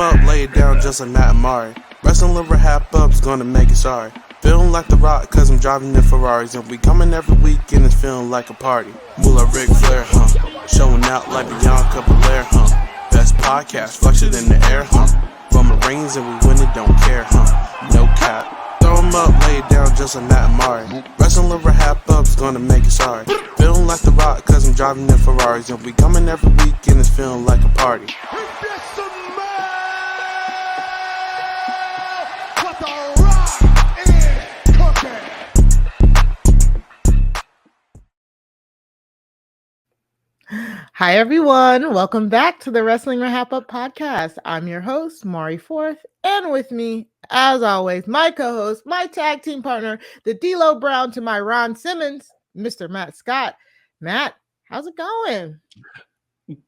up, lay it down just like Matt and Mari. Wrestling RHAPup's gonna make it sorry. Feeling like The Rock cause I'm driving in Ferraris. And we coming every week and it's feeling like a party. Moolah Ric Flair, showing out like Bianca Belair, Best podcast, flush it in the air, Roman Reigns and we win it, don't care, No cap. Throw 'em up, lay it down just like Matt and Mari. Wrestling RHAPup's gonna make it sorry. Feeling like The Rock cause I'm driving in Ferraris. And we coming every week and it's feeling like a party. Hi, everyone. Welcome back to the Wrestling RHAPup podcast. I'm your host, Mari Forth, and with me, as always, my co-host, my tag team partner, the D-Lo Brown to my Ron Simmons, Mr. Matt Scott. Matt, how's it going?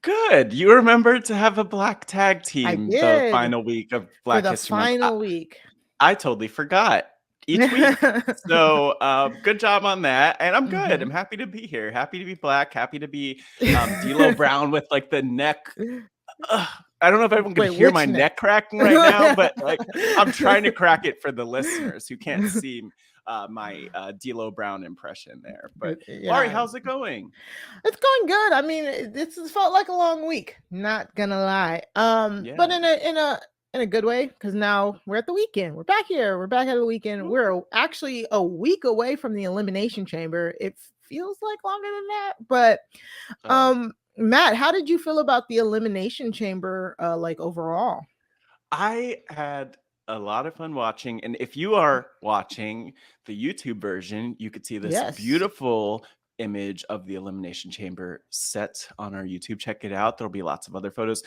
Good. You remembered to have a black tag team I did. The final week of Black For the History Month. final week. I totally forgot each week. So good job on that. And I'm good. I'm happy to be here. Happy to be black. Happy to be D-Lo Brown with like the neck. I don't know if everyone can hear my neck cracking right now, but like I'm trying to crack it for the listeners who can't see my D-Lo Brown impression there. But Mari, how's it going? It's going good. I mean, this has felt like a long week, not gonna lie. But in a good way, because now we're at the weekend. We're back here. We're back at the weekend. We're actually a week away from the Elimination Chamber. It feels like longer than that, but Matt, how did you feel about the Elimination Chamber, like overall? I had a lot of fun watching, and if you are watching the YouTube version, you could see this beautiful image of the Elimination Chamber set on our YouTube. Check it out. There'll be lots of other photos.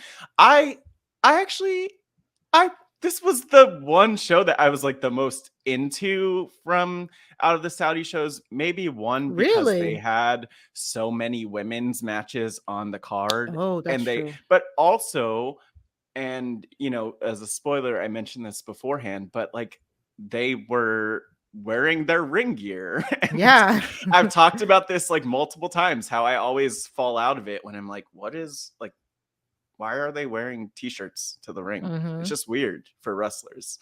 This was the one show that I was like the most into from out of the Saudi shows. Maybe one because they had so many women's matches on the card. Oh, that's true. But also, and you know, as a spoiler, I mentioned this beforehand, but like they were wearing their ring gear. Yeah. I've talked about this like multiple times, how I always fall out of it when I'm like, why are they wearing t-shirts to the ring? It's just weird for wrestlers.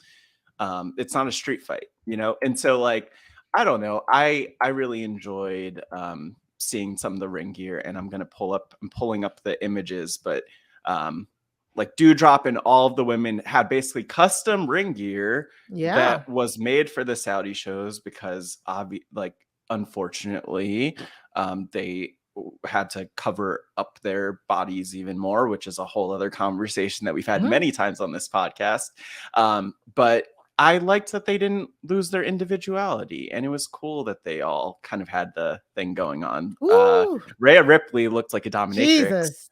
It's not a street fight, you know? And so like, I don't know. I really enjoyed seeing some of the ring gear, and I'm pulling up the images, but like Dewdrop and all of the women had basically custom ring gear that was made for the Saudi shows because unfortunately they had to cover up their bodies even more, which is a whole other conversation that we've had many times on this podcast. But I liked that they didn't lose individuality, and it was cool that they all kind of had the thing going on. Rhea Ripley looked like a dominatrix.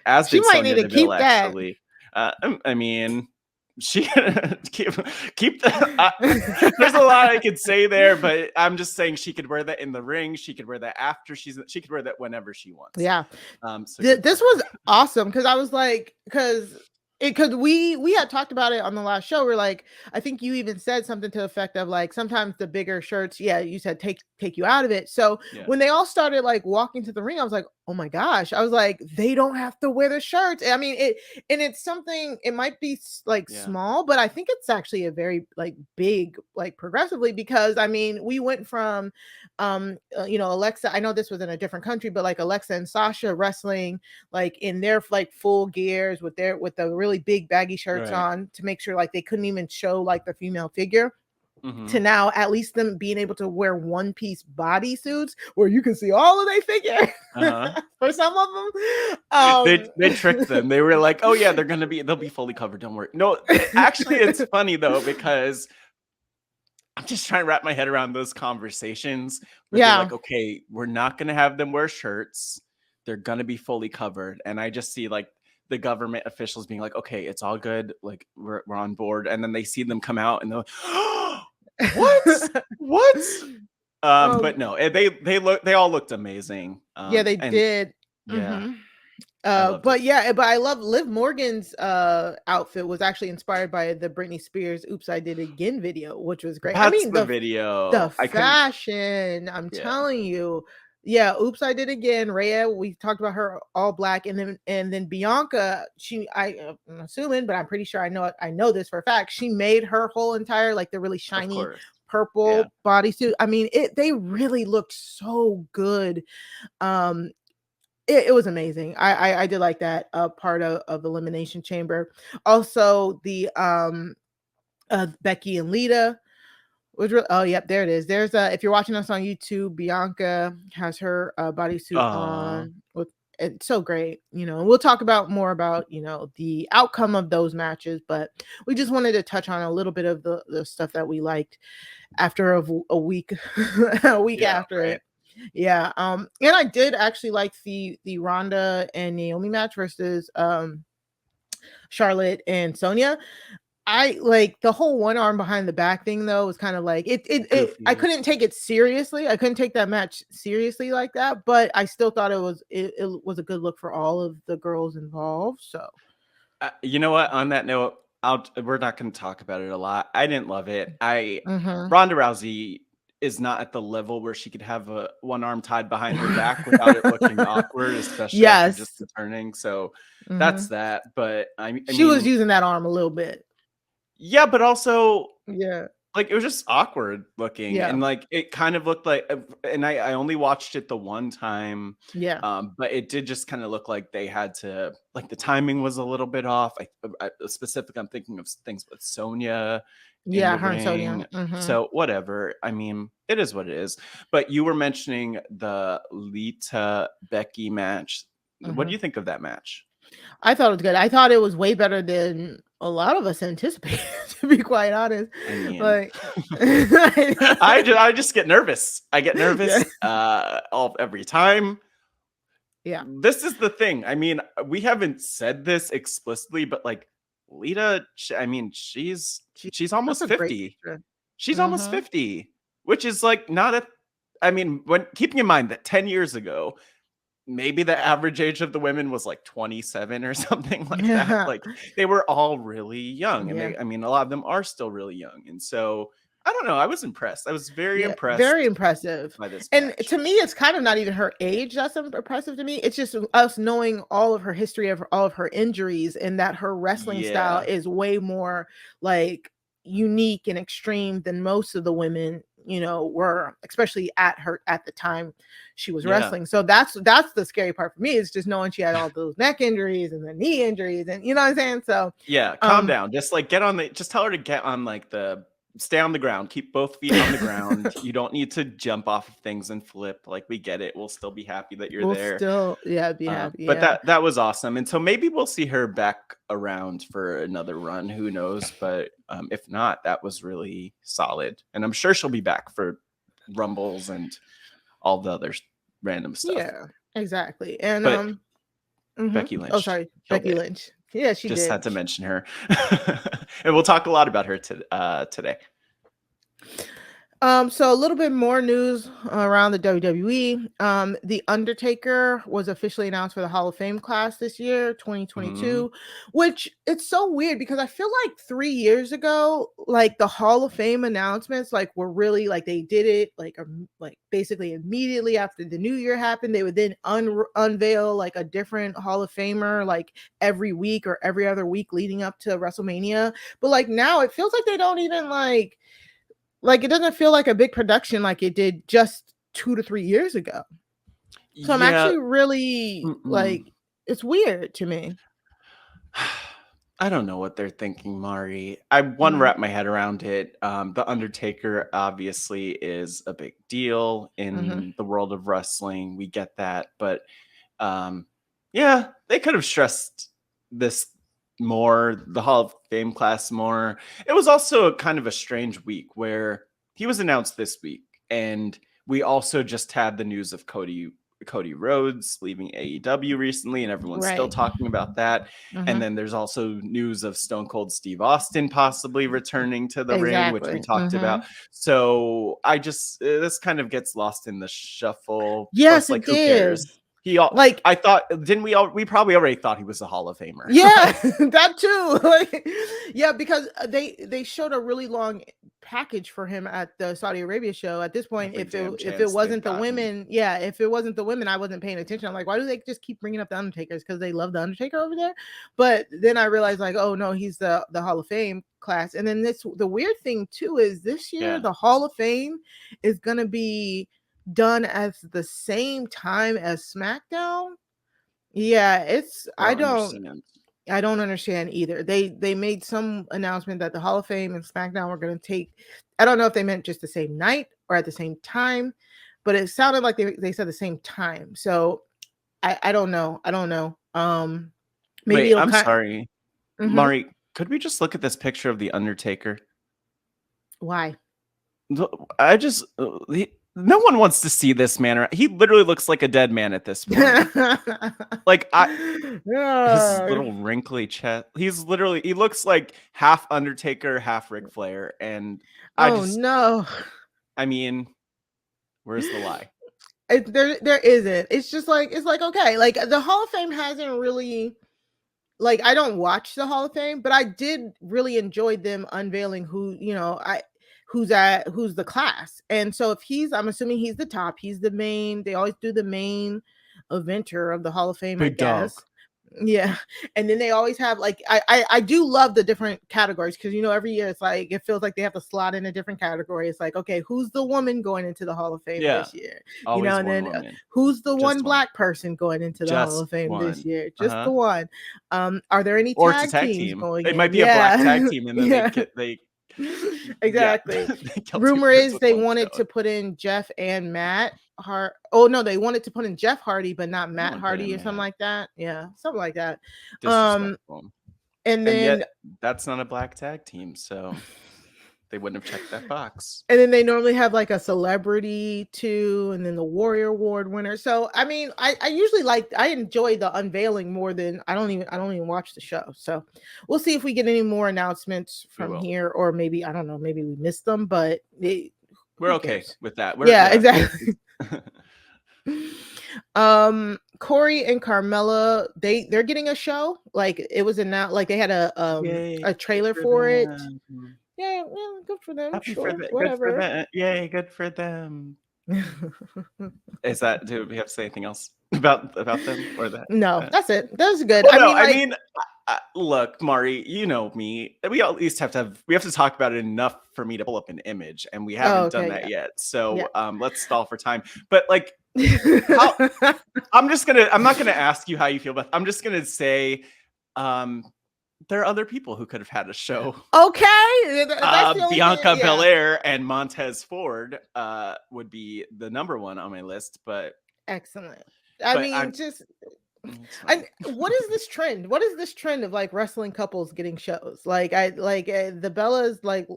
As she did might Sonya need to Deville, keep actually. I mean, she keep the there's a lot I could say there, but I'm just saying she could wear that in the ring, she could wear that after she could wear that whenever she wants. This was awesome because I was like, because we had talked about it on the last show. We're like, I think you even said something to the effect of like, sometimes the bigger shirts, you said take you out of it. So when they all started like walking to the ring, I was like, oh my gosh, I was like, they don't have to wear the shirts. I mean, it's something, it might be like small, but I think it's actually a very like big, like progressively, because I mean, we went from Alexa, I know this was in a different country, but like Alexa and Sasha wrestling like in their like full gears with the really big baggy shirts on to make sure like they couldn't even show like the female figure. To now at least them being able to wear one-piece bodysuits where you can see all of their figure for some of them. They tricked them. They were like, oh yeah, they'll be fully covered, don't worry. No, actually it's funny though, because I'm just trying to wrap my head around those conversations where they're like, okay, we're not gonna have them wear shirts, they're gonna be fully covered. And I just see like the government officials being like, okay, it's all good, like we're on board. And then they see them come out and they're like, oh, what? But no, they all looked amazing. They did. But I love Liv Morgan's outfit was actually inspired by the Britney Spears "Oops, I Did It Again" video, which was great. That's the video. The fashion, I'm telling you. Yeah, Oops, I Did Again. Rhea, we talked about her all black, and then Bianca. I'm assuming, but I'm pretty sure I know this for a fact. She made her whole entire like the really shiny purple bodysuit. I mean, they really looked so good. It was amazing. I did like that part of Elimination Chamber. Also, the Becky and Lita. Oh, yep, there it is. There's if you're watching us on YouTube, Bianca has her bodysuit on. It's so great, and we'll talk more about the outcome of those matches, but we just wanted to touch on a little bit of the stuff that we liked after a week after it. Yeah. And I did actually like the Ronda and Naomi match versus Charlotte and Sonya. I like the whole one arm behind the back thing though was kind of like it I couldn't take it seriously. I couldn't take that match seriously like that, but I still thought it was a good look for all of the girls involved. So you know what? On that note, we're not going to talk about it a lot. I didn't love it. Ronda Rousey is not at the level where she could have one arm tied behind her back without it looking awkward, especially after just returning. So that's that. But I mean, she was using that arm a little bit. Yeah, but also, yeah, like it was just awkward looking, and like it kind of looked like, and I only watched it the one time, but it did just kind of look like they had to, like the timing was a little bit off. I'm thinking of things with Sonya. Yeah, her and Sonya. So whatever. I mean, it is what it is. But you were mentioning the Lita Becky match. What do you think of that match? I thought it was good. I thought it was way better than a lot of us anticipated, to be quite honest. I mean, like I just get nervous. I get nervous every time. Yeah. This is the thing. I mean, we haven't said this explicitly, but like Lita, I mean, she's almost 50. She's almost 50, which is like I mean, when keeping in mind that 10 years ago, maybe the average age of the women was like 27 or something like that. Like they were all really young. And I mean, a lot of them are still really young. And so I don't know. I was impressed. I was very impressed. Very impressive. By this and match. To me, it's kind of not even her age that's impressive to me. It's just us knowing all of her history of all of her injuries, and that her wrestling style is way more like unique and extreme than most of the women were, especially at the time she was wrestling. So that's the scary part for me, is just knowing she had all those neck injuries and the knee injuries, and you know what I'm saying. So calm down. Just like just tell her to get on like stay on the ground, keep both feet on the ground. You don't need to jump off of things and flip. Like we get it. We'll still be happy that you're there. Still, be happy. But that was awesome. And so maybe we'll see her back around for another run. Who knows? But if not, that was really solid. And I'm sure she'll be back for Rumbles and all the other random stuff. Yeah, exactly. And Becky Lynch. Oh, sorry, Becky Lynch. Yeah, she just had to mention her. And we'll talk a lot about her today. So a little bit more news around the WWE. The Undertaker was officially announced for the Hall of Fame class this year, 2022, which it's so weird because I feel like 3 years ago, like the Hall of Fame announcements, like were really like they did it like basically immediately after the new year happened. They would then unveil like a different Hall of Famer like every week or every other week leading up to WrestleMania. But like now it feels like they don't even like it doesn't feel like a big production like it did just 2 to 3 years ago. So I'm actually really like, it's weird to me. I don't know what they're thinking, Mari. I want to wrap my head around it. The Undertaker obviously is a big deal in the world of wrestling. We get that. But they could have stressed this more, the Hall of Fame class more. It was also kind of a strange week where he was announced this week, and we also just had the news of Cody Rhodes leaving AEW recently, and everyone's still talking about that. And then there's also news of Stone Cold Steve Austin possibly returning to the ring, which we talked about. So I just this kind of gets lost in the shuffle. Yes, plus, like, who cares? I thought, didn't we probably already thought he was a Hall of Famer. Yeah, that too. Yeah, because they showed a really long package for him at the Saudi Arabia show. At this point, if it wasn't the women, if it wasn't the women, I wasn't paying attention. I'm like, why do they just keep bringing up the Undertakers? Because they love the Undertaker over there. But then I realized, like, oh no, he's the Hall of Fame class. And then the weird thing too is this year the Hall of Fame is gonna be done at the same time as SmackDown. Yeah, it's I don't understand either. They made some announcement that the Hall of Fame and SmackDown were going to take. I don't know if they meant just the same night or at the same time, but it sounded like they said the same time. So I don't know. Maybe I'm sorry, Mari. Could we just look at this picture of the Undertaker? Why? No one wants to see this man. He literally looks like a dead man at this point. Like his little wrinkly chest. He looks like half Undertaker, half Ric Flair. And no. I mean, where's the lie? There isn't. It's just like, okay, like the Hall of Fame hasn't really, like, I don't watch the Hall of Fame, but I did really enjoy them unveiling who's the class. And so if I'm assuming he's the top, he's the main, they always do the main eventer of the Hall of Fame, Big I guess. dog. Yeah. And then they always have, like, I do love the different categories, because every year it's like it feels like they have to slot in a different category. It's like, okay, who's the woman going into the Hall of Fame this year? Always and then who's the one black person going into the Hall of Fame this year? Just the one. Are there any tag teams going in? It might be a black tag team, and then they exactly. Rumor is they wanted to put in Jeff and Matt Hart. Oh no, they wanted to put in Jeff Hardy, but not Matt Hardy or something like that. Yeah, something like that. And then yet, that's not a black tag team, so they wouldn't have checked that box. And then they normally have like a celebrity too, and then the Warrior Award winner. So I mean, I usually I enjoy the unveiling more than I don't even watch the show. So we'll see if we get any more announcements from here, or maybe I don't know, maybe we missed them, but we're okay with that. Exactly. Corey and Carmella, they're getting a show. Like it was announced, like they had a trailer for it. Yeah, well, good for them. Whatever. Good for them. Yay, good for them. Is that? Do we have to say anything else about them or that? No, that's it. That was good. Look, Mari, you know me. We at least have to talk about it enough for me to pull up an image, and we haven't done that yet. So let's stall for time. But like, I'm not gonna ask you how you feel, but I'm just gonna say, there are other people who could have had a show. Okay. Bianca Belair and Montez Ford would be the number one on my list, but excellent. What is this trend? What is this trend of like wrestling couples getting shows? Like the Bellas like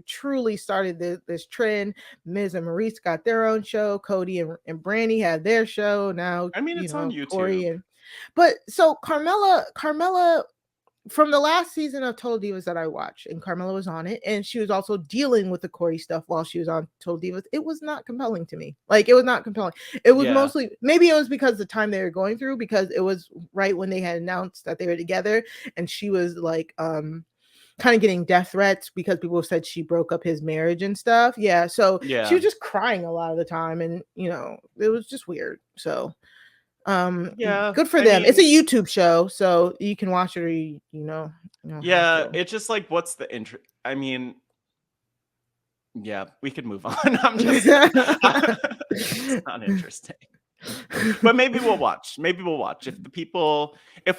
truly started this trend. Miz and Maurice got their own show. Cody and Brandy had their show. Now it's on YouTube. But so Carmella. From the last season of Total Divas that I watched, and Carmella was on it, and she was also dealing with the Corey stuff while she was on Total Divas. It was not compelling to me. Like, it was not compelling. It was mostly, maybe it was because the time they were going through, because it was right when they had announced that they were together, and she was like, kind of getting death threats because people said she broke up his marriage and stuff. Yeah. So she was just crying a lot of the time, and it was just weird. So good for them. It's a YouTube show, so you can watch it, or it's just like, what's the interest? I mean, we could move on. I'm just it's not interesting. But maybe we'll watch. If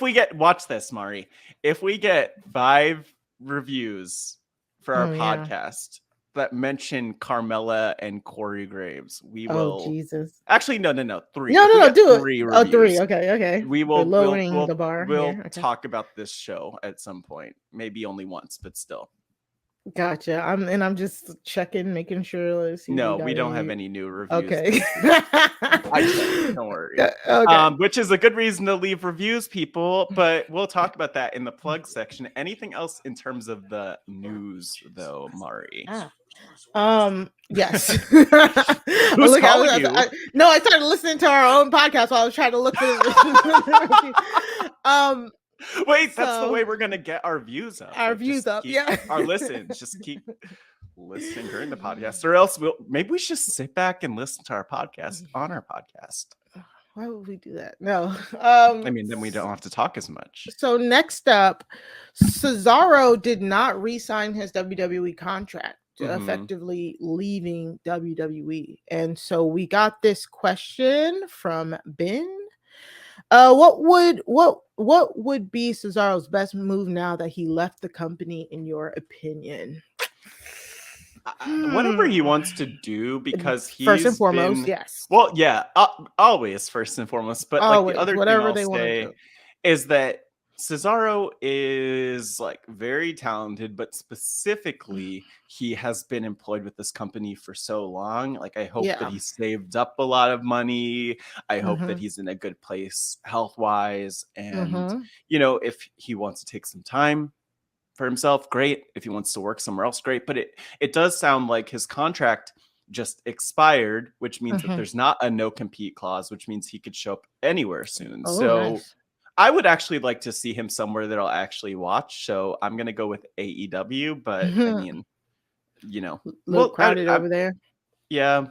we get, watch this, Mari, if we get 5 reviews for our podcast that mention Carmella and Corey Graves, we will. Oh Jesus! Actually, no, 3. No, do 3 it. Reviews. 3. Okay. We will lowering the bar. We'll talk about this show at some point. Maybe only once, but still. Gotcha. I'm just checking, making sure. No, we don't have any new reviews. Okay. Don't worry. Okay. Which is a good reason to leave reviews, people. But we'll talk about that in the plug section. Anything else in terms of the news, though, Mari? Yes. Who's calling you? No, I started listening to our own podcast while I was trying to look for this. Wait, that's the way we're gonna get our views up. Our views up, yeah. Our listens. Just keep listening during the podcast, or else maybe we should sit back and listen to our podcast on our podcast. Why would we do that? No. I mean, then we don't have to talk as much. So next up, Cesaro did not re-sign his WWE contract, effectively leaving WWE. And so we got this question from Ben. What would be Cesaro's best move now that he left the company, in your opinion? Whatever he wants to do, because he's first and foremost, yes. Well, yeah, always first and foremost. But always, like the other whatever thing I'll say is that Cesaro is like very talented, but specifically he has been employed with this company for so long. Like, I hope that he saved up a lot of money. I hope that he's in a good place health-wise. And, you know, if he wants to take some time for himself, great. If he wants to work somewhere else, great. But it does sound like his contract just expired, which means that there's not a no compete clause, which means he could show up anywhere soon. Nice. I would actually like to see him somewhere that I'll actually watch. So I'm going to go with AEW, but I mean, you know, a little crowded over there. Yeah.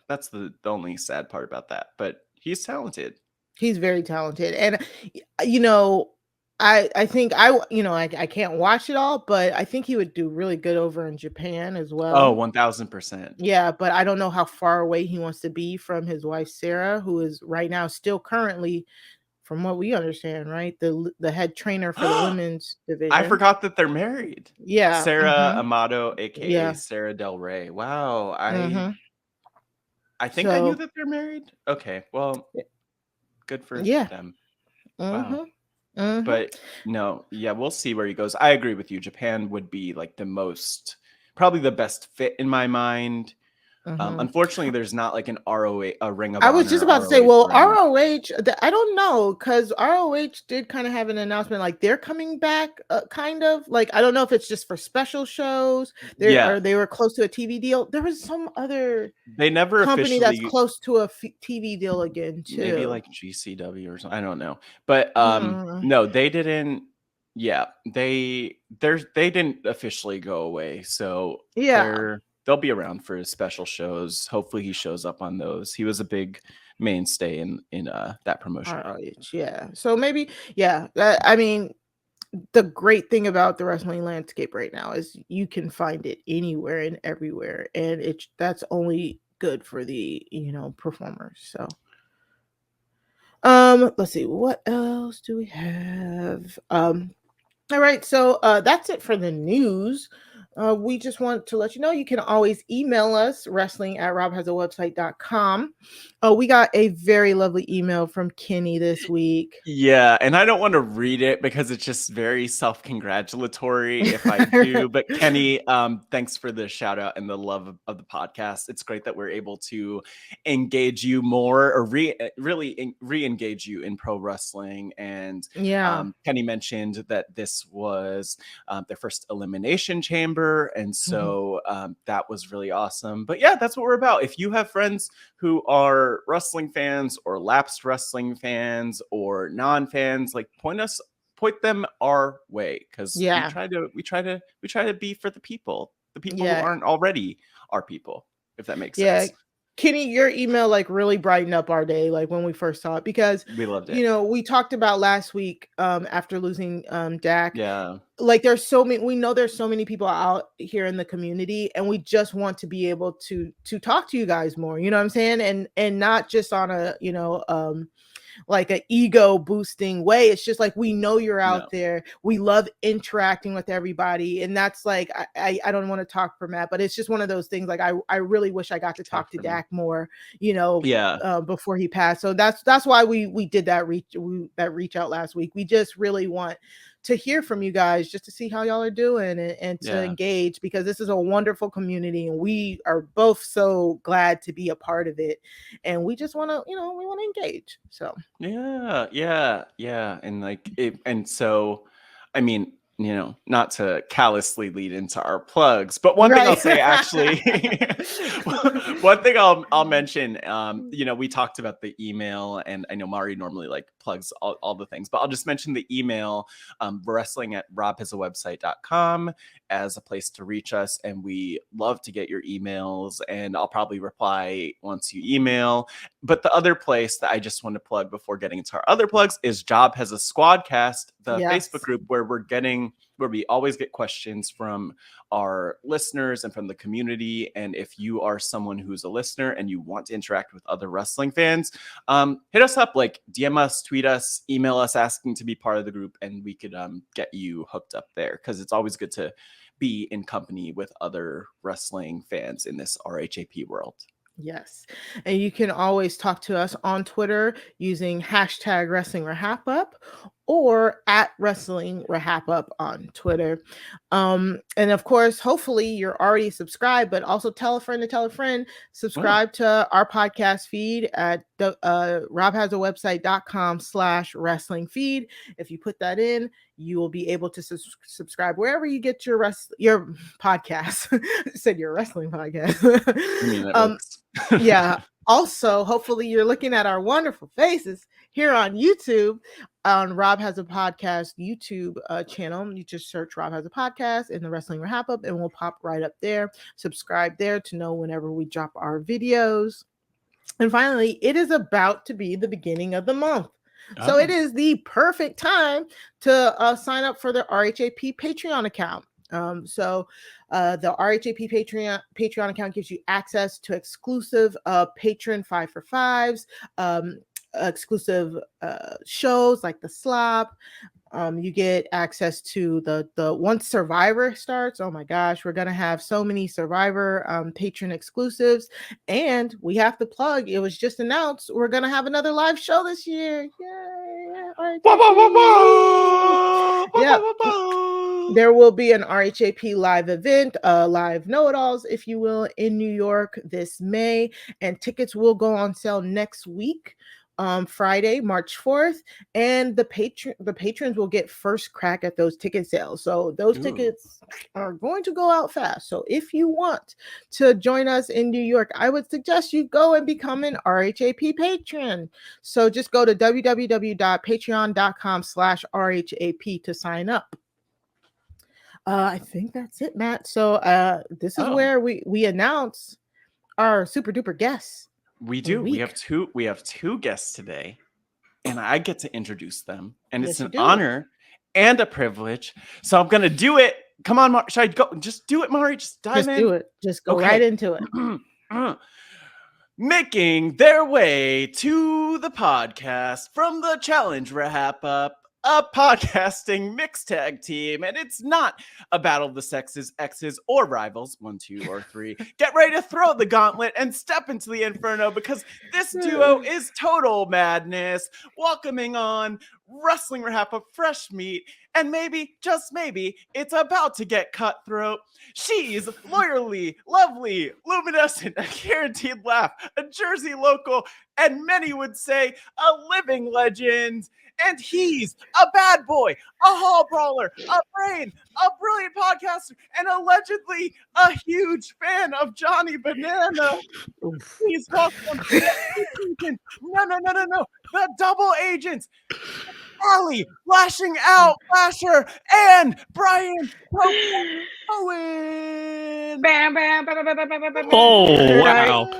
That's the only sad part about that, but he's talented. He's very talented. And, you know, I think I can't watch it all, but I think he would do really good over in Japan as well. Oh, 1000%. Yeah, but I don't know how far away he wants to be from his wife Sarah, who is right now still currently, from what we understand, right, the head trainer for the women's division. I forgot that they're married. Yeah, Sarah Amato, aka Sarah Del Rey. Wow, I think I knew that they're married. Okay, well, good for them. Wow. But no, yeah, we'll see where he goes. I agree with you. Japan would be like probably the best fit in my mind. Unfortunately, there's not like an ROH, a Ring of Honor. I was just about to say, well, ROH, I don't know, because ROH did kind of have an announcement like they're coming back, kind of like, I don't know if it's just for special shows. Or they were close to a TV deal. There was some other company that's close to a TV deal again too. Maybe like GCW or something. I don't know, but no, they didn't. Yeah, they didn't officially go away. So they'll be around for his special shows. Hopefully he shows up on those. He was a big mainstay in that promotion. Yeah. So maybe, I mean, the great thing about the wrestling landscape right now is you can find it anywhere and everywhere. And that's only good for the, performers. So let's see, what else do we have? All right, so that's it for the news. We just want to let you know you can always email us, wrestling@robhasawebsite.com. We got a very lovely email from Kenny this week. Yeah, and I don't want to read it because it's just very self-congratulatory if I do. But Kenny, thanks for the shout out and the love of the podcast. It's great that we're able to engage you more, or really re-engage you in pro wrestling. And Kenny mentioned that this was their first Elimination Chamber. And so that was really awesome. But yeah, that's what we're about. If you have friends who are wrestling fans or lapsed wrestling fans or non-fans, like point them our way, because we try to be for the people who aren't already our people, if that makes sense. Kenny, your email like really brightened up our day, like when we first saw it, because we loved it. We talked about last week after losing Dak. Yeah. Like there's so many people out here in the community, and we just want to be able to talk to you guys more, you know what I'm saying? And not just on a, like an ego boosting way. It's just like, we know you're out there. We love interacting with everybody. And that's like, I don't want to talk for Matt, but it's just one of those things. Like, I really wish I got to talk to Dak more, before he passed. So that's why we did that reach out last week. We just really want to hear from you guys, just to see how y'all are doing and to engage, because this is a wonderful community and we are both so glad to be a part of it. And we just want to, we want to engage. So yeah. And like, and so, I mean, not to callously lead into our plugs, but one thing I'll say, actually, one thing I'll mention, we talked about the email, and I know Mari normally like plugs all the things, but I'll just mention the email, wrestling@RHAPhasAwebsite.com as a place to reach us. And we love to get your emails, and I'll probably reply once you email. But the other place that I just want to plug before getting into our other plugs is Job Has a Squadcast, the Facebook group where we always get questions from our listeners and from the community. And if you are someone who's a listener and you want to interact with other wrestling fans, hit us up, like DM us, tweet us, email us asking to be part of the group, and we could get you hooked up there, because it's always good to be in company with other wrestling fans in this RHAP world. Yes. And you can always talk to us on Twitter using hashtag Wrestling RHAPup or at Wrestling RHAPup on Twitter. And of course, hopefully you're already subscribed, but also tell a friend to tell a friend. Subscribe to our podcast feed at wraphasaWebsite.com/wrestling feed. If you put that in, you will be able to subscribe wherever you get your podcast. Said your wrestling podcast. Yeah. Also, hopefully you're looking at our wonderful faces here on YouTube on Rob Has a Podcast YouTube channel. You just search Rob Has a Podcast in the Wrestling RHAPup, and we'll pop right up there. Subscribe there to know whenever we drop our videos. And finally, it is about to be the beginning of the month. So it is the perfect time to sign up for the RHAP Patreon account. The RHAP Patreon account gives you access to exclusive patron 5 for 5s, exclusive shows like the Slop. You get access to the once Survivor starts. Oh my gosh, we're gonna have so many Survivor patron exclusives, and we have to plug. It was just announced we're gonna have another live show this year. Yay! Yeah. There will be an RHAP live event, live know-it-alls, if you will, in New York this May, and tickets will go on sale next week, Friday, March 4th, and the patrons will get first crack at those ticket sales. So those tickets are going to go out fast. So if you want to join us in New York, I would suggest you go and become an RHAP patron. So just go to www.patreon.com/RHAP to sign up. I think that's it, Matt. So this is where we announce our super duper guests. We do. We have two guests today, and I get to introduce them, and it's an honor and a privilege. So I'm gonna do it. Come on, Mari. Should I go? Just do it, Mari. Just dive in. Do it. Just go right into it. Making their way to the podcast from the Challenge RHAPup, a podcasting mixed tag team, and it's not a battle of the sexes, exes, or rivals, 1, 2, or 3. Get ready to throw the gauntlet and step into the inferno, because this duo is total madness. Welcoming on Wrestling RHAPup Fresh Meat, and maybe, just maybe, it's about to get cutthroat. She's loyally, lovely, luminescent, a guaranteed laugh, a Jersey local, and many would say a living legend. And he's a bad boy, a hall brawler, a brain, a brilliant podcaster, and allegedly a huge fan of Johnny Banana. Please welcome no, the double agents, Allie, Lashing Out, Lasher, and Brian Cohen. Oh, wow.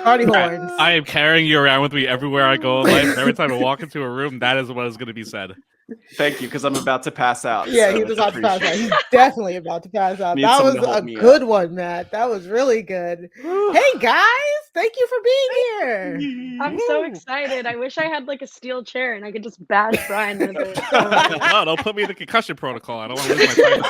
Party horns. I am carrying you around with me everywhere I go in life. And every time I walk into a room, that is what is going to be said. Thank you, because I'm about to pass out. Yeah, he was about to pass out. He's definitely about to pass out. That was a good one, Matt. That was really good. Hey, guys. Thank you for being here. I'm so excited. I wish I had like a steel chair and I could just bash Brian with it. No, don't put me in the concussion protocol. I don't want to lose my time.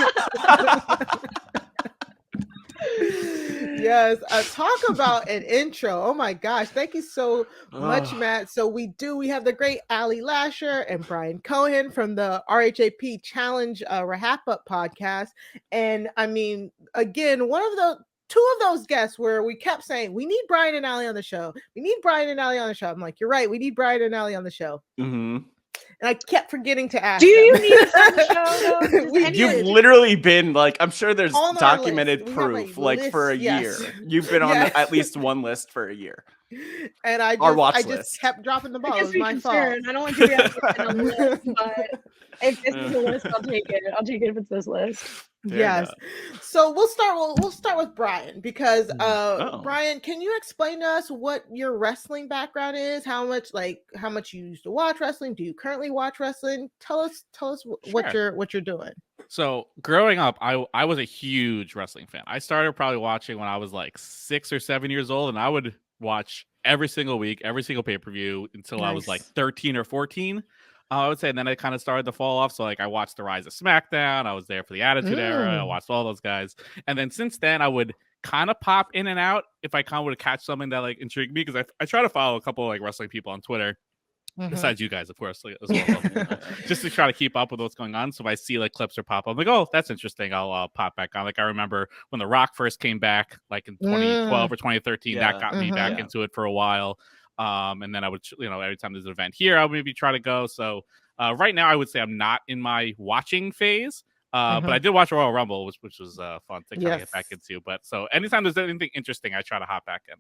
Yes, talk about an intro. Oh my gosh, thank you so much, Matt. So we have the great Allie Lasher and Brian Cohen from the RHAP Challenge RHAPup podcast. And I mean, again, two of those guests where we kept saying, we need Brian and Allie on the show. We need Brian and Allie on the show. I'm like, you're right. We need Brian and Allie on the show. Mm-hmm. and I kept forgetting to ask. Do you them. need a fun show? Though? You've literally been like, I'm sure there's On our documented list. We have a proof, like for a list, yes. year. You've been on Yes. at least one list for a year. And I Our watch just list. kept dropping the ball. I It guess was we my can fault. share. I don't want you to be on the list, but if this is a list, I'll take it. I'll take it if it's this list. Fair Yes. enough. So we'll start with Brian because Oh. Brian, can you explain to us what your wrestling background is? How much you used to watch wrestling? Do you currently watch wrestling? Tell us what you're doing. So growing up, I was a huge wrestling fan. I started probably watching when I was like 6 or 7 years old, and I would watch every single week, every single pay-per-view until I was like 13 or 14. I would say, and then it kind of started to fall off. So like I watched the rise of SmackDown. I was there for the Attitude Era. I watched all those guys. And then since then I would kind of pop in and out if I kind of would catch something that like intrigued me, because I try to follow a couple of like wrestling people on Twitter. Besides you guys, of course, like, as well, just to try to keep up with what's going on. So if I see like clips or pop up, I'm like, oh, that's interesting. I'll pop back on. Like I remember when The Rock first came back, like in 2012 or 2013, that got me back into it for a while. And then I would, every time there's an event here, I would maybe try to go. So right now, I would say I'm not in my watching phase. But I did watch Royal Rumble, which was fun to kind of get back into. But so anytime there's anything interesting, I try to hop back in.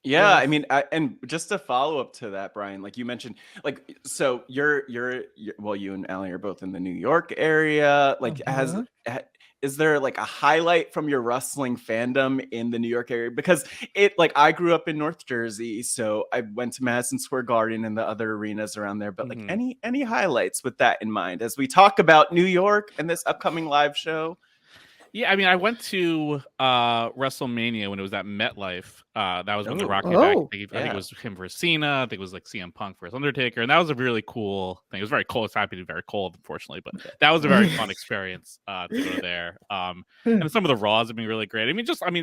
Yeah, I mean, and just to follow up to that, Brian, like you mentioned, like, so you're well, you and Allie are both in the New York area. Like, is there like a highlight from your wrestling fandom in the New York area? Because I grew up in North Jersey, so I went to Madison Square Garden and the other arenas around there. But like, any highlights with that in mind as we talk about New York and this upcoming live show? Yeah, I mean, I went to wrestlemania when it was at MetLife. That was when The Rock came back. I think it was him versus Cena. I think it was like CM Punk versus Undertaker. And that was a really cool thing. It was very cold. It's happy to be very cold, unfortunately. But that was a very fun experience to go there. And some of the Raws have been really great.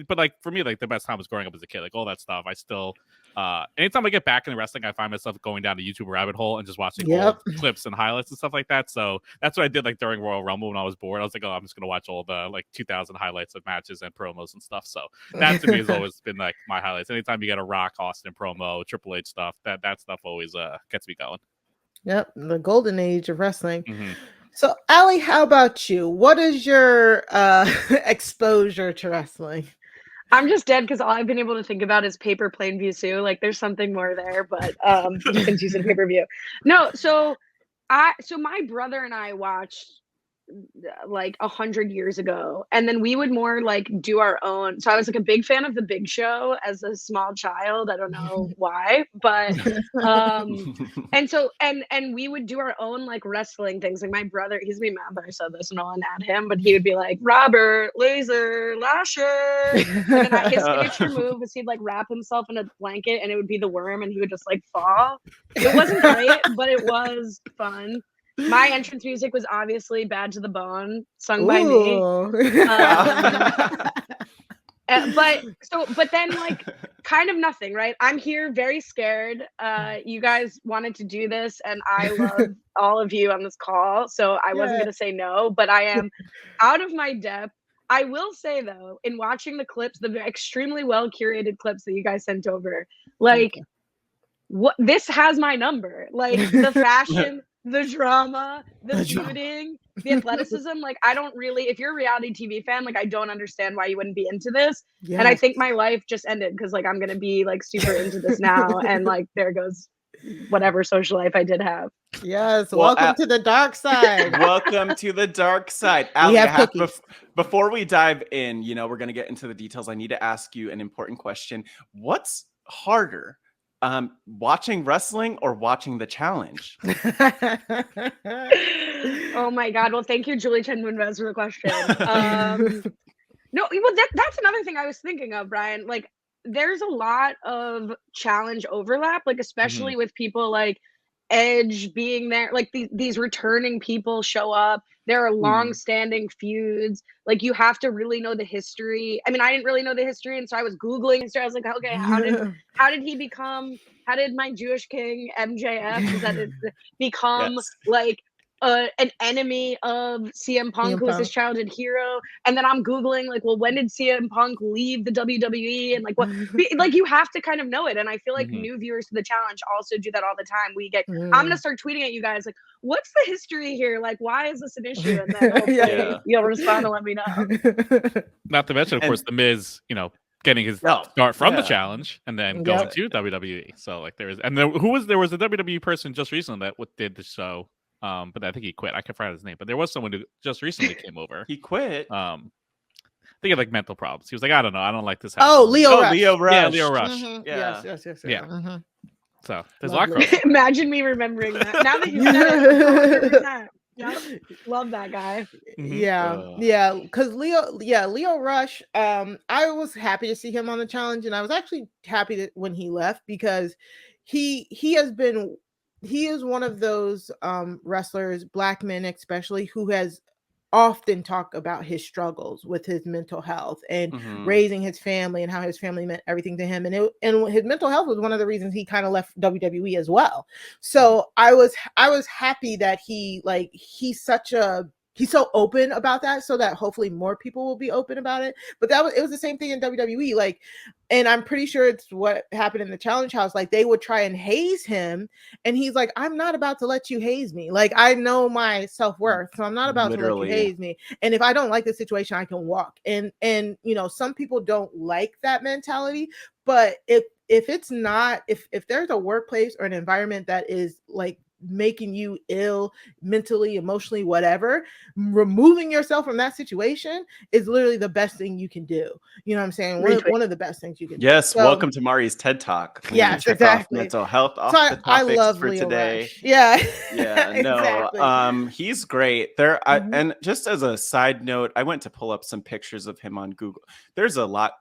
But like for me, like the best time was growing up as a kid. Like all that stuff. I still, anytime I get back in wrestling, I find myself going down a YouTube rabbit hole and just watching old clips and highlights and stuff like that. So that's what I did like during Royal Rumble when I was bored. I was like, oh, I'm just going to watch all the like 2000 highlights of matches and promos and stuff. So that to me has always been like my highlights. Anytime you get a Rock, Austin promo, Triple H stuff, that stuff always gets me going. Yep, the golden age of wrestling. So Allie, how about you? What is your exposure to wrestling? I'm just dead because all I've been able to think about is Paper Plain View Sue. Like there's something more there, but since you said pay-per-view. No, so my brother and I watched like 100 years ago, and then we would more like do our own. So I was like a big fan of The Big Show as a small child. I don't know why, but and so and we would do our own like wrestling things. Like my brother, he's gonna be mad that I said this and I'll add him, but he would be like Robert, Laser, Lasher, and then his signature move was he'd like wrap himself in a blanket and it would be the worm and he would just like fall. It wasn't great, but it was fun. My entrance music was obviously Bad to the Bone, sung by me. But then like kind of nothing, right? I'm here very scared. You guys wanted to do this and I love all of you on this call. So I wasn't going to say no, but I am out of my depth. I will say though, in watching the clips, the extremely well curated clips that you guys sent over, like what this has my number, like the fashion, the drama, the shooting, the athleticism. Like I don't really, if you're a reality TV fan, like I don't understand why you wouldn't be into this. And I think my life just ended because like I'm gonna be like super into this now, and like there goes whatever social life I did have. Yes, welcome to the dark side. Welcome to the dark side. Allie, before we dive in, we're gonna get into the details. I need to ask you an important question. What's harder? Watching wrestling or watching the challenge? Oh my God. Well, thank you, Julie Chen Moonves, for the question. No, well, that's another thing I was thinking of, Brian. Like, there's a lot of challenge overlap, like, especially with people like Edge being there. Like, these returning people show up. There are long-standing feuds. Like, you have to really know the history. I mean, I didn't really know the history, and so I was Googling history. I was like, okay, how did my Jewish king MJF become like an enemy of CM Punk, who was his childhood hero, and then I'm googling like, well, when did CM Punk leave the WWE, and like what, like you have to kind of know it. And I feel like new viewers to the challenge also do that all the time. We get, I'm gonna start tweeting at you guys like, what's the history here? Like, why is this an issue? And then hopefully you'll respond and let me know. Not to mention, of course, the Miz, getting his start from the challenge and then going to WWE. So like there was a WWE person just recently that did the show. But I think he quit. I can't find his name, but there was someone who just recently came over. He quit. I think he had like mental problems. He was like, I don't know, I don't like this. Oh, Leo Rush. Leo Rush. Yeah, Leo Rush. Yes. Yeah. So there's a lot of Imagine me remembering that. Now that you said it, 100%. Yep. Love that guy. Yeah. Because Leo Rush. I was happy to see him on the challenge, and I was actually happy when he left, because he is one of those wrestlers, black men especially, who has often talked about his struggles with his mental health and raising his family and how his family meant everything to him. And his mental health was one of the reasons he kind of left WWE as well. So I was happy that he's so open about that, so that hopefully more people will be open about it. But it was the same thing in WWE. Like, and I'm pretty sure it's what happened in the challenge house. Like, they would try and haze him, and he's like, I'm not about to let you haze me. Like, I know my self-worth, so I'm not about to let you haze me. And if I don't like the situation, I can walk. And some people don't like that mentality, but if it's not, if there's a workplace or an environment that is like making you ill mentally, emotionally, whatever, removing yourself from that situation is literally the best thing you can do. You know what I'm saying? One of the best things you can do. Yes, welcome to Mari's TED Talk. Yes, exactly. Mental health off so the topics I love for Leo today. Rush. Yeah. Yeah, no. Exactly. He's great. And just as a side note, I went to pull up some pictures of him on Google. There's a lot.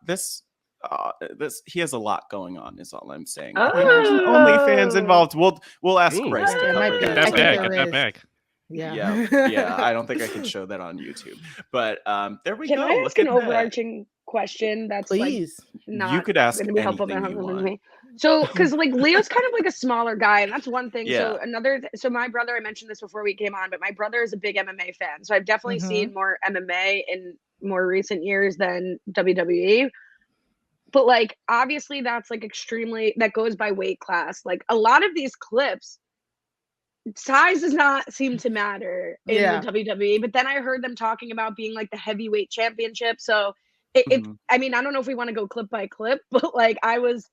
He has a lot going on, is all I'm saying. Oh. There's OnlyFans involved. We'll ask Bryce to it cover might be. that. Get that back. Yeah. I don't think I can show that on YouTube. But there we go. Can I ask an overarching question that's please? Like not you could ask going to be helpful to anything you want. me. So, because like Leo's kind of like a smaller guy, and that's one thing. Yeah. So my brother, I mentioned this before we came on, but my brother is a big MMA fan. So I've definitely seen more MMA in more recent years than WWE. But like, obviously that's like that goes by weight class. Like a lot of these clips, size does not seem to matter in the WWE. But then I heard them talking about being like the heavyweight championship. So I mean, I don't know if we want to go clip by clip, but like I was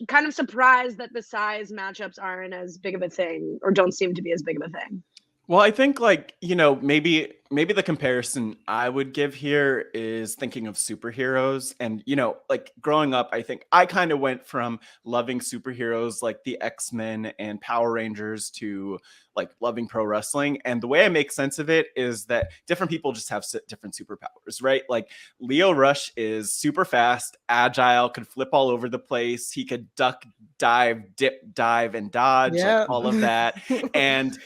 kind of surprised that the size matchups aren't as big of a thing, or don't seem to be as big of a thing. Well, I think maybe the comparison I would give here is thinking of superheroes. And, like growing up, I think I kind of went from loving superheroes like the X-Men and Power Rangers to like loving pro wrestling. And the way I make sense of it is that different people just have different superpowers, right? Like Leo Rush is super fast, agile, could flip all over the place. He could duck, dive, dip, dive, and dodge, like all of that. And,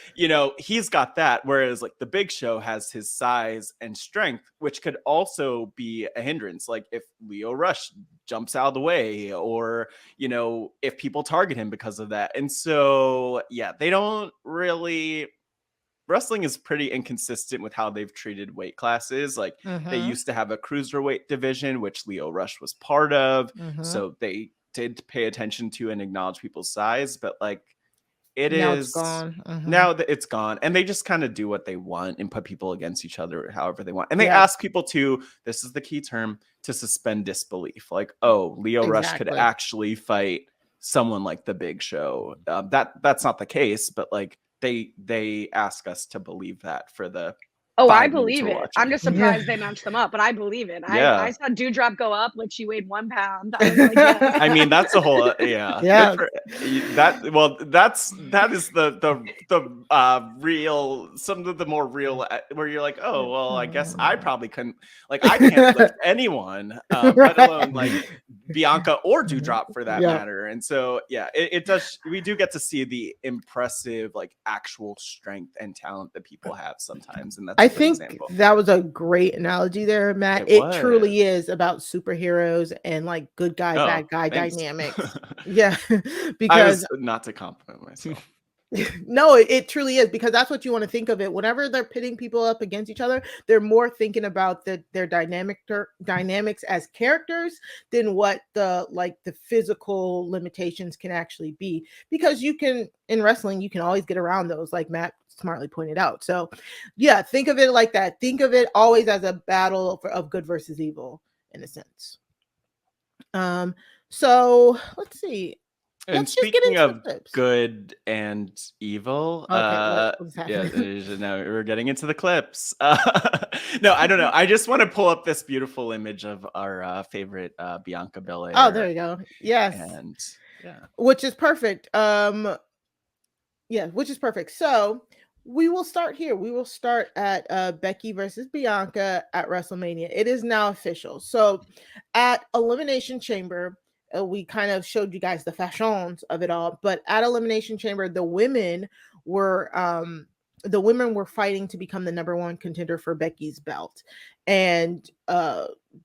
he's got that. Whereas like the Big Show has his size and strength, which could also be a hindrance. Like if Leo Rush jumps out of the way, or, if people target him because of that. And so, they don't really, wrestling is pretty inconsistent with how they've treated weight classes. Like they used to have a cruiserweight division, which Leo Rush was part of. So they did pay attention to and acknowledge people's size, but like it's gone. Now that it's gone, and they just kind of do what they want and put people against each other however they want. And they ask people to, this is the key term, to suspend disbelief. Like, oh, Leo Rush could actually fight someone like the Big Show. That's not the case, but like they ask us to believe that for the I believe it. I'm just surprised they matched them up, but I believe it. I saw Dewdrop go up like she weighed 1 pound. I was like, I mean, that's a whole that is the real, some of the more real, where you're like, oh well, I guess I probably couldn't, like I can't lift anyone, let alone like Bianca or Dewdrop for that matter. And so it does, we do get to see the impressive like actual strength and talent that people have sometimes, and that's I think that was a great analogy there, Matt. It truly is about superheroes and like good guy, bad guy dynamics. Because not to compliment myself. No, it truly is, because that's what you want to think of it. Whenever they're pitting people up against each other, they're more thinking about their dynamics as characters than what the physical limitations can actually be. Because you can, in wrestling, you can always get around those, like Matt smartly pointed out. So yeah, think of it like that. Think of it always as a battle of good versus evil, in a sense. So let's see. And Let's just get speaking into the of clips. good and evil, Okay, what's yeah, happening? now we're getting into the clips. No, I don't know. I just want to pull up this beautiful image of our favorite Bianca Belair. Oh, there you go. Yes. And yeah, Which is perfect. Yeah, which is perfect. So we will start here. We will start at Becky versus Bianca at WrestleMania. It is now official. So at Elimination Chamber, we kind of showed you guys the fashions of it all. But at Elimination Chamber, the women were fighting to become the number one contender for Becky's belt, and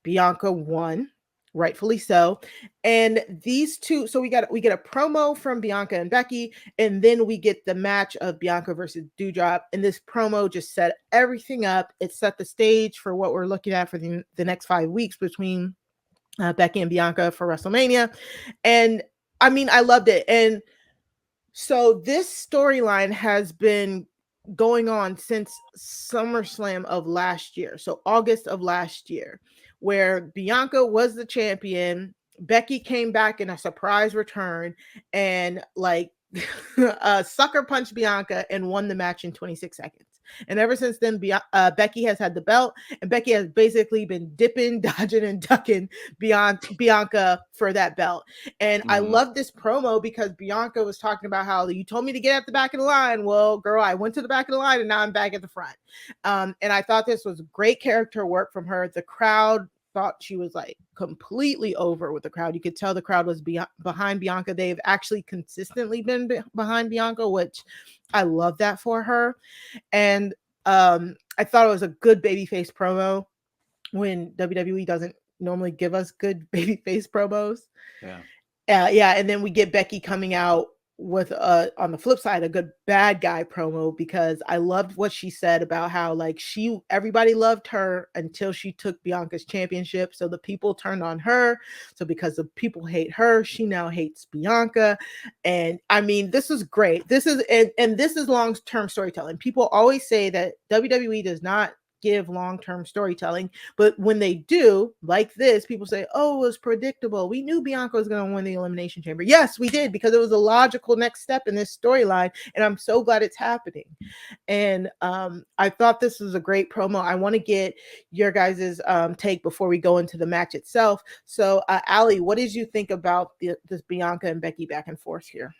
Bianca won, rightfully so. And these two, so we get a promo from Bianca and Becky, and then we get the match of Bianca versus Doudrop. And this promo just set everything up. It set the stage for what we're looking at for the next 5 weeks between Becky and Bianca for WrestleMania. And I mean, I loved it. And so this storyline has been going on since SummerSlam of last year. So August of last year, where Bianca was the champion. Becky came back in a surprise return and sucker punched Bianca and won the match in 26 seconds. And ever since then, Becky has had the belt, and Becky has basically been dipping, dodging, and ducking Bianca for that belt. And I love this promo because Bianca was talking about how you told me to get at the back of the line. Well, girl, I went to the back of the line, and now I'm back at the front. And I thought this was great character work from her. The crowd thought she was like completely over with the crowd. You could tell the crowd was behind Bianca. They've actually consistently been behind Bianca, which I love that for her. And I thought it was a good babyface promo when WWE doesn't normally give us good babyface promos. Yeah. And then we get Becky coming out with on the flip side, a good bad guy promo, because I loved what she said about how everybody loved her until she took Bianca's championship. So the people turned on her. So because the people hate her, she now hates Bianca. And I mean, this is great. This is and this is long-term storytelling. People always say that WWE does not give long-term storytelling, but when they do, like this, people say, oh, it was predictable. We knew Bianca was going to win the Elimination Chamber. Yes, we did, because it was a logical next step in this storyline, and I'm so glad it's happening. And I thought this was a great promo. I want to get your guys' take before we go into the match itself. So Allie, what did you think about this Bianca and Becky back and forth here?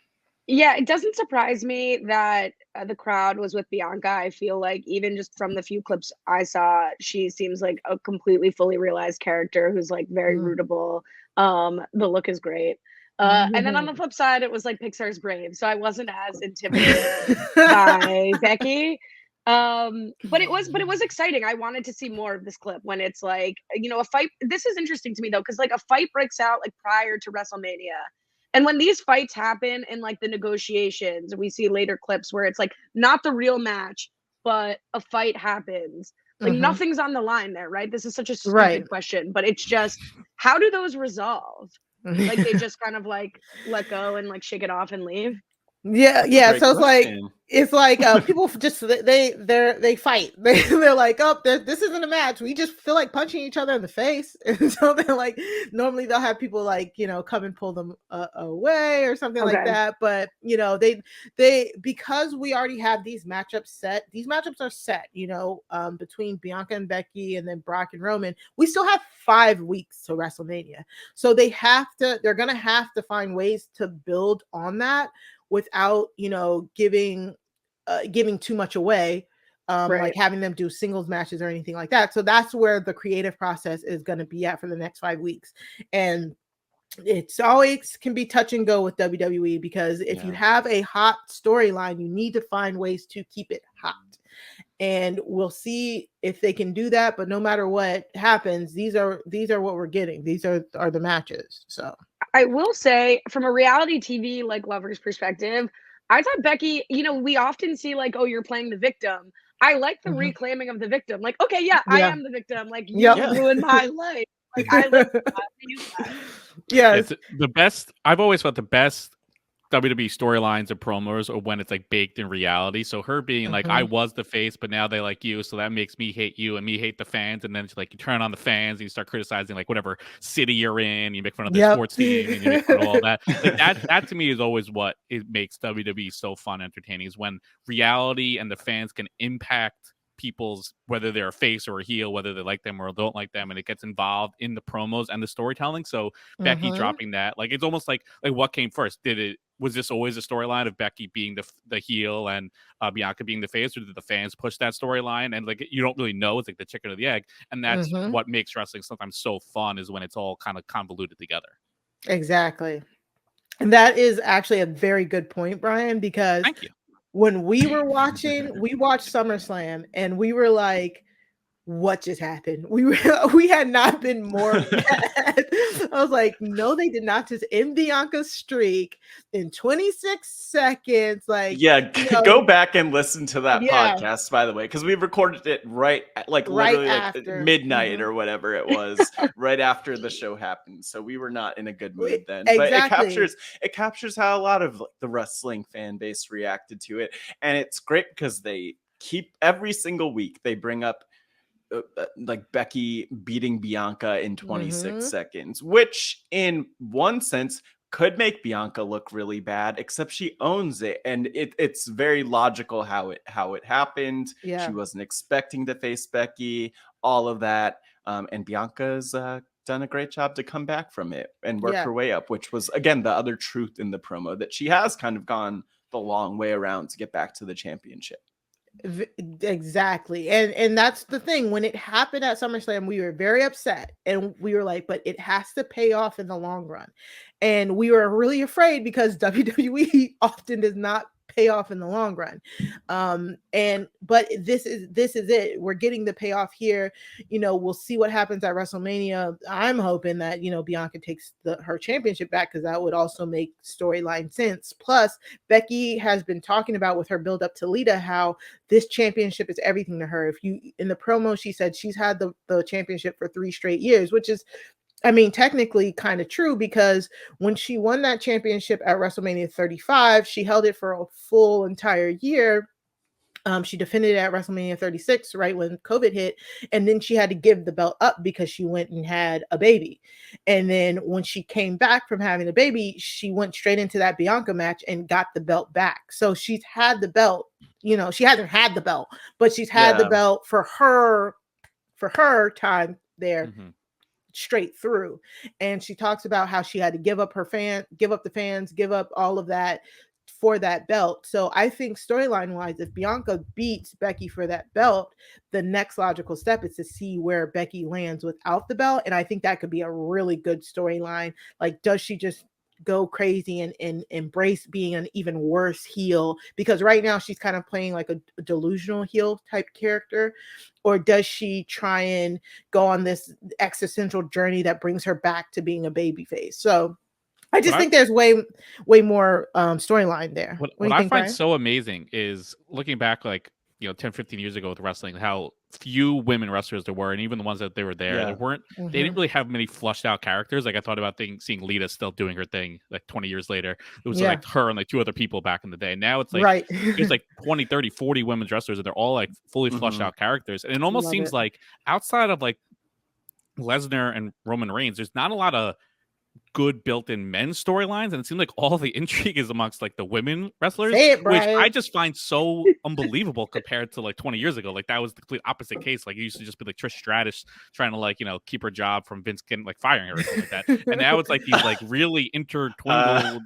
Yeah, it doesn't surprise me that the crowd was with Bianca. I feel like even just from the few clips I saw, she seems like a completely fully realized character who's like very rootable. The look is great. And then on the flip side, it was like Pixar's Brave. So I wasn't as intimidated by Becky. But it was exciting. I wanted to see more of this clip when it's like, a fight. This is interesting to me though, because like a fight breaks out like prior to WrestleMania. And when these fights happen in like the negotiations, we see later clips where it's like not the real match, but a fight happens. Like nothing's on the line there, right? This is such a stupid question, but it's just, how do those resolve? Like they just kind of like let go and like shake it off and leave. Yeah. So it's like people just they fight. They're like, oh, this isn't a match. We just feel like punching each other in the face. And so they're like, normally they'll have people like come and pull them away or something like that. But they because we already have these matchups set. These matchups are set. Between Bianca and Becky and then Brock and Roman. We still have 5 weeks to WrestleMania, so they're gonna have to find ways to build on that without giving too much away, like having them do singles matches or anything like that. So that's where the creative process is going to be at for the next 5 weeks. And it's always can be touch and go with WWE, because if you have a hot storyline, you need to find ways to keep it hot. And we'll see if they can do that. But no matter what happens, these are what we're getting. These are the matches. So I will say, from a reality TV like lover's perspective, I thought Becky, we often see like, oh, you're playing the victim. I like the reclaiming of the victim. Like, okay, yeah, I am the victim. Like, you ruined my life. Like, I like that. Yeah, it's the best. I've always felt the best WWE storylines and promos or when it's like baked in reality. So her being like, I was the face, but now they like you, so that makes me hate you and me hate the fans. And then it's like you turn on the fans and you start criticizing like whatever city you're in, you make fun of the sports team and you make fun of all that. Like that to me is always what it makes WWE so fun, entertaining, is when reality and the fans can impact people's, whether they're a face or a heel, whether they like them or don't like them, and it gets involved in the promos and the storytelling. So Becky dropping that, like, it's almost like what came first? Was this always a storyline of Becky being the heel and Bianca being the face, or did the fans push that storyline? And like, you don't really know. It's like the chicken or the egg, and that's what makes wrestling sometimes so fun, is when it's all kind of convoluted together. Exactly. And that is actually a very good point, Brian, because thank you. When we were watching, we watched SummerSlam and we were like, what just happened? We had not been more mad. I was like, no, they did not just end Bianca's streak in 26 seconds. Like, go back and listen to that podcast, by the way, because we recorded it literally after midnight or whatever it was, right after the show happened. So we were not in a good mood then. Exactly. But it captures how a lot of the wrestling fan base reacted to it, and it's great because they keep every single week they bring up like Becky beating Bianca in 26 seconds, which in one sense could make Bianca look really bad, except she owns it, and it's very logical how it happened. She wasn't expecting to face Becky, all of that, and Bianca's done a great job to come back from it and work her way up, which was again the other truth in the promo, that she has kind of gone the long way around to get back to the championship. Exactly. And that's the thing. When it happened at SummerSlam, we were very upset and we were like, but it has to pay off in the long run. And we were really afraid because WWE often does not pay off in the long run. But this is it. We're getting the payoff here. We'll see what happens at WrestleMania. I'm hoping that, Bianca takes her championship back, because that would also make storyline sense. Plus, Becky has been talking about with her build up to Lita how this championship is everything to her. In the promo, she said she's had the championship for 3 straight years, which is, technically kind of true, because when she won that championship at WrestleMania 35, she held it for a full entire year. She defended it at WrestleMania 36, right when COVID hit, and then she had to give the belt up because she went and had a baby. And then when she came back from having a baby, she went straight into that Bianca match and got the belt back. So she's had the belt. She hasn't had the belt, but she's had the belt for her time there. Straight through. And she talks about how she had to give up the fans, give up all of that for that belt. So I think storyline wise, if Bianca beats Becky for that belt, the next logical step is to see where Becky lands without the belt. And I think that could be a really good storyline. Like, does she just go crazy and embrace being an even worse heel? Because right now she's kind of playing like a delusional heel type character. Or does she try and go on this existential journey that brings her back to being a babyface? So I just think there's way more storyline there. What I find so amazing is looking back, like, 10, 15 years ago with wrestling, how few women wrestlers there were, and even the ones that they were there, they didn't really have many flushed out characters. Like, I thought about seeing Lita still doing her thing like 20 years later. It was like her and like 2 other people back in the day. Now it's like there's like 20, 30, 40 women's wrestlers, and they're all like fully flushed out characters. And it almost seems like outside of like Lesnar and Roman Reigns, there's not a lot of good built-in men's storylines, and it seemed like all the intrigue is amongst like the women wrestlers, which I just find so unbelievable compared to like 20 years ago. Like, that was the complete opposite case. Like, it used to just be like Trish Stratus trying to like keep her job from Vince getting like firing her or something like that, and now it's like these like really intertwined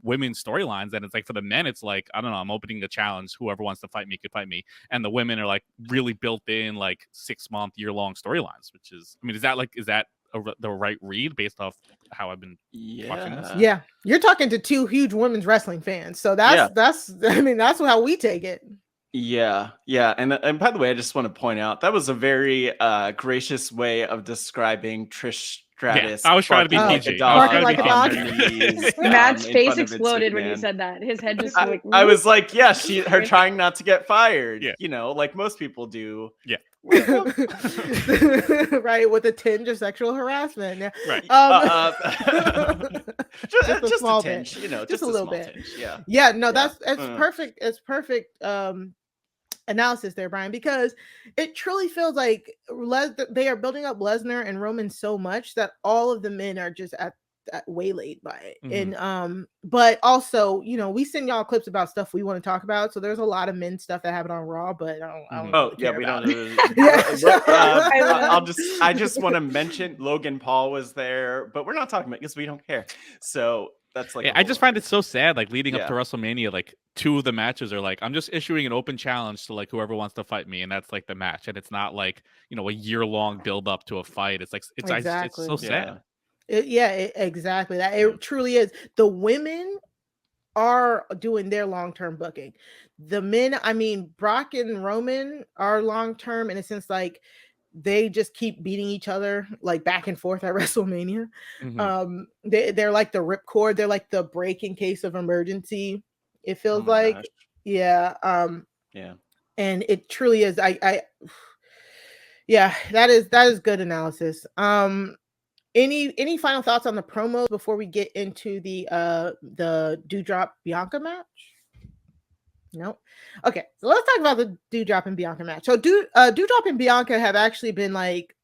women's storylines. And it's like for the men, it's like, I don't know, I'm opening a challenge, whoever wants to fight me could fight me, and the women are like really built in like 6-month, year-long storylines, which is, is that the right read based off how I've been watching this? Yeah, you're talking to 2 huge women's wrestling fans, so that's how we take it. Yeah. And by the way, I just want to point out that was a very gracious way of describing Trish Stratus. I was trying to be barking PG. Barking like a on dog. her knees, Matt's in face front of Vince exploded when you McMahon. said that. His head just I was like, yeah, her trying not to get fired. Yeah. You know, like most people do. Yeah. Right, with a tinge of sexual harassment. Yeah. Right. Just a small tinge, bit. you know, Just a little bit. tinge. Yeah. Yeah, no, Yeah. it's perfect. It's perfect analysis there, Brian, because it truly feels like they are building up Lesnar and Roman so much that all of the men are just at waylaid by it. And but also, you know, we send y'all clips about stuff we want to talk about, so there's a lot of men stuff that happen on Raw, but I don't really care we about don't it. I just want to mention Logan Paul was there, but we're not talking about because we don't care. So that's like I just find it so sad, like leading up to Yeah. WrestleMania, like 2 of the matches are like, I'm just issuing an open challenge to like whoever wants to fight me, and that's like the match, and it's not like, you know, a year-long build up to a fight. It's like it's Exactly. so sad. Exactly. That it truly is. The women are doing their long-term booking. The men, I mean, Brock and Roman are long-term in a sense, like they just keep beating each other like back and forth at WrestleMania. They're like the ripcord, they're like the break in case of emergency. It feels like gosh. yeah. And it truly is. Yeah, that is good analysis. Any final thoughts on the promos before we get into the Doudrop Bianca match? Nope. Okay, so let's talk about the Doudrop and Bianca match. So Doudrop and Bianca have actually been like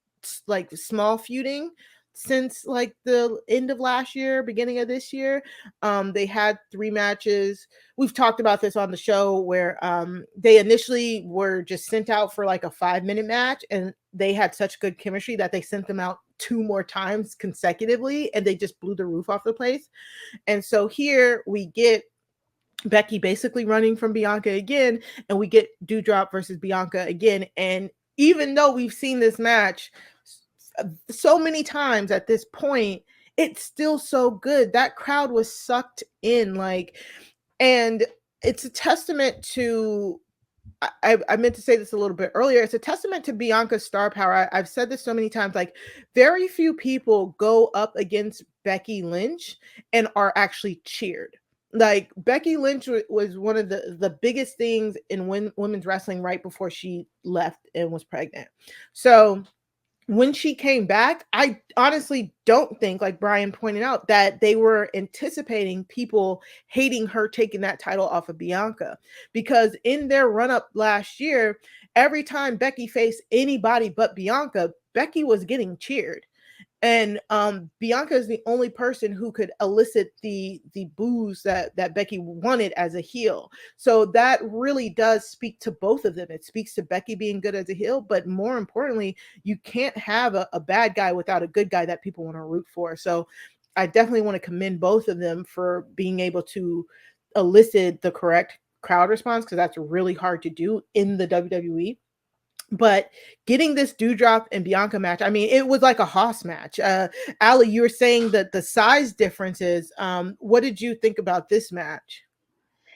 small feuding since like the end of last year, beginning of this year. They had 3 matches. We've talked about this on the show where they initially were just sent out for like a 5-minute match, and they had such good chemistry that they sent them out 2 more times consecutively, and they just blew the roof off the place. And so here we get Becky basically running from Bianca again, and we get Doudrop versus Bianca again. And even though we've seen this match so many times at this point, it's still so good. That crowd was sucked in, like, and it's a testament to I meant to say this a little bit earlier. It's a testament to Bianca's star power. I've said this so many times, like very few people go up against Becky Lynch and are actually cheered. Like Becky Lynch was one of the biggest things in women's wrestling right before she left and was pregnant. So when she came back, I honestly don't think, like Brian pointed out, that they were anticipating people hating her taking that title off of Bianca, because in their run-up last year, every time Becky faced anybody but Bianca, Becky was getting cheered. And Bianca is the only person who could elicit the boos that Becky wanted as a heel. So that really does speak to both of them. It speaks to Becky being good as a heel, but more importantly, you can't have a bad guy without a good guy that people want to root for. So I definitely want to commend both of them for being able to elicit the correct crowd response, because that's really hard to do in the WWE. But getting this Doudrop and Bianca match, I mean, it was like a Haas match. Ali, you were saying that the size differences. What did you think about this match?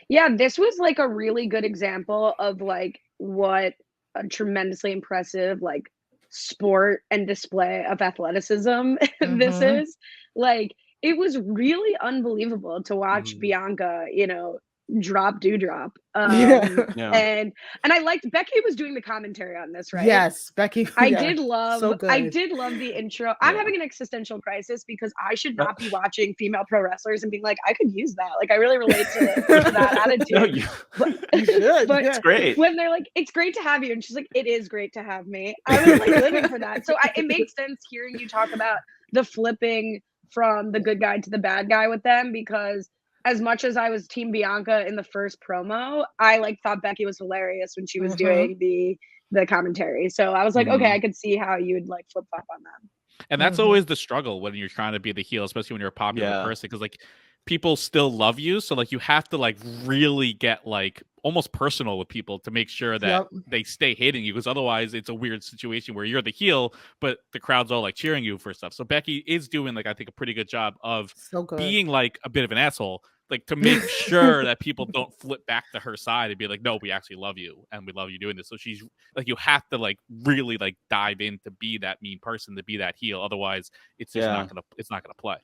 Yeah, this was like a really good example of like what a tremendously impressive like sport and display of athleticism this is. Like, it was really unbelievable to watch Bianca, you know, drop Doudrop. And I liked Becky was doing the commentary on this, right? Yes, Becky. I did love the intro. I'm Yeah. having an existential crisis because I should not be watching female pro wrestlers and being like, I could use that. Like, I really relate to that attitude. No, you should. But it's great. when they're like, it's great to have you, and she's like, it is great to have me. I was like living for that. So it makes sense hearing you talk about the flipping from the good guy to the bad guy with them, because as much as I was Team Bianca in the first promo, I like thought Becky was hilarious when she was doing the commentary. So I was like, okay, I could see how you would like flip flop on them. And that's always the struggle when you're trying to be the heel, especially when you're a popular person, because like people still love you. So like you have to like really get like almost personal with people to make sure that they stay hating you, because otherwise it's a weird situation where you're the heel, but the crowd's all like cheering you for stuff. So Becky is doing like, I think, a pretty good job of being like a bit of an asshole, like to make sure that people don't flip back to her side and be like, no, we actually love you and we love you doing this. So she's like, you have to like really like dive in to be that mean person, to be that heel. Otherwise, it's just not gonna play.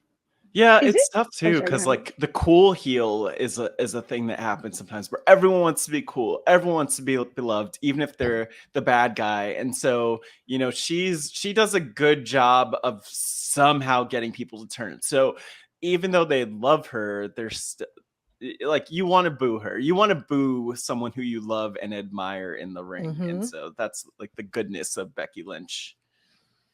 Yeah, Is it's it? tough too, sorry, because go ahead. like the cool heel is a thing that happens sometimes where everyone wants to be cool, everyone wants to be beloved, even if they're the bad guy. And so, you know, she does a good job of somehow getting people to turn. So even though they love her, they're like, you want to boo her. You want to boo someone who you love and admire in the ring. And so that's like the goodness of Becky Lynch.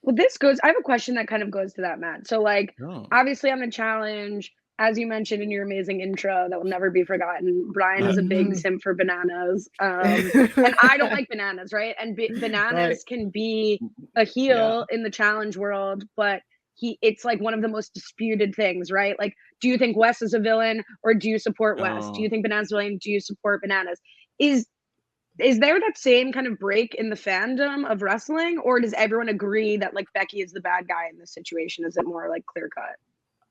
Well, I have a question that kind of goes to that, Matt. So, like, obviously on the challenge, as you mentioned in your amazing intro that will never be forgotten, Brian is a big simp for bananas. And I don't like bananas, right? And bananas can be a heel in the challenge world, but it's like one of the most disputed things, right? Like, do you think Wes is a villain or do you support Wes? Do you think Bananas is a villain? Do you support Bananas? Is there that same kind of break in the fandom of wrestling, or does everyone agree that like Becky is the bad guy in this situation? Is it more like clear cut?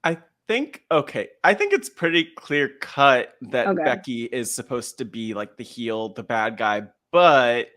I think it's pretty clear cut that Becky is supposed to be like the heel, the bad guy, but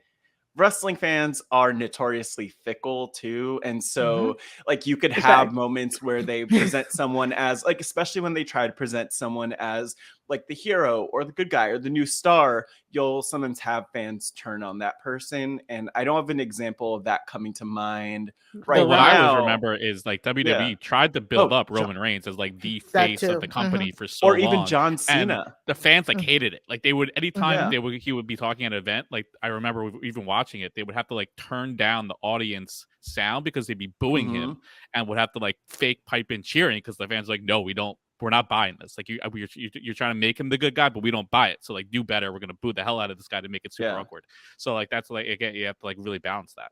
wrestling fans are notoriously fickle too. And so like you could have moments where they present someone as like, especially when they try to present someone as like the hero or the good guy or the new star, you'll sometimes have fans turn on that person. And I don't have an example of that coming to mind right now. What I always remember is like WWE tried to build up Roman Reigns as like the face of the company for so long. Or even John Cena. And the fans like hated it. Like they would, anytime he would be talking at an event, like I remember even watching it, they would have to like turn down the audience sound because they'd be booing him, and would have to like fake pipe in cheering because the fans were like, no, we're not buying this. Like you're trying to make him the good guy, but we don't buy it. So like do better. We're gonna boo the hell out of this guy to make it super awkward. So like that's like, again, you have to like really balance that.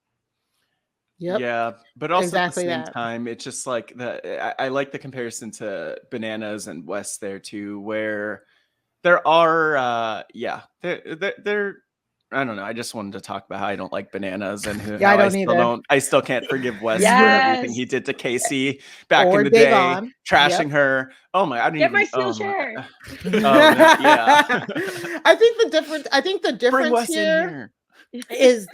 Yeah, but also at the same time, it's just like I like the comparison to Bananas and Wes there too, where there are they're I don't know. I just wanted to talk about how I don't like Bananas and I still can't forgive Wes for everything he did to Casey back in the day, trashing her. Oh my! I didn't my steel chair. I think the difference here is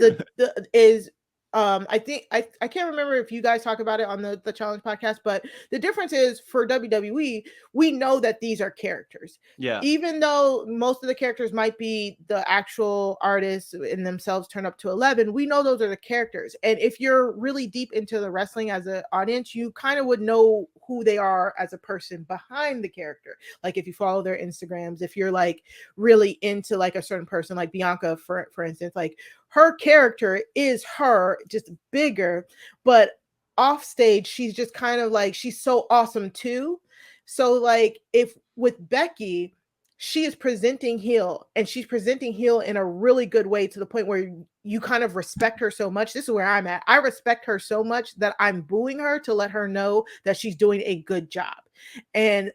I think I can't remember if you guys talk about it on the challenge podcast, but the difference is for WWE, we know that these are characters. Yeah. Even though most of the characters might be the actual artists in themselves turn up to 11, we know those are the characters. And if you're really deep into the wrestling as an audience, you kind of would know who they are as a person behind the character. Like if you follow their Instagrams, if you're like really into like a certain person, like Bianca, for instance, like her character is her, just bigger, but off stage, she's just kind of like, she's so awesome too. So like if with Becky, she is presenting heel, and she's presenting heel in a really good way to the point where you kind of respect her so much. This is where I'm at. I respect her so much that I'm booing her to let her know that she's doing a good job.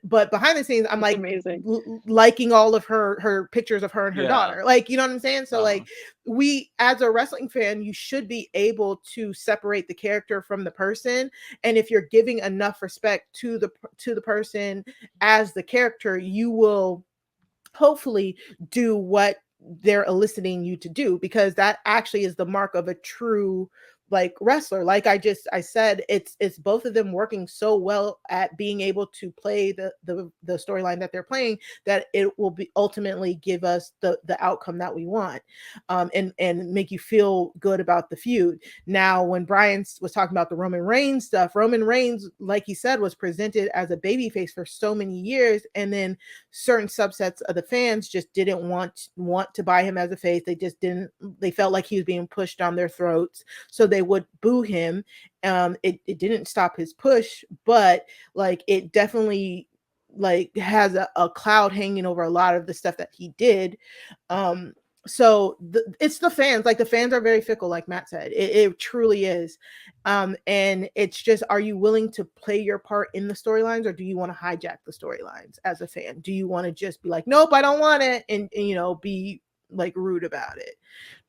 But behind the scenes, I'm like liking all of her pictures of her and her daughter. Like, you know what I'm saying? So like we, as a wrestling fan, you should be able to separate the character from the person. And if you're giving enough respect to the person as the character, you will hopefully do what they're eliciting you to do, because that actually is the mark of a true like wrestler. Like I said, it's both of them working so well at being able to play the storyline that they're playing, that it will be ultimately give us the outcome that we want, and make you feel good about the feud. Now, when Brian was talking about the Roman Reigns stuff, Roman Reigns, like he said, was presented as a babyface for so many years, and then certain subsets of the fans just didn't want to buy him as a face. They felt like he was being pushed down their throats, so they would boo him. It didn't stop his push, but like it definitely like has a cloud hanging over a lot of the stuff that he did. So it's the fans. Like the fans are very fickle, like Matt said. It truly is. And it's just, are you willing to play your part in the storylines, or do you want to hijack the storylines as a fan? Do you want to just be like, nope, I don't want it, and you know, be like rude about it?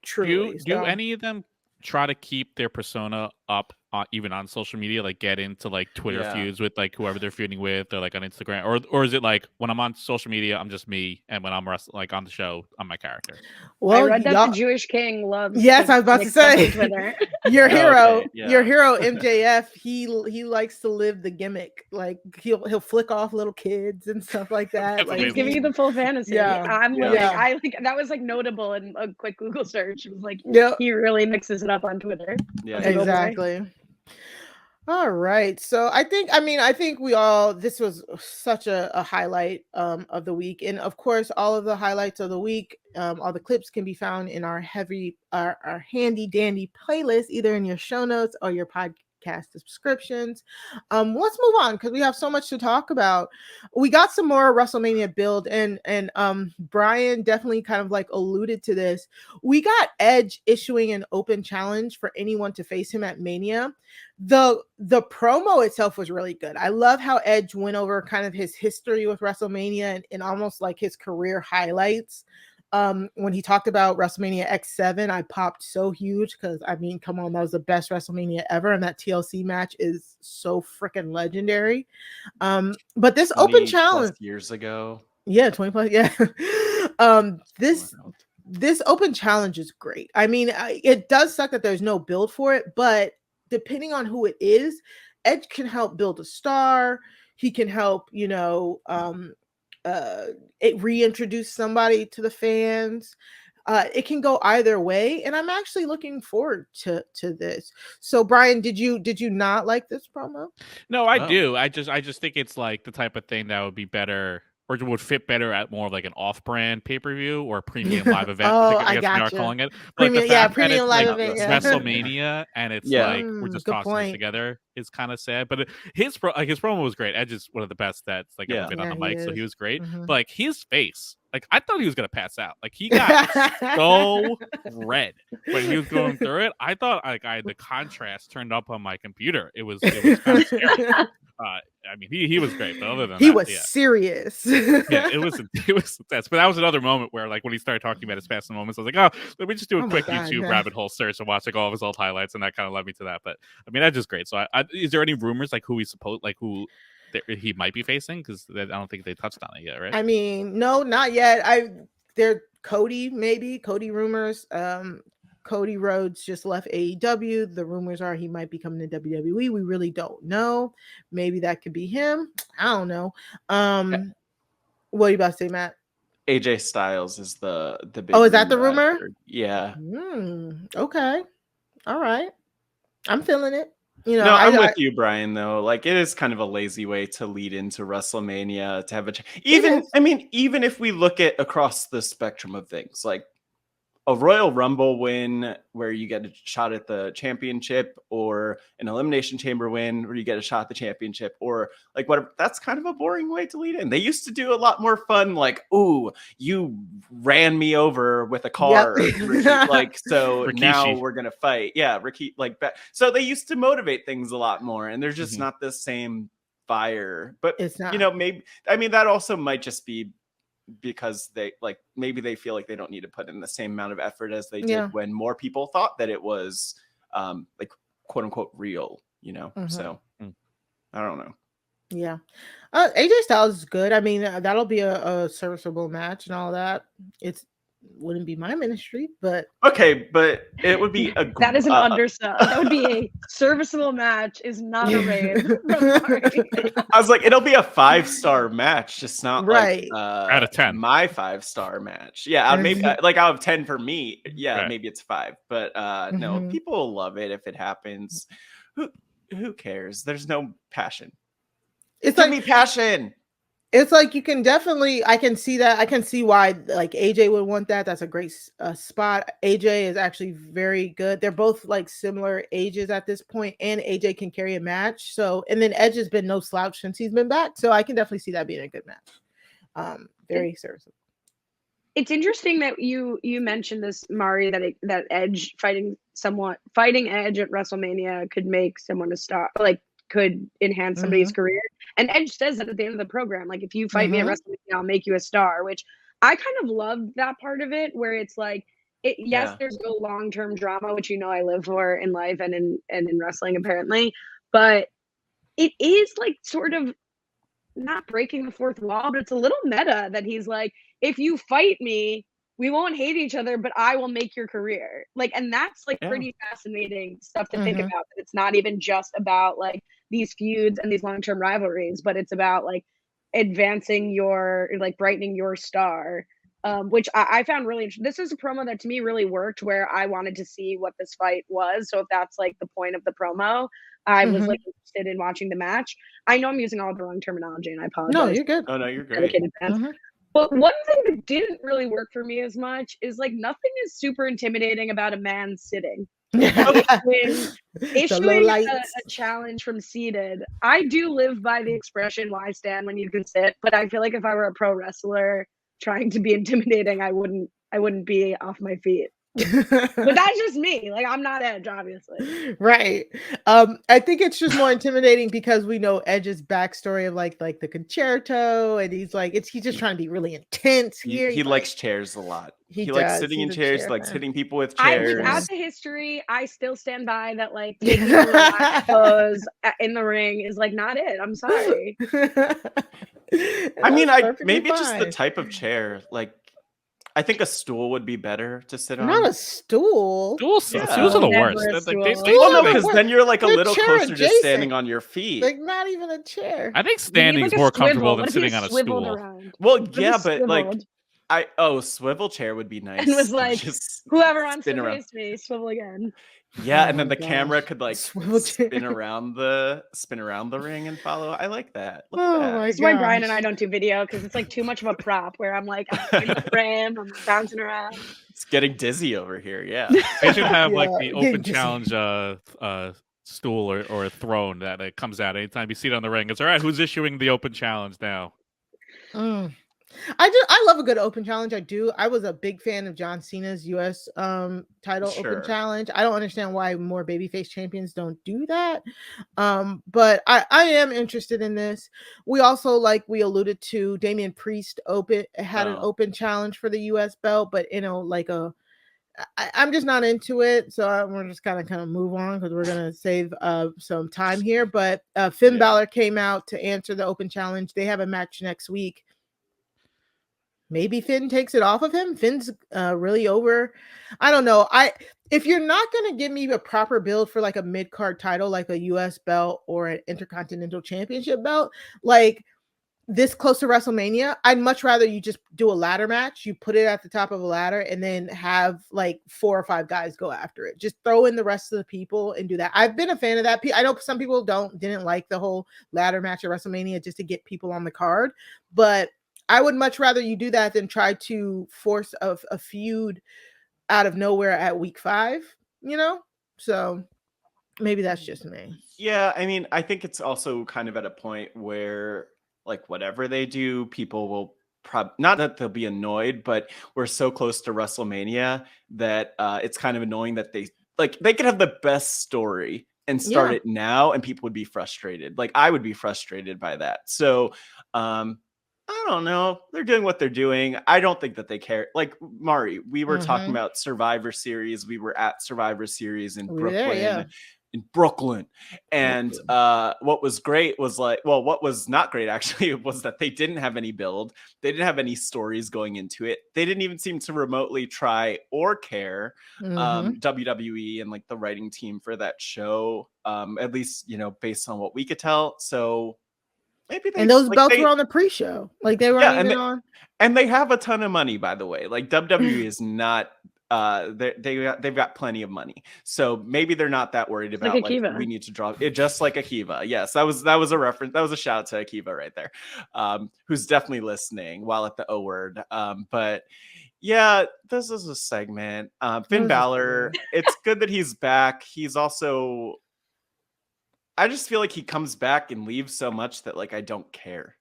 Truly. Do any of them try to keep their persona up even on social media, like get into like Twitter Yeah. feuds with like whoever they're feuding with, or like on Instagram, or is it like when I'm on social media, I'm just me, and when I'm like on the show, I'm my character? I read that the Jewish King loves. Yes, I was about to say. Twitter. Your hero, Okay, yeah. your hero MJF. He likes to live the gimmick. Like he'll flick off little kids and stuff like that. That's Like He's giving you the full fantasy. Yeah. I'm Yeah. living. Yeah. I like that was like notable in a quick Google search. It was like Yep. he really mixes it up on Twitter. Yeah. Exactly. All right. So I think we all, this was such a highlight of the week. And of course, all of the highlights of the week, all the clips can be found in our handy dandy playlist, either in your show notes or your podcast subscriptions. Let's move on because we have so much to talk about. We got some more WrestleMania build, and Brian definitely kind of like alluded to this. We got Edge issuing an open challenge for anyone to face him at Mania. The promo itself was really good. I love how Edge went over kind of his history with WrestleMania and almost like his career highlights. When he talked about WrestleMania X7, I popped so huge because I mean, come on, that was the best WrestleMania ever, and that TLC match is so freaking legendary. But this open challenge years ago, 20 plus, yeah. This open challenge is great. I mean, it does suck that there's no build for it, but depending on who it is, Edge can help build a star. He can help, reintroduce somebody to the fans. It can go either way, and I'm actually looking forward to this. So Brian, did you not like this promo? No, I do. I just think it's like the type of thing that would be better, or would fit better at more of like an off-brand pay-per-view or premium live event. I guess we are gotcha. calling it. Premium, the fact that premium it's live like event. Yeah. WrestleMania, and it's like we're just good tossing point. this together is kind of sad. But his promo was great. Edge is one of the best that's like ever been on the mic, so he was great. Mm-hmm. But like his face, like I thought he was gonna pass out. Like he got so red when he was going through it. I thought like I had the contrast turned up on my computer. It was kind of scary. I mean, he was great, but other than he that, was serious. yeah, it was intense. But that was another moment where, like, when he started talking about his past moments, I was like, oh, let me just do a quick YouTube rabbit hole search and watch like all of his old highlights, and that kind of led me to that. But I mean, that's just great. So, is there any rumors like who he might be facing? Because I don't think they touched on it yet, right? I mean, no, not yet. They're Cody rumors. Cody Rhodes just left AEW. The rumors are he might be coming to WWE. We really don't know. Maybe that could be him. I don't know. What are you about to say, Matt? AJ Styles is the big. Oh, is that the rumor? Yeah. Okay. All right. I'm feeling it. No, I'm with you, Brian, though. Like, it is kind of a lazy way to lead into WrestleMania to have even if we look at across the spectrum of things, like a Royal Rumble win where you get a shot at the championship, or an Elimination Chamber win where you get a shot at the championship, or like whatever. That's kind of a boring way to lead in. They used to do a lot more fun, like, ooh, you ran me over with a car. Yep. Like, so Rikishi. Now we're going to fight. Yeah, Ricky, like, so they used to motivate things a lot more, and they're just not the same fire. But, it's not. Maybe, I mean, that also might just be because they maybe they feel like they don't need to put in the same amount of effort as they did when more people thought that it was like quote unquote real, So I don't know. Yeah. AJ Styles is good. I mean, that'll be a serviceable match and all that. Wouldn't be my ministry, but okay, but it would be that is an undersell. That would be a serviceable match, is not a rave. I was like, it'll be a 5-star match, just not right like, out of 10. My 5-star match. Yeah, maybe like out of 10 for me. Yeah, maybe it's 5, but no, people will love it if it happens. Who cares? There's no passion. It's Give me passion. It's like you can definitely, I can see that. I can see why like AJ would want that. That's a great spot. AJ is actually very good. They're both like similar ages at this point, and AJ can carry a match. So, and then Edge has been no slouch since he's been back. So I can definitely see that being a good match. Very serviceable. It's interesting that you mentioned this, Mari, that Edge fighting Edge at WrestleMania could make someone a star, like could enhance somebody's career. And Edge says that at the end of the program, like, if you fight me at WrestleMania, I'll make you a star, which I kind of loved that part of it, where it's like, yes, there's no long-term drama, which I live for in life and in wrestling apparently, but it is like sort of not breaking the fourth wall, but it's a little meta that he's like, if you fight me, we won't hate each other, but I will make your career. Like, and that's like pretty fascinating stuff to think about. That it's not even just about like these feuds and these long-term rivalries, but it's about like advancing like brightening your star. Which I found really interesting. This is a promo that to me really worked, where I wanted to see what this fight was. So if that's like the point of the promo, I was like interested in watching the match. I know I'm using all the wrong terminology, and I apologize. No, you're good. Oh no, you're great. But one thing that didn't really work for me as much is like nothing is super intimidating about a man sitting. Issuing a challenge from seated. I do live by the expression "why stand when you can sit," but I feel like if I were a pro wrestler trying to be intimidating, I wouldn't be off my feet. But that's just me. Like, I'm not Edge, obviously. Right. I think it's just more intimidating because we know Edge's backstory of like the concerto, and he's just trying to be really intense here. He likes chairs a lot. He likes sitting in chairs, likes hitting people with chairs. Without the history, I still stand by that. Like, taking a relaxed pose in the ring is like not it. I'm sorry. I mean, maybe just the type of chair. Like, I think a stool would be better to sit on. Not a stool. Stools are the worst. Well, no, because then you're like a little closer to standing on your feet. Like, not even a chair. I think standing is more comfortable than sitting on a stool. Around? Well, yeah, but like, swivel chair would be nice. And was like, whoever wants to face me, swivel again. Yeah, and then the camera could like spin around the ring and follow. I like that. Look at that. That's why Brian and I don't do video, because it's like too much of a prop where I'm like, I'm in the frame, I'm bouncing around. It's getting dizzy over here. Yeah, they should have like the open challenge stool or a throne that it comes out anytime you see it on the ring. It's all right. Who's issuing the open challenge now? I love a good open challenge. I do. I was a big fan of John Cena's US title open challenge. I don't understand why more babyface champions don't do that. But I am interested in this. We also, like we alluded to, Damian Priest had an open challenge for the US belt, but I'm just not into it, so we're just kind of move on because we're gonna save some time here. But Finn Balor came out to answer the open challenge. They have a match next week. Maybe Finn takes it off of him. Finn's really over. I don't know. If you're not going to give me a proper build for like a mid-card title, like a US belt or an Intercontinental Championship belt, like this close to WrestleMania, I'd much rather you just do a ladder match. You put it at the top of a ladder and then have like 4 or 5 guys go after it. Just throw in the rest of the people and do that. I've been a fan of that. I know some people didn't like the whole ladder match at WrestleMania just to get people on the card, but I would much rather you do that than try to force a feud out of nowhere at week 5, So maybe that's just me. Yeah, I mean, I think it's also kind of at a point where, like, whatever they do, people will not that they'll be annoyed, but we're so close to WrestleMania that it's kind of annoying that they could have the best story and start it now, and people would be frustrated. Like, I would be frustrated by that. So, I don't know. They're doing what they're doing. I don't think that they care. Like, Mari, we were talking about Survivor Series. We were at Survivor Series in Brooklyn. And what was great was what was not great actually was that they didn't have any build. They didn't have any stories going into it. They didn't even seem to remotely try or care. WWE and like the writing team for that show, at least, based on what we could tell. So maybe those belts were on the pre-show. Like, they weren't even on. And they have a ton of money, by the way. Like, WWE is not. They've got plenty of money, so maybe they're not that worried about like we need to draw it, just like Akiva. Yes, that was a reference. That was a shout out to Akiva right there, who's definitely listening while at the O word. But yeah, this is a segment. Finn Balor. It's good that he's back. He's also. I just feel like he comes back and leaves so much that like I don't care.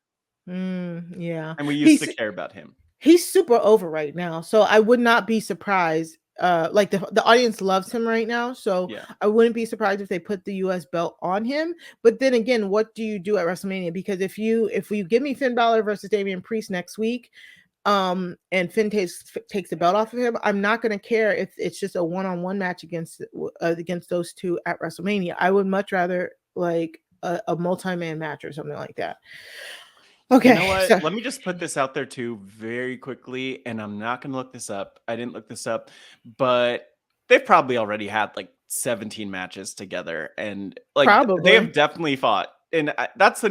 Yeah. And we used to care about him. He's super over right now. So I would not be surprised. Like the audience loves him right now. So I wouldn't be surprised if they put the US belt on him. But then again, what do you do at WrestleMania? Because if you give me Finn Balor versus Damian Priest next week, and Finn takes the belt off of him, I'm not going to care if it's just a one-on-one match against those two at WrestleMania. I would much rather like a multi-man match or something like that. Okay. You know what? Let me just put this out there too very quickly, and I'm not going to look this up. I didn't look this up, but they've probably already had like 17 matches together, and like they have definitely fought. And that's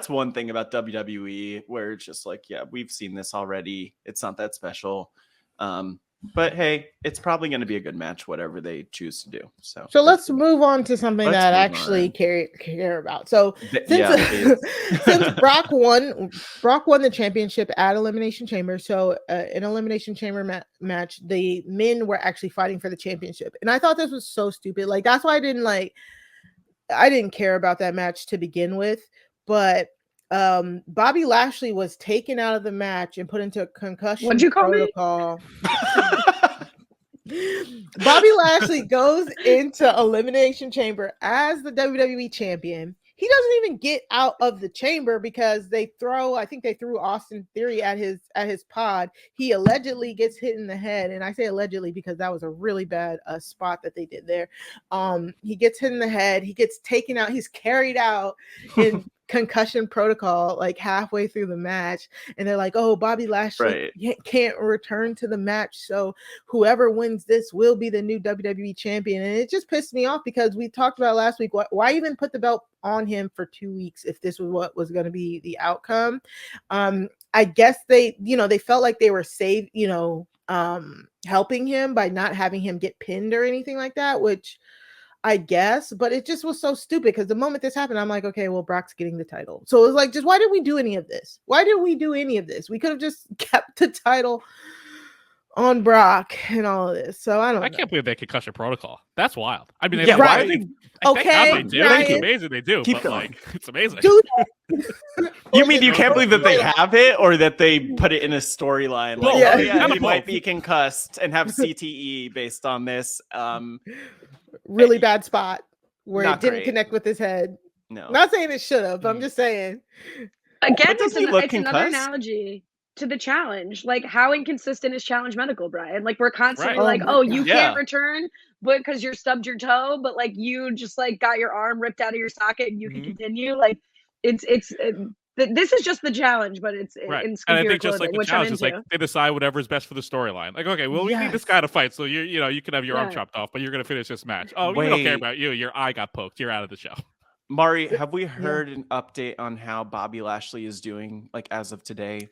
one thing about WWE where it's just like, yeah, we've seen this already. It's not that special. But hey, it's probably going to be a good match, whatever they choose to do. So let's move on to something that I actually care about. So since Brock won the championship at Elimination Chamber, so in Elimination Chamber match, the men were actually fighting for the championship, and I thought this was so stupid. Like that's why I didn't care about that match to begin with, but Bobby Lashley was taken out of the match and put into a concussion protocol. Bobby Lashley goes into Elimination Chamber as the WWE champion. He doesn't even get out of the chamber because I think they threw Austin Theory at his pod. He allegedly gets hit in the head, and I say allegedly because that was a really bad spot that they did there. He gets hit in the head. He gets taken out. He's carried out in concussion protocol like halfway through the match, and they're like, oh, Bobby Lashley can't return to the match, so whoever wins this will be the new WWE champion. And it just pissed me off because we talked about last week, why even put the belt on him for 2 weeks if this was what was going to be the outcome? I guess they felt like they were helping him by not having him get pinned or anything like that, which I guess, but it just was so stupid because the moment this happened, I'm like, okay, well, Brock's getting the title. So it was like, just why did we do any of this? We could have just kept the title on Brock and all of this. So I can't believe they concussion protocol. That's wild. I mean, yeah, why they do. It's amazing they do. Keep going. Like, it's amazing. Do that. You mean you can't believe that they have it, or that they put it in a storyline? Like, he might be concussed and have CTE based on this. Really bad spot where it didn't great. Connect with his head. No, not saying it should have. I'm just saying. Again, it's another analogy to the challenge. Like, how inconsistent is challenge medical, Brian? Like, we're constantly you can't return because you're stubbed your toe, but like you just like got your arm ripped out of your socket and you can continue. Like, it's this is just the challenge, but it's in and I think just like the challenge is like they decide whatever is best for the storyline. Like, okay, well, we need this guy to fight, so you can have your arm chopped off, but you're gonna finish this match. Oh, we don't care about you. Your eye got poked. You're out of the show. Mari, have we heard an update on how Bobby Lashley is doing, like as of today?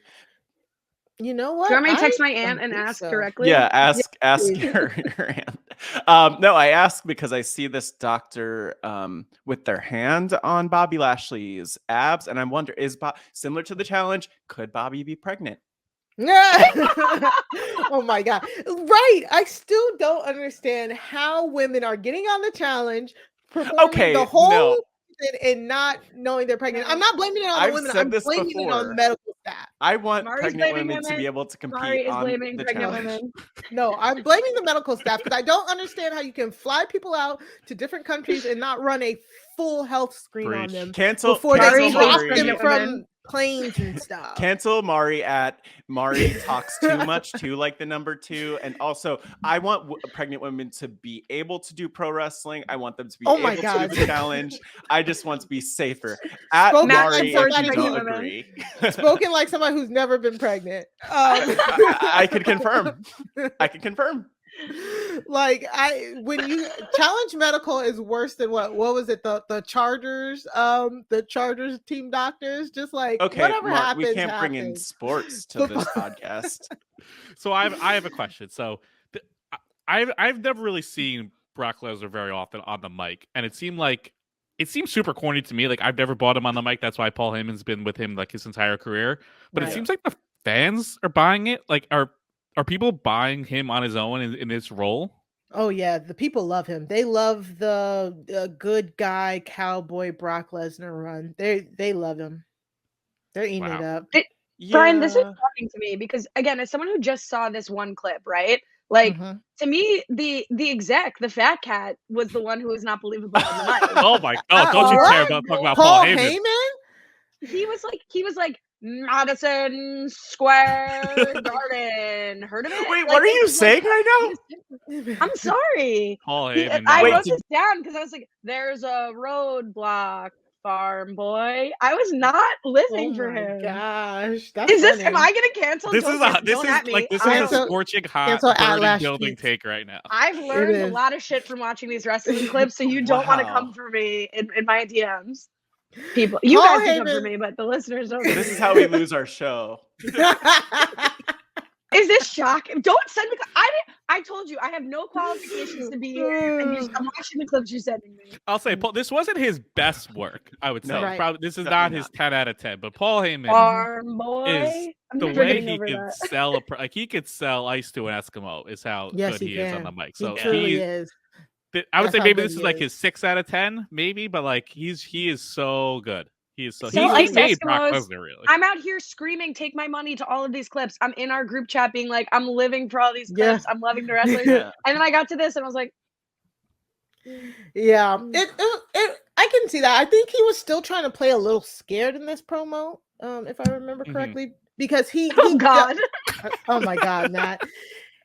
You know what? Do you want me to text my aunt and ask directly? Yeah, ask your aunt. No, I ask because I see this doctor with their hand on Bobby Lashley's abs, and I'm wondering, is similar to the challenge? Could Bobby be pregnant? Oh my god! Right, I still don't understand how women are getting on the challenge, performing the whole and not knowing they're pregnant. I'm not blaming it on the women. I'm blaming it on medical staff. I want pregnant women to be able to compete on the challenge. No, I'm blaming the medical staff because I don't understand how you can fly people out to different countries and not run a full health screen on them before they drop them from planes and stuff. Cancel Mari at Mari talks too much too, like the number 2. And also, I want pregnant women to be able to do pro wrestling. I want them to be able to do the challenge. I just want to be safer. At Mari, if you don't agree. Spoken like somebody who's never been pregnant. I could confirm. Like when you challenge medical is worse than what was it, the Chargers team doctors, just like whatever Mark, happens, we can't bring in sports to this podcast. So I have a question. So I've never really seen Brock Lesnar very often on the mic, and it seems super corny to me. Like, I've never bought him on the mic. That's why Paul Heyman's been with him like his entire career. But it seems like the fans are buying it. Like, are people buying him on his own in this role? Oh yeah, the people love him. They love the good guy cowboy Brock Lesnar run. They love him. They're eating it up. Brian, this is shocking to me because, again, as someone who just saw this one clip, right? Like, to me, the exec, the fat cat, was the one who was not believable on the mic. Oh my god! Don't you care about talking about Paul Heyman? He was like, Madison Square Garden. Heard of it? Wait, what are you saying right now? I'm sorry. Paul Heyman. I wrote this down because I was like, there's a roadblock, farm boy. I was not listening for him. Gosh, that's is this? funny. Am I getting canceled? This is a scorching hot burning building take right now. I've learned a lot of shit from watching these wrestling clips, so you don't want to come for me in my DMs. People, you guys can come for me, but the listeners don't. This is how we lose our show. Is this shocking? Don't send me. I told you I have no qualifications to be here, and I'm watching the clips you're sending me. I'll say, Paul, this wasn't his best work. I would say, No, probably this is not his 10 out of 10. But Paul Heyman Farm boy. is the way he can sell he could sell ice to an Eskimo. Is how good he is on the mic. So he is. I would say maybe this is like his 6 out of 10, maybe, but like he is so good. He is so he made Brock Lesnar, really. I'm out here screaming, take my money to all of these clips. I'm in our group chat being like, I'm living for all these clips. I'm loving the wrestlers. And then I got to this and I was like, yeah, I can see that. I think he was still trying to play a little scared in this promo, if I remember correctly, because oh my God, Matt.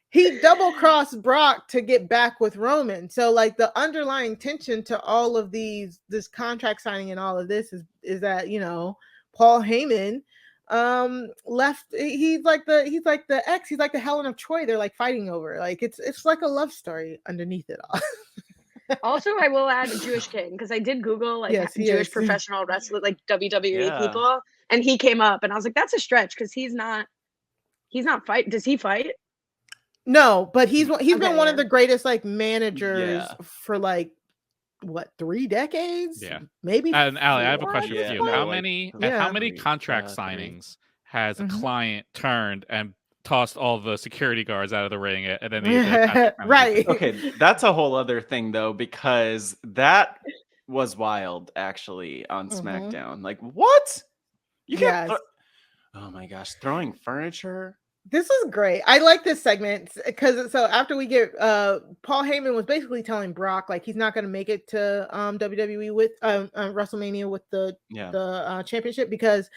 He double-crossed Brock to get back with Roman. So, like, the underlying tension to all of this contract signing and all of this is that, you know, Paul Heyman left. He's like the ex. He's like the Helen of Troy. They're like fighting over. Like it's like a love story underneath it all. Also, I will add a Jewish king because I did Google like Jewish professional wrestler, like WWE people, and he came up, and I was like, that's a stretch because he's not fight. Does he fight? No, but he's been one of the greatest like managers for like what 3 decades? Yeah, maybe. And Allie, I have a question for you. How many contract signings has a client turned and tossed all the security guards out of the ring, and then right? Okay, that's a whole other thing though, because that was wild actually on SmackDown. Like what? You can't. Oh my gosh, throwing furniture. This is great. I like this segment because so after we get Paul Heyman was basically telling Brock like he's not going to make it to WWE with WrestleMania with the championship because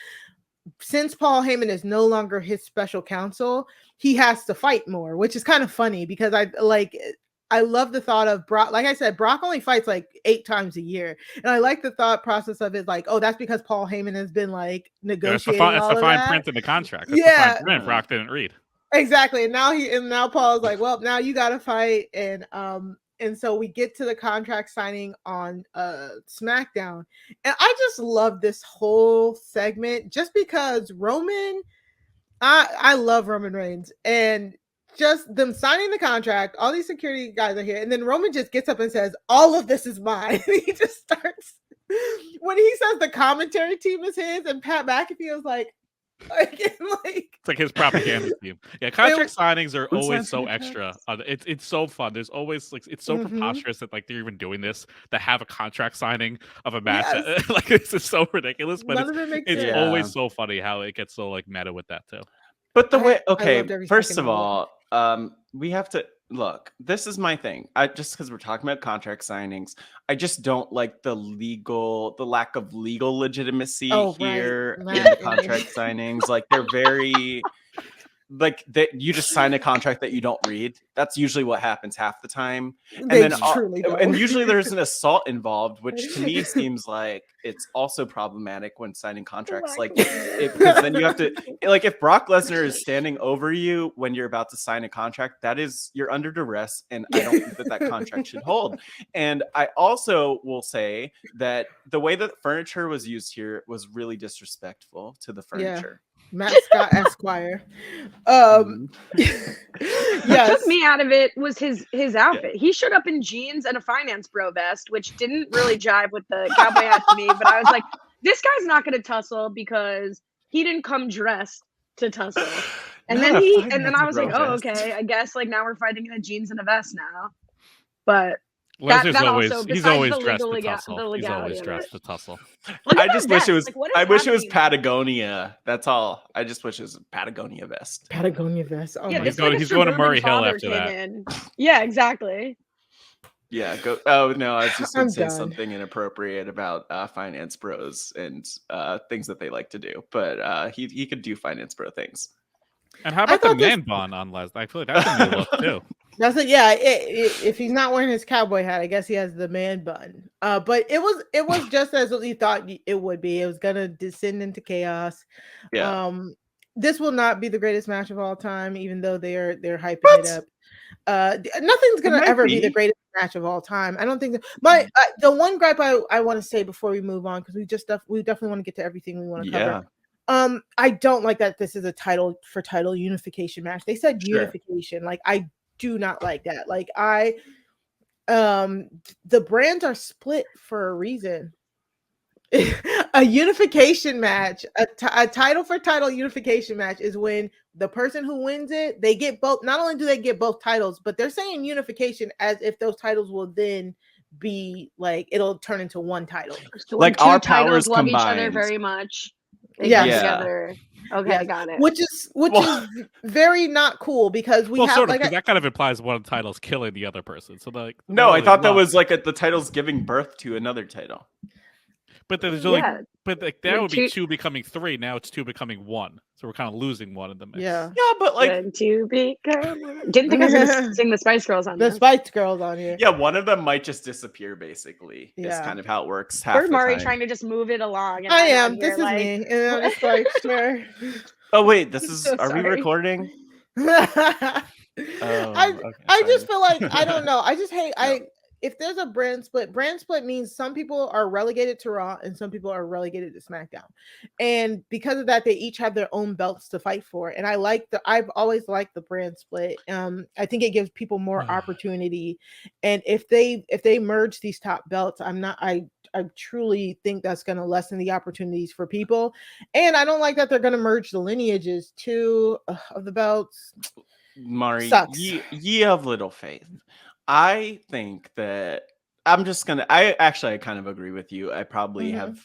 since Paul Heyman is no longer his special counsel, he has to fight more, which is kind of funny because I love the thought of Brock. Like I said, Brock only fights like 8 times a year. And I like the thought process of it. Like, oh, that's because Paul Heyman has been like negotiating it's the fine print in the contract. It's the fine print Brock didn't read. Exactly. And now Paul's like, well, now you got to fight. And so we get to the contract signing on SmackDown. And I just love this whole segment just because Roman, I love Roman Reigns and just them signing the contract, all these security guys are here, and then Roman just gets up and says, all of this is mine. And he just starts, when he says the commentary team is his, and Pat McAfee was like it's like his propaganda team. Yeah, contract signings are always so extra. It's so fun. There's always like it's so preposterous that like they're even doing this to have a contract signing of a match. Like this is so ridiculous, but it's always so funny how it gets so like meta with that too. But the way, first of all, we have to look. This is my thing. Just because we're talking about contract signings, I just don't like the lack of legal legitimacy here in the contract signings. Like they're very, like that. You just sign a contract that you don't read. That's usually what happens half the time. And usually there's an assault involved, which to me seems like it's also problematic when signing contracts. Because then you have to, like, if Brock Lesnar is standing over you when you're about to sign a contract, you're under duress, and I don't think that contract should hold. And I also will say that the way that furniture was used here was really disrespectful to the furniture. Matt Scott Esquire. What took me out of it was his outfit. He showed up in jeans and a finance bro vest, which didn't really jive with the cowboy hat to me. But I was like, this guy's not going to tussle because he didn't come dressed to tussle. And then I was like, oh, okay. I guess like now we're fighting in a jeans and a vest now. But he's always dressed to tussle. He's always dressed to tussle. I just wish it was. I wish it was Patagonia. That's all. I just wish it was a Patagonia vest. Patagonia vest. Oh yeah, my he's going to Murray Hill after that. Yeah, exactly. Yeah, go. Oh no, I was just going I'm to say done. something inappropriate about finance bros and things that they like to do, but he could do finance bro things. And how I about the thought this- man bun on Lesnar? I feel like that's a new look too. That's it. Yeah, if he's not wearing his cowboy hat, I guess he has the man bun. But it was just as we thought it would be. It was gonna descend into chaos. Yeah. This will not be the greatest match of all time, even though they're hyping it up. Nothing's gonna might ever be the be. greatest match of all time. I don't think. My the one gripe I want to say before we move on, because we definitely want to get to everything we want to cover. I don't like that this is a title unification match. They said unification. Like, I do not like that. Like, the brands are split for a reason. A unification match, a title for title unification match is when the person who wins it, they get both. Not only do they get both titles, but they're saying unification as if those titles will then be like, it'll turn into one title. So Like, two our titles powers love each other combined. very much. They Yes. come Yeah. together. Okay, got it. Which is very not cool, because we have sort of, like because that kind of implies one title's killing the other person. So like, No, I thought that was like the title's giving birth to another title. But there's only, Yeah. but like that Like would be two- 2 becoming 3. Now it's 2 becoming 1. So we're kind of losing one in the mix. Yeah. Yeah, but like, When to become. Didn't think I was gonna sing the Spice Girls on the this. Spice Girls on here. yeah, one of them might just disappear. Basically, is Yeah. kind of how it works. Half Where's the Mari time. trying to just move it along? And I I'm am. out This is here like, me. And I'm just like, sure. Oh wait, this is. So Are we sorry. recording? I just feel like, I don't know. I just hate if there's a brand split means some people are relegated to Raw and some people are relegated to SmackDown. And because of that, they each have their own belts to fight for. And I've always liked the brand split. I think it gives people more opportunity. And if they merge these top belts, I truly think that's going to lessen the opportunities for people. And I don't like that they're going to merge the lineages too of the belts. Mari, Sucks. ye of little faith. I think that I kind of agree with you. I probably have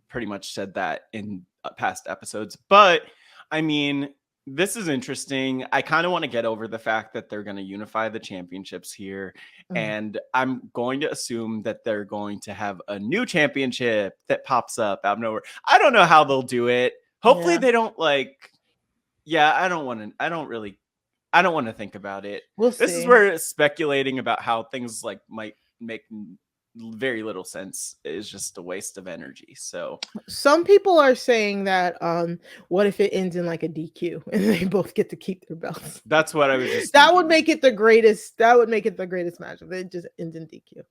pretty much said that in past episodes, but I mean, this is interesting. I kind of want to get over the fact that they're going to unify the championships here. And I'm going to assume that they're going to have a new championship that pops up out of nowhere. I don't know how they'll do it. Hopefully they don't I don't want to think about it. This is where it's speculating about how things like might make very little sense is just a waste of energy. So some people are saying that what if it ends in like a DQ and they both get to keep their belts? That's what I was just that thinking. would make it the greatest match if it just ends in DQ.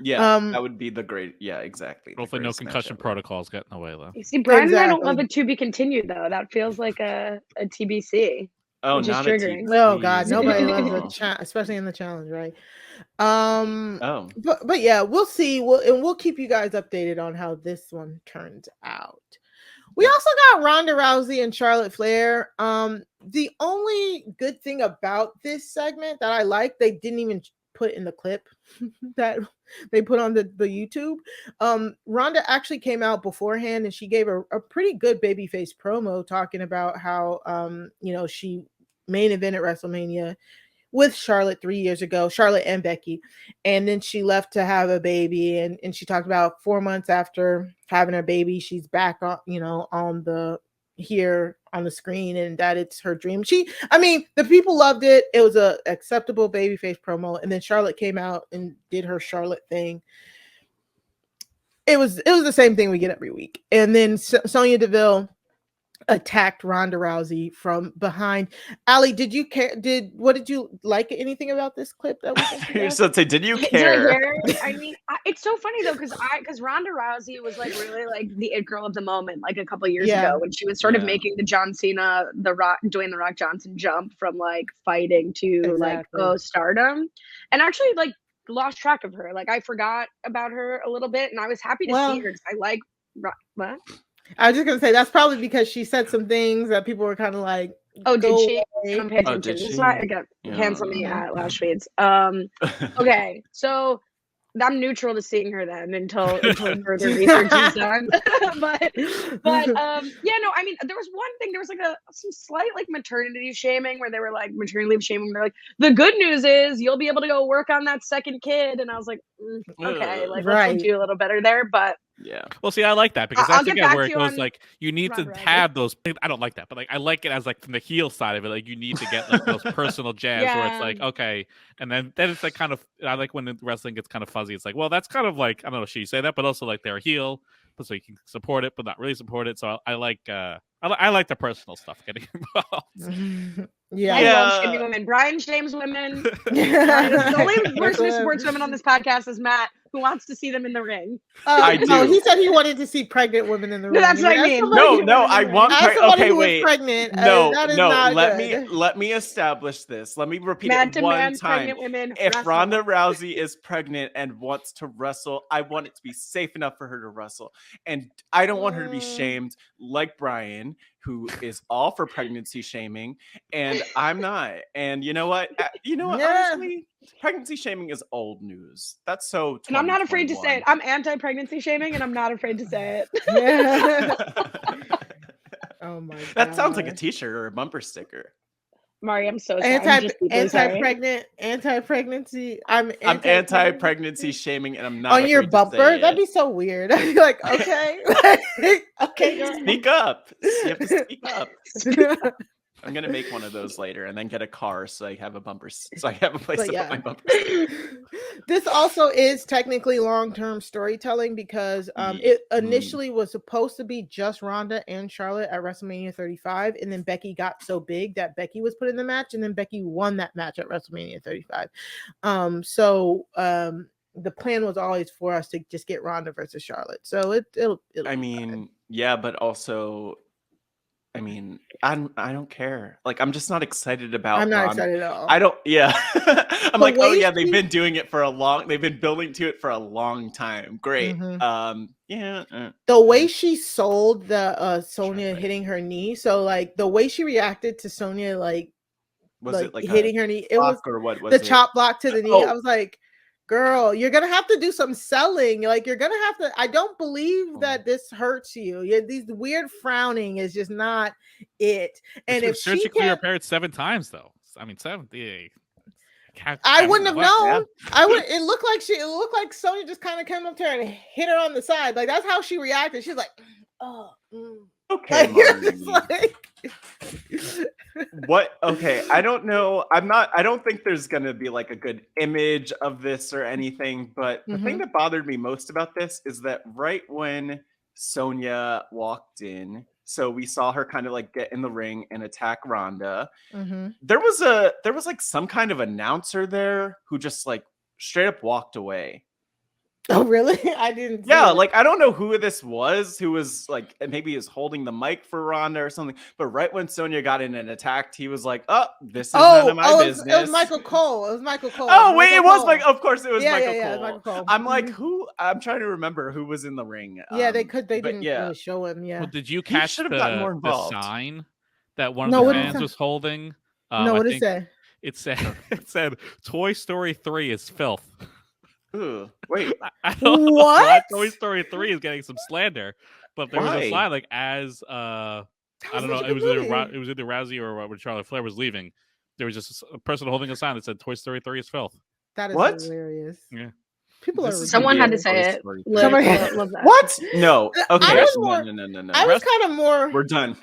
Yeah, that would be the great. Yeah, exactly. Hopefully no concussion protocols get in the way though. You see, Brian and I don't love it to be continued though. That feels like a TBC. Oh, which is not triggering. Oh God, nobody loves a challenge, especially in the challenge, right? But yeah, we'll see. We'll keep you guys updated on how this one turns out. We also got Ronda Rousey and Charlotte Flair. The only good thing about this segment that I like, they didn't even put in the clip that they put on the YouTube. Ronda actually came out beforehand and she gave a pretty good babyface promo talking about how she main evented WrestleMania with Charlotte 3 years ago, Charlotte and Becky, and then she left to have a baby, and she talked about 4 months after having her baby, she's back on here on the screen, and that it's her dream. The people loved it. It was a acceptable babyface promo, and then Charlotte came out and did her Charlotte thing. It was the same thing we get every week. And then Sonya Deville attacked Ronda Rousey from behind. Allie, did you care? What did you like anything about this clip that we You're supposed to say, did you care? I mean, it's so funny though, because Ronda Rousey was like really like the it girl of the moment, like a couple years ago when she was sort of making the John Cena, Dwayne the Rock Johnson jump from like fighting to like stardom, and actually like lost track of her. Like I forgot about her a little bit, and I was happy to see her because I like what. I was just gonna say that's probably because she said some things that people were kind of like, "Oh, did she?" Don't pay attention. This is why I got cancel me at Lash Fades. Okay, so I'm neutral to seeing her then until further research is done. but yeah, no, I mean, there was one thing. There was like some slight like maternity shaming where they were like maternity leave shaming. They're like, the good news is you'll be able to go work on that second kid, and I was like, okay, like let's do a little better there, but. Yeah. Well, see, I like that because that's again where it goes on like you need to have those. I don't like that, but like I like it as like from the heel side of it. Like you need to get like those personal jabs where it's like okay, and then it's like kind of I like when the wrestling gets kind of fuzzy. It's like well, that's kind of like I don't know if she say that, but also like they're a heel, but so you can support it, but not really support it. So I like the personal stuff getting involved. I love shaming women. Brian shames women. The only person who supports women on this podcast is Matt, who wants to see them in the ring. I do. No, he said he wanted to see pregnant women in the ring. No, that's what I mean. No, I want. Okay, wait. Pregnant. No, that is no. not Let me establish this. Let me repeat it one time. Women if wrestle. Ronda Rousey is pregnant and wants to wrestle, I want it to be safe enough for her to wrestle, and I don't want her to be shamed like Brian, who is all for pregnancy shaming, and I'm not. And you know what? Honestly, pregnancy shaming is old news. That's so. And I'm not afraid to say it. I'm anti-pregnancy shaming, and I'm not afraid to say it. Oh my god. That sounds like a T-shirt or a bumper sticker. Mari, I'm so sorry. Anti-pregnancy. I'm anti-pregnancy shaming, and I'm not on your bumper. That'd be so weird. I'd be like, okay, okay, girl. Speak up. You have to speak up. I'm gonna make one of those later, and then get a car so I have a bumper. So I have a place to put my bumper. This also is technically long-term storytelling because it initially was supposed to be just Ronda and Charlotte at WrestleMania 35, and then Becky got so big that Becky was put in the match, and then Becky won that match at WrestleMania 35. The plan was always for us to just get Ronda versus Charlotte. So it'll I mean, yeah, but also. I mean, I don't care. Like, I'm just not excited about. I'm not excited at all. I don't. Yeah, I'm like, oh yeah, they've been doing it for a long. They've been building to it for a long time. Great. The way she sold the Sonya hitting her knee. So like the way she reacted to Sonya, like was it like hitting her knee? It was or what was the it? chop block to the knee. I was like, girl, you're gonna have to do some selling. Like you're gonna have to. I don't believe that this hurts you. These weird frowning is just not it. And if she surgically repaired 7 times, though, I mean 7. I wouldn't have known. I would. It looked like Sonya just kind of came up to her and hit her on the side. Like that's how she reacted. She's like, oh. Okay. Like, what? Okay, I don't know. I don't think there's gonna be like a good image of this or anything. But the thing that bothered me most about this is that right when Sonya walked in, so we saw her kind of like get in the ring and attack Ronda. There was like some kind of announcer there who just like straight up walked away. Oh really? I didn't. Yeah, like I don't know who this was. Who was like maybe is holding the mic for Ronda or something. But right when Sonya got in and attacked, he was like, "Oh, this is none of my business." It was Michael Cole. Oh wait, it was like, of course, it was Michael Cole. Michael Cole. I'm like, who? I'm trying to remember who was in the ring. Yeah, they didn't really show him. Yeah. Well, did you catch the sign that one of the fans was holding? No, what did it say? It said Toy Story 3 is filth. Ooh, wait, I don't know what? Toy Story 3 is getting some slander, but there was a sign like as I don't know, it was either Rousey or when Charlotte Flair was leaving. There was just a person holding a sign that said Toy Story 3 is filth. That is hilarious. Yeah. People are someone had to say it. Love that. What? No. Okay. No. I was kind of more. We're done.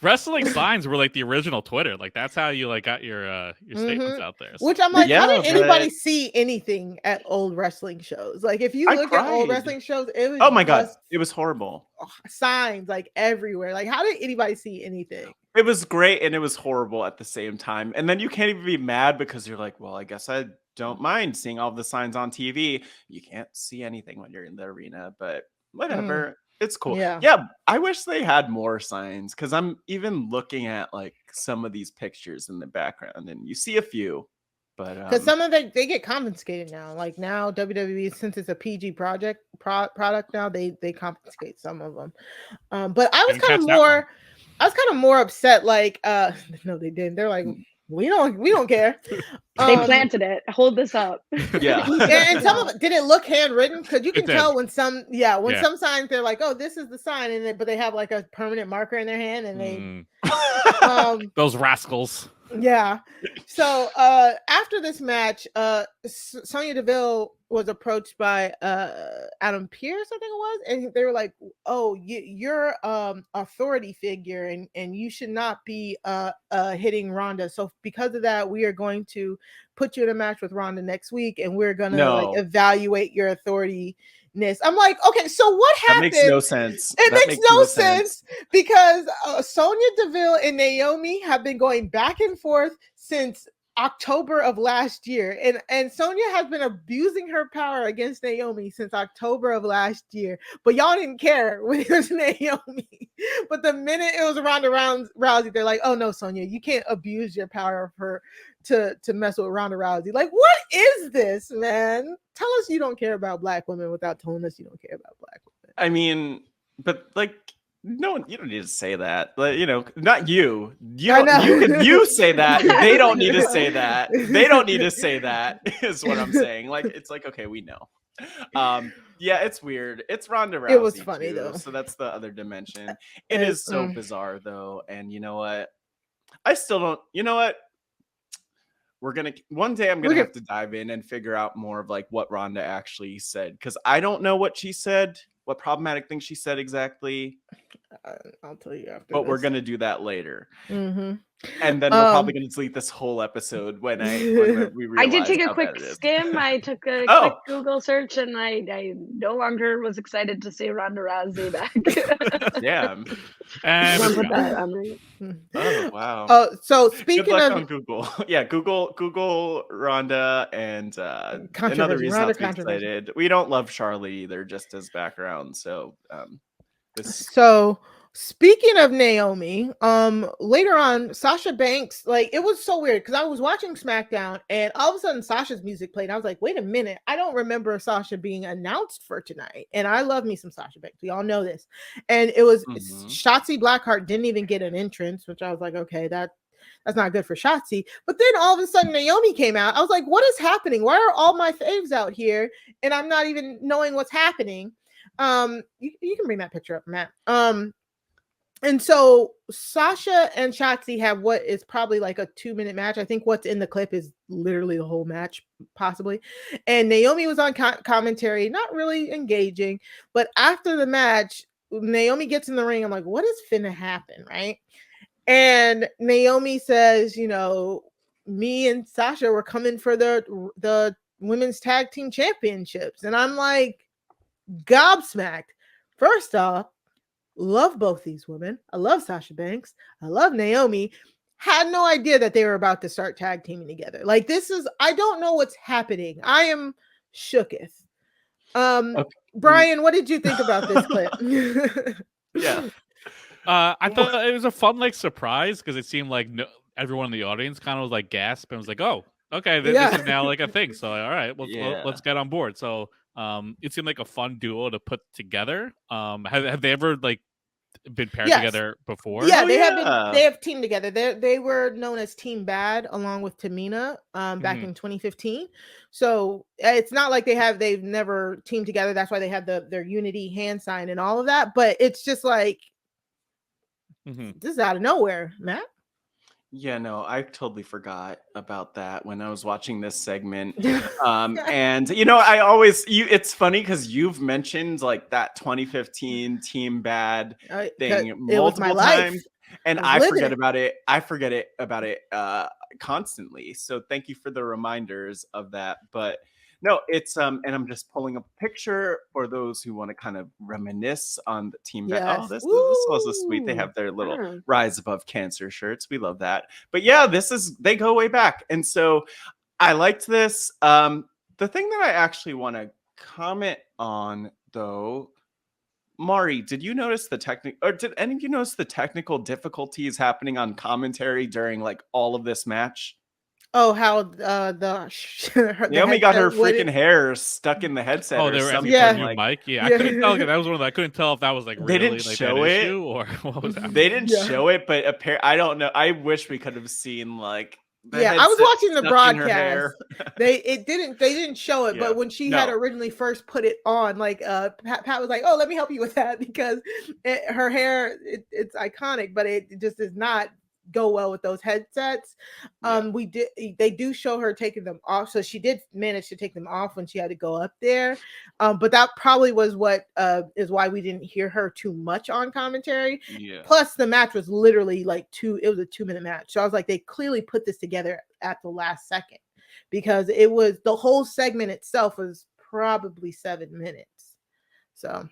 Wrestling signs were like the original Twitter. Like that's how you like got your statements out there. Which I'm like, how did anybody see anything at old wrestling shows? Like if you look at old wrestling shows, it was my god, it was horrible. Signs like everywhere. Like how did anybody see anything? It was great and it was horrible at the same time. And then you can't even be mad because you're like, well, I guess I don't mind seeing all the signs on TV. You can't see anything when you're in the arena, but whatever. It's cool. Yeah. I wish they had more signs because I'm even looking at like some of these pictures in the background and you see a few, but because some of them they get confiscated now. Like now WWE, since it's a PG product now, they confiscate some of them. But I was kind of more upset. Like no, they didn't. They're like, We don't care. They planted it. Hold this up. Yeah. And some of it, did it look handwritten? Because you can did. tell when some signs they're like, oh, this is the sign, but they have like a permanent marker in their hand, and they those rascals. Yeah. So after this match, Sonya Deville was approached by Adam Pearce, I think it was, and they were like, "Oh, you're authority figure, and you should not be hitting Ronda. So because of that, we are going to put you in a match with Ronda next week, and we're gonna like evaluate your authority." I'm like, okay, so what happened? That makes no sense. It makes no sense because Sonya Deville and Naomi have been going back and forth since October of last year, and Sonya has been abusing her power against Naomi since October of last year. But y'all didn't care when it was Naomi. But the minute it was Ronda Rousey, they're like, "Oh no, Sonya, you can't abuse your power to mess with Ronda Rousey." Like, what is this, man? Tell us you don't care about Black women without telling us you don't care about Black women. I mean, but like, no, you don't need to say that. Like, not you. You say that. They don't need to say that. They don't need to say that. Is what I'm saying. Like, it's like, okay, we know. Yeah, it's weird. It's Ronda Rousey. It was funny too, though. So that's the other dimension. It is so bizarre though, and you know what? I still don't. You know what? One day I'm gonna have to dive in and figure out more of like what Ronda actually said, because I don't know what she said, what problematic thing she said exactly. I'll tell you after. But we're gonna do that later. And then we're probably gonna delete this whole episode when we realize. I did take a quick skim. I took a quick Google search, and I no longer was excited to see Ronda Rousey back. Damn. Oh wow. So speaking Good luck of on Google, yeah, Google Ronda and another reason not to be excited. We don't love Charlotte either, just as background. So So speaking of Naomi, later on, Sasha Banks, like, it was so weird because I was watching SmackDown and all of a sudden Sasha's music played. I was like, wait a minute, I don't remember Sasha being announced for tonight. And I love me some Sasha Banks. We all know this. And it was Shotzi Blackheart didn't even get an entrance, which I was like, okay, that's not good for Shotzi. But then all of a sudden Naomi came out. I was like, what is happening? Why are all my faves out here? And I'm not even knowing what's happening. You can bring that picture up, Matt. And so Sasha and Shotzi have what is probably like a 2-minute match. I think what's in the clip is literally the whole match, possibly. And Naomi was on commentary, not really engaging. But after the match, Naomi gets in the ring. I'm like, what is finna happen, right? And Naomi says, me and Sasha were coming for the women's tag team championships. And I'm like, gobsmacked. First off, love both these women. I love Sasha Banks. I love Naomi. Had no idea that they were about to start tag teaming together. Like, I don't know what's happening. I am shooketh. Okay. Brian, what did you think about this clip? Yeah. I thought it was a fun surprise because it seemed like everyone in the audience kind of was like gasped and was like, oh, okay, this is now like a thing. So all right, let's get on board. So it seemed like a fun duo to put together. Have they ever been paired together before? Yeah, they have teamed together. They were known as Team Bad along with Tamina back in 2015. So it's not like they've never teamed together. That's why they have their unity hand sign and all of that. But it's just like this is out of nowhere, Matt. Yeah, no, I totally forgot about that when I was watching this segment. And I always it's funny because you've mentioned that 2015 Team Bad thing multiple times, and I forget about it. I forget about it constantly. So thank you for the reminders of that. But no, it's and I'm just pulling up a picture for those who want to kind of reminisce on the Team Bad. Oh, this was so sweet. They have their little Rise Above Cancer shirts. We love that. But yeah, they go way back. And so I liked this. The thing that I actually want to comment on though, Mari, did you notice did any of you notice the technical difficulties happening on commentary during all of this match? Oh, how Naomi got her freaking hair stuck in the headset. Oh, they were asking for a new mic. Yeah, I couldn't tell. That was one of I couldn't tell if that was really they didn't show an it issue or what was happening. They didn't show it, but I don't know. I wish we could have seen Yeah, I was watching the broadcast. They didn't show it, Yeah. but when she had originally first put it on, like Pat was like, "Oh, let me help you with that," because her hair it's iconic, but it just does not go well with those headsets. They do show her taking them off, so she did manage to take them off when she had to go up there. But that probably was what is why we didn't hear her too much on commentary. Yeah. Plus the match was literally like it was a 2-minute match. So I was like, they clearly put this together at the last second, because it was the whole segment itself was probably 7 minutes. So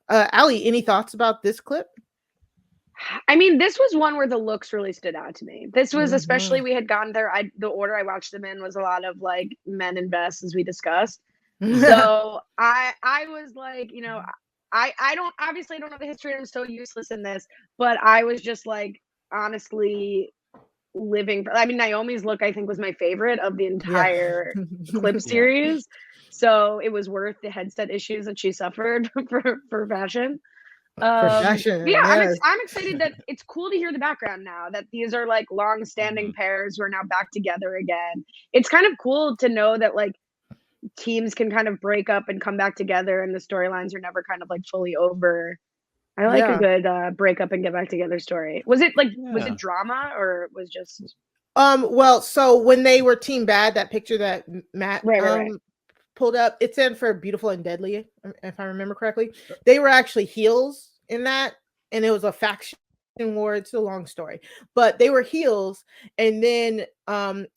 Allie, any thoughts about this clip? I mean, this was one where the looks really stood out to me. This was especially, we had gotten there. The order I watched them in was a lot of like men and best, as we discussed. So I was like, you know, I don't know the history. I'm so useless in this, but I was just like, honestly, living. I mean, Naomi's look, I think, was my favorite of the entire clip series. So it was worth the headset issues that she suffered for fashion. I'm excited that it's cool to hear the background now, that these are like long-standing pairs who are now back together again. It's kind of cool to know that like teams can kind of break up and come back together, and the storylines are never kind of like fully over. I like a good break up and get back together story. Was it like was it drama, or was just well, so when they were Team Bad, that picture that Matt pulled up, it said for Beautiful and Deadly, if I remember correctly. They were actually heels in that, and it was a faction war. It's a long story, but they were heels. And then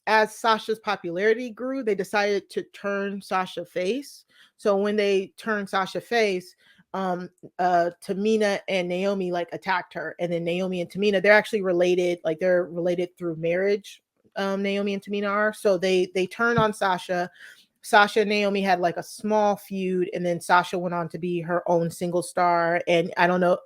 as Sasha's popularity grew, they decided to turn Sasha face. So when they turned Sasha face, Tamina and Naomi like attacked her, and then Naomi and Tamina, they're actually related, like they're related through marriage. Naomi and Tamina are, so they turned on Sasha. Sasha and Naomi had like a small feud, and then Sasha went on to be her own single star. And I don't know,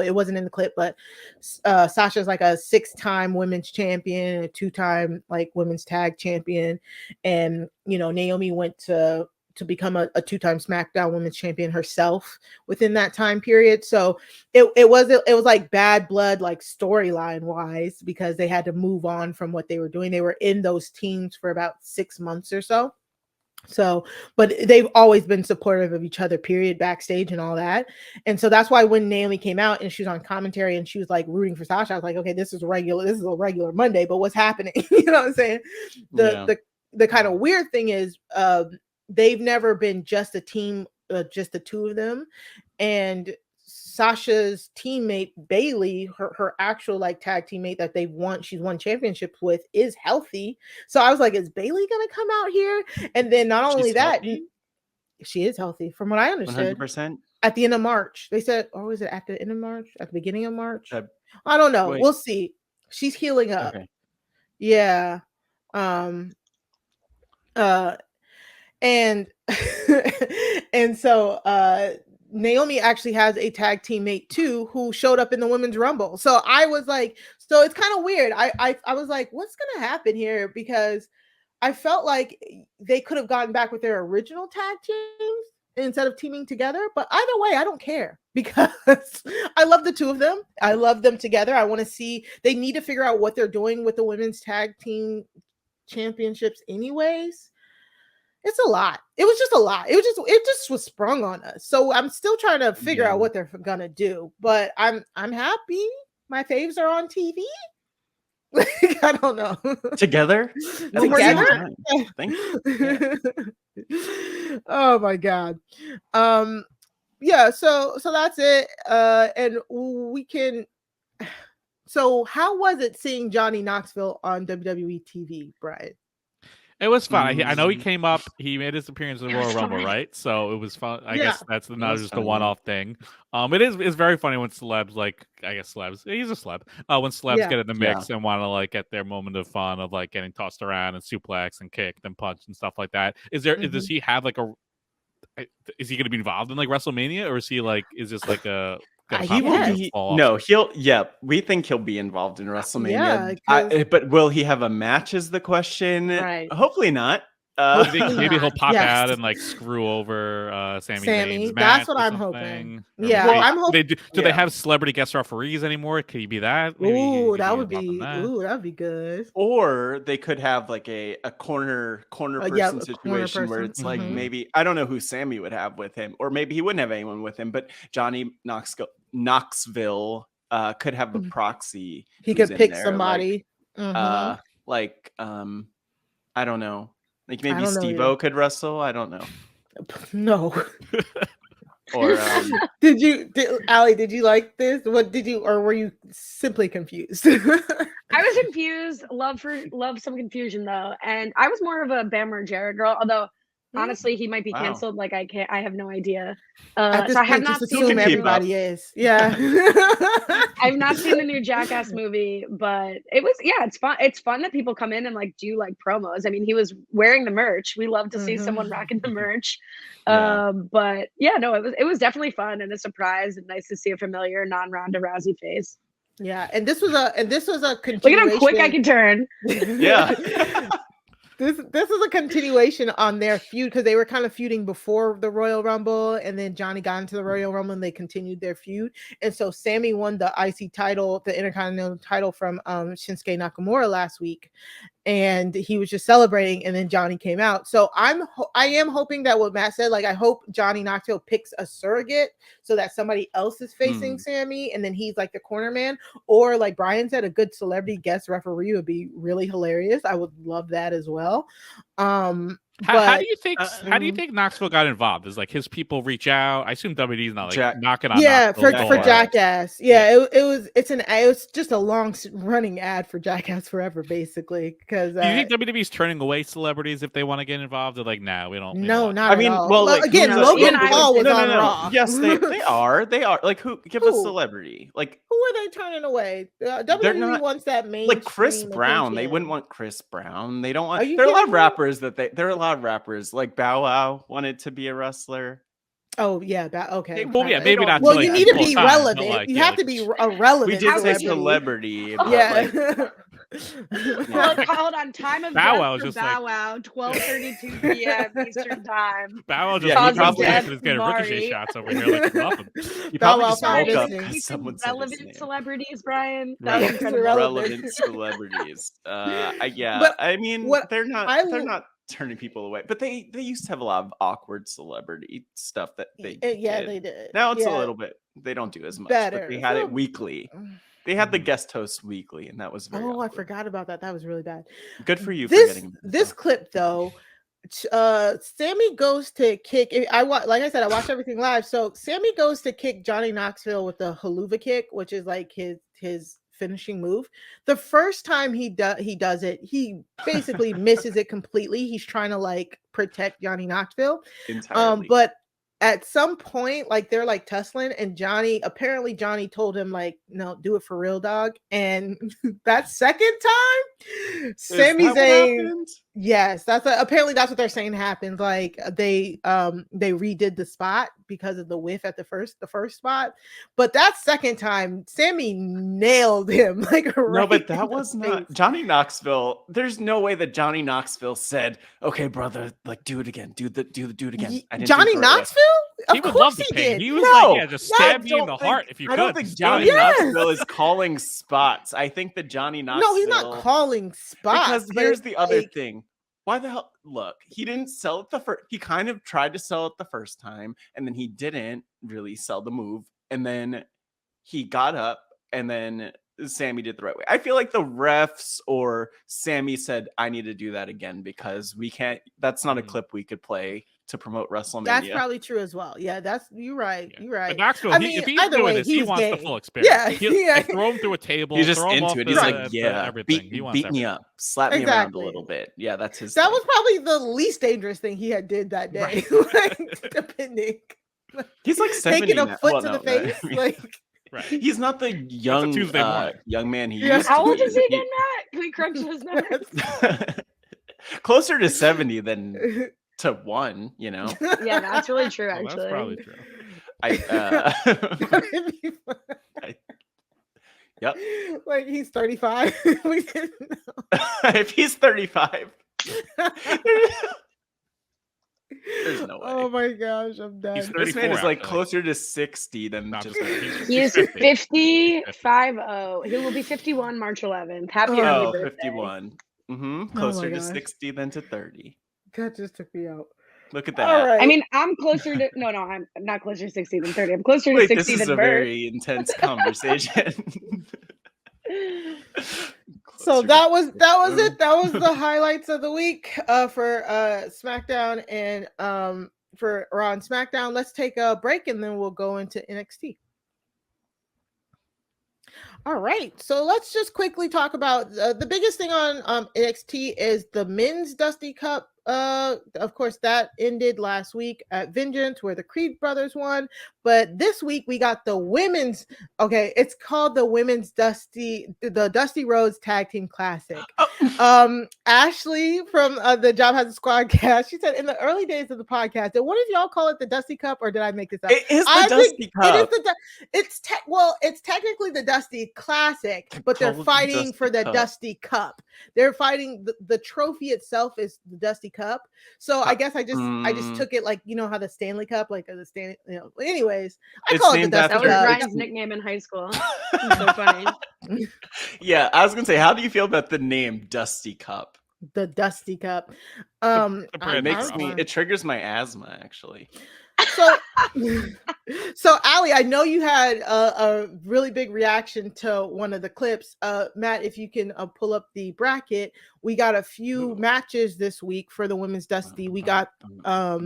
it wasn't in the clip, but Sasha's like a 6-time women's champion, a 2-time like women's tag champion. And you know, Naomi went to become a 2-time SmackDown women's champion herself within that time period. So it was like bad blood, like storyline wise, because they had to move on from what they were doing. They were in those teams for about 6 months or so. So, but they've always been supportive of each other, period, backstage and all that. And so that's why when Naomi came out and she was on commentary and she was like rooting for Sasha, I was like, okay, this is a regular Monday, but what's happening? You know what I'm saying? The kind of weird thing is they've never been just a team, just the two of them. And Sasha's teammate Bailey, her actual like tag teammate that she's won championships with, is healthy. So I was like, is Bailey gonna come out here? And then not only that, she is healthy from what I understood. 100%. At the end of March, they said, or was it at the end of March? At the beginning of March? I don't know. We'll see. She's healing up. Okay. Yeah. And and so Naomi actually has a tag teammate too who showed up in the Women's Rumble. So I was like, so it's kind of weird. I was like, what's gonna happen here? Because I felt like they could have gotten back with their original tag teams instead of teaming together. But either way, I don't care, because I love the two of them. I love them together. I want to see, they need to figure out what they're doing with the women's tag team championships anyways. It's a lot. It was just a lot. It just was sprung on us. So I'm still trying to figure out what they're gonna do. But I'm happy. My faves are on TV. Like, I don't know. Together? Together? Thank you. Yeah. Oh my god. Yeah, so that's it. And we can. So how was it seeing Johnny Knoxville on WWE TV, Brian? It was fun. I know he came up. He made his appearance in the Royal Rumble, right? So it was fun. I guess that's not just a one-off thing. It's very funny when celebs, like, I guess celebs. He's a celeb. When celebs get in the mix and want to like get their moment of fun of like getting tossed around and suplex and kicked and punched and stuff like that. Does he have like is he going to be involved in like WrestleMania, or is he like, is this like a? We think he'll be involved in WrestleMania. But will he have a match is the question. Right. Hopefully not. Maybe he'll pop Yes. out and like screw over Sami Zayn's That's match what or I'm something. hoping. Or Yeah, maybe- I'm hoping. Do they have celebrity guest referees anymore? Could he be that? Maybe he Ooh, could that be would involved in be. that. Ooh, that'd be good. Or they could have like a corner person Yeah, a corner situation where person. it's like Mhm. maybe I don't know who Sammy would have with him, or maybe he wouldn't have anyone with him, but Johnny Knoxville could have a proxy. He who's could in pick there, somebody. Mhm. I don't know, like maybe I don't know Steve-O either. could wrestle. I don't know. No. Or Allie, did you like this? What did you, or were you simply confused? I was confused. Love some confusion though, and I was more of a Bam Margera girl. Although honestly, he might be Wow. canceled. Like I have no idea. At this So I have point, not just seen assume the everybody is. Yeah. I've not seen the new Jackass movie, but it's fun. It's fun that people come in and like do like promos. I mean, he was wearing the merch. We love to see someone rocking the merch. Yeah. But yeah, no, it was definitely fun and a surprise and nice to see a familiar non-Ronda Rousey face. Yeah, and this was a continuation. Look at how quick I can turn. Yeah. This is a continuation on their feud because they were kind of feuding before the Royal Rumble, and then Johnny got into the Royal Rumble and they continued their feud. And so Sammy won the IC title, the Intercontinental title from Shinsuke Nakamura last week, and he was just celebrating, and then Johnny came out. So I am hoping that what Matt said, like I hope Johnny Knoxville picks a surrogate so that somebody else is facing Sammy, and then he's like the corner man, or like Brian said, a good celebrity guest referee would be really hilarious. I would love that as well. How do you think? How do you think Knoxville got involved? Is like his people reach out? I assume WWE's not like knocking on. Yeah, for door. Jackass. Yeah, it was just a long running ad for Jackass Forever, basically. Because do you think WWE's turning away celebrities if they want to get involved? They're like, nah, we don't. No, not I at mean, all. well, like, again, Logan Paul was on Raw. Yes, they are. They are. Like, who? Give us celebrity. Like, who are they turning away? WWE wants that main. Like Chris Brown. They wouldn't want Chris Brown. They don't want. There are a lot of rappers there are a lot of rappers like Bow Wow wanted to be a wrestler. Oh yeah, okay. Well, yeah, maybe not. Well, you need to be relevant. You have to be a relevant. We did say celebrity. Yeah. Well, hold on. Time of Bow Wow death is for just Bow Wow, 12:32 p.m. Eastern time. Bow Wow just probably is getting ricochet shots over here. Like nothing. You probably just woke up because someone said relevant celebrities, Brian. Relevant celebrities. I mean, they're not turning people away, but they used to have a lot of awkward celebrity stuff that they did. Now it's a little bit, they don't do as much, better. But they had it weekly. They had the guest host weekly, and that was very awkward. I forgot about that. That was really bad. Good for you for getting this clip though. Sammy goes to kick. Like I said, I watched everything live. So Sammy goes to kick Johnny Knoxville with the haluva kick, which is like his finishing move. The first time he does it, he basically misses it completely. He's trying to like protect Johnny Knoxville. Entirely. But at some point, like they're like tussling, and Johnny told him like, no, do it for real, dog. And that second time, Sami Zayn, yes, apparently that's what they're saying happens. Like they redid the spot because of the whiff at the first spot, but that second time, Sammy nailed him. Like no, but that was not Johnny Knoxville. There's no way that Johnny Knoxville said, "Okay, brother, like do it again, do it again." Johnny Knoxville. He would love to pay. He was like, yeah, just stab me in the heart if you could. I don't think Johnny Knoxville is calling spots. I think that Johnny Knoxville. No, he's not calling spots. Because here's the other thing. Why the hell? Look, he didn't sell it the first. He kind of tried to sell it the first time, and then he didn't really sell the move. And then he got up, and then Sammy did the right way. I feel like the refs or Sammy said, "I need to do that again because we can't." That's not a clip we could play to promote WrestleMania. That's probably true as well. Yeah, you're right. Yeah. You're right. But Knoxville, if he's doing this, he wants the full experience. Yeah, like, throw him through a table. He's just throw him into it. He's like, everything. Beat me up, slap me around a little bit. Yeah, that's his. That was probably the least dangerous thing he had did that day. Like, depending. He's like 70 taking a foot to the face. I mean, like. Right. He's not the young man he used to How old be. is he again, Matt? Can we crunch those numbers? Closer to 70 than to 1, you know. Yeah, that's really true. Actually, that's probably true. Yep. Like he's 35. We didn't know. If he's 35, There's no way. Oh my gosh, I'm done. He's This man is like actually. closer to 60 than Not just. He is 50, 50. He will be 51 March 11th. Happy early birthday. 51. Closer to gosh. 60 than to 30. That just took me out. Look at that. All right. I mean, I'm closer to I'm not closer to 60 than 30. I'm closer to Wait, 60 this is than a Bert. very intense conversation. So that was it. That was the highlights of the week for SmackDown and for Raw and SmackDown. Let's take a break and then we'll go into NXT. All right, so let's just quickly talk about the biggest thing on NXT is the men's Dusty Cup. Of course, that ended last week at Vengeance, where the Creed brothers won. But this week we got the women's. Okay, it's called the women's the Dusty Rhodes Tag Team Classic. Ashley from the Job Has a Squad cast, she said in the early days of the podcast, did one of y'all call it the Dusty Cup, or did I make this up? It is the Dusty Cup. It's technically the Dusty Classic, but they're fighting for the Dusty Cup. They're fighting the trophy itself is the Dusty Cup. So I guess I just took it like, you know how the Stanley Cup, like the Stanley, you know. Anyways, I call it the Dusty Cup. That was Ryan's nickname in high school. It's so funny. Yeah, I was gonna say, how do you feel about the name Dusty Cup? The Dusty Cup. It triggers my asthma actually. So Allie, I know you had a really big reaction to one of the clips. Matt, if you can pull up the bracket, we got a few matches this week for the women's Dusty. We got Io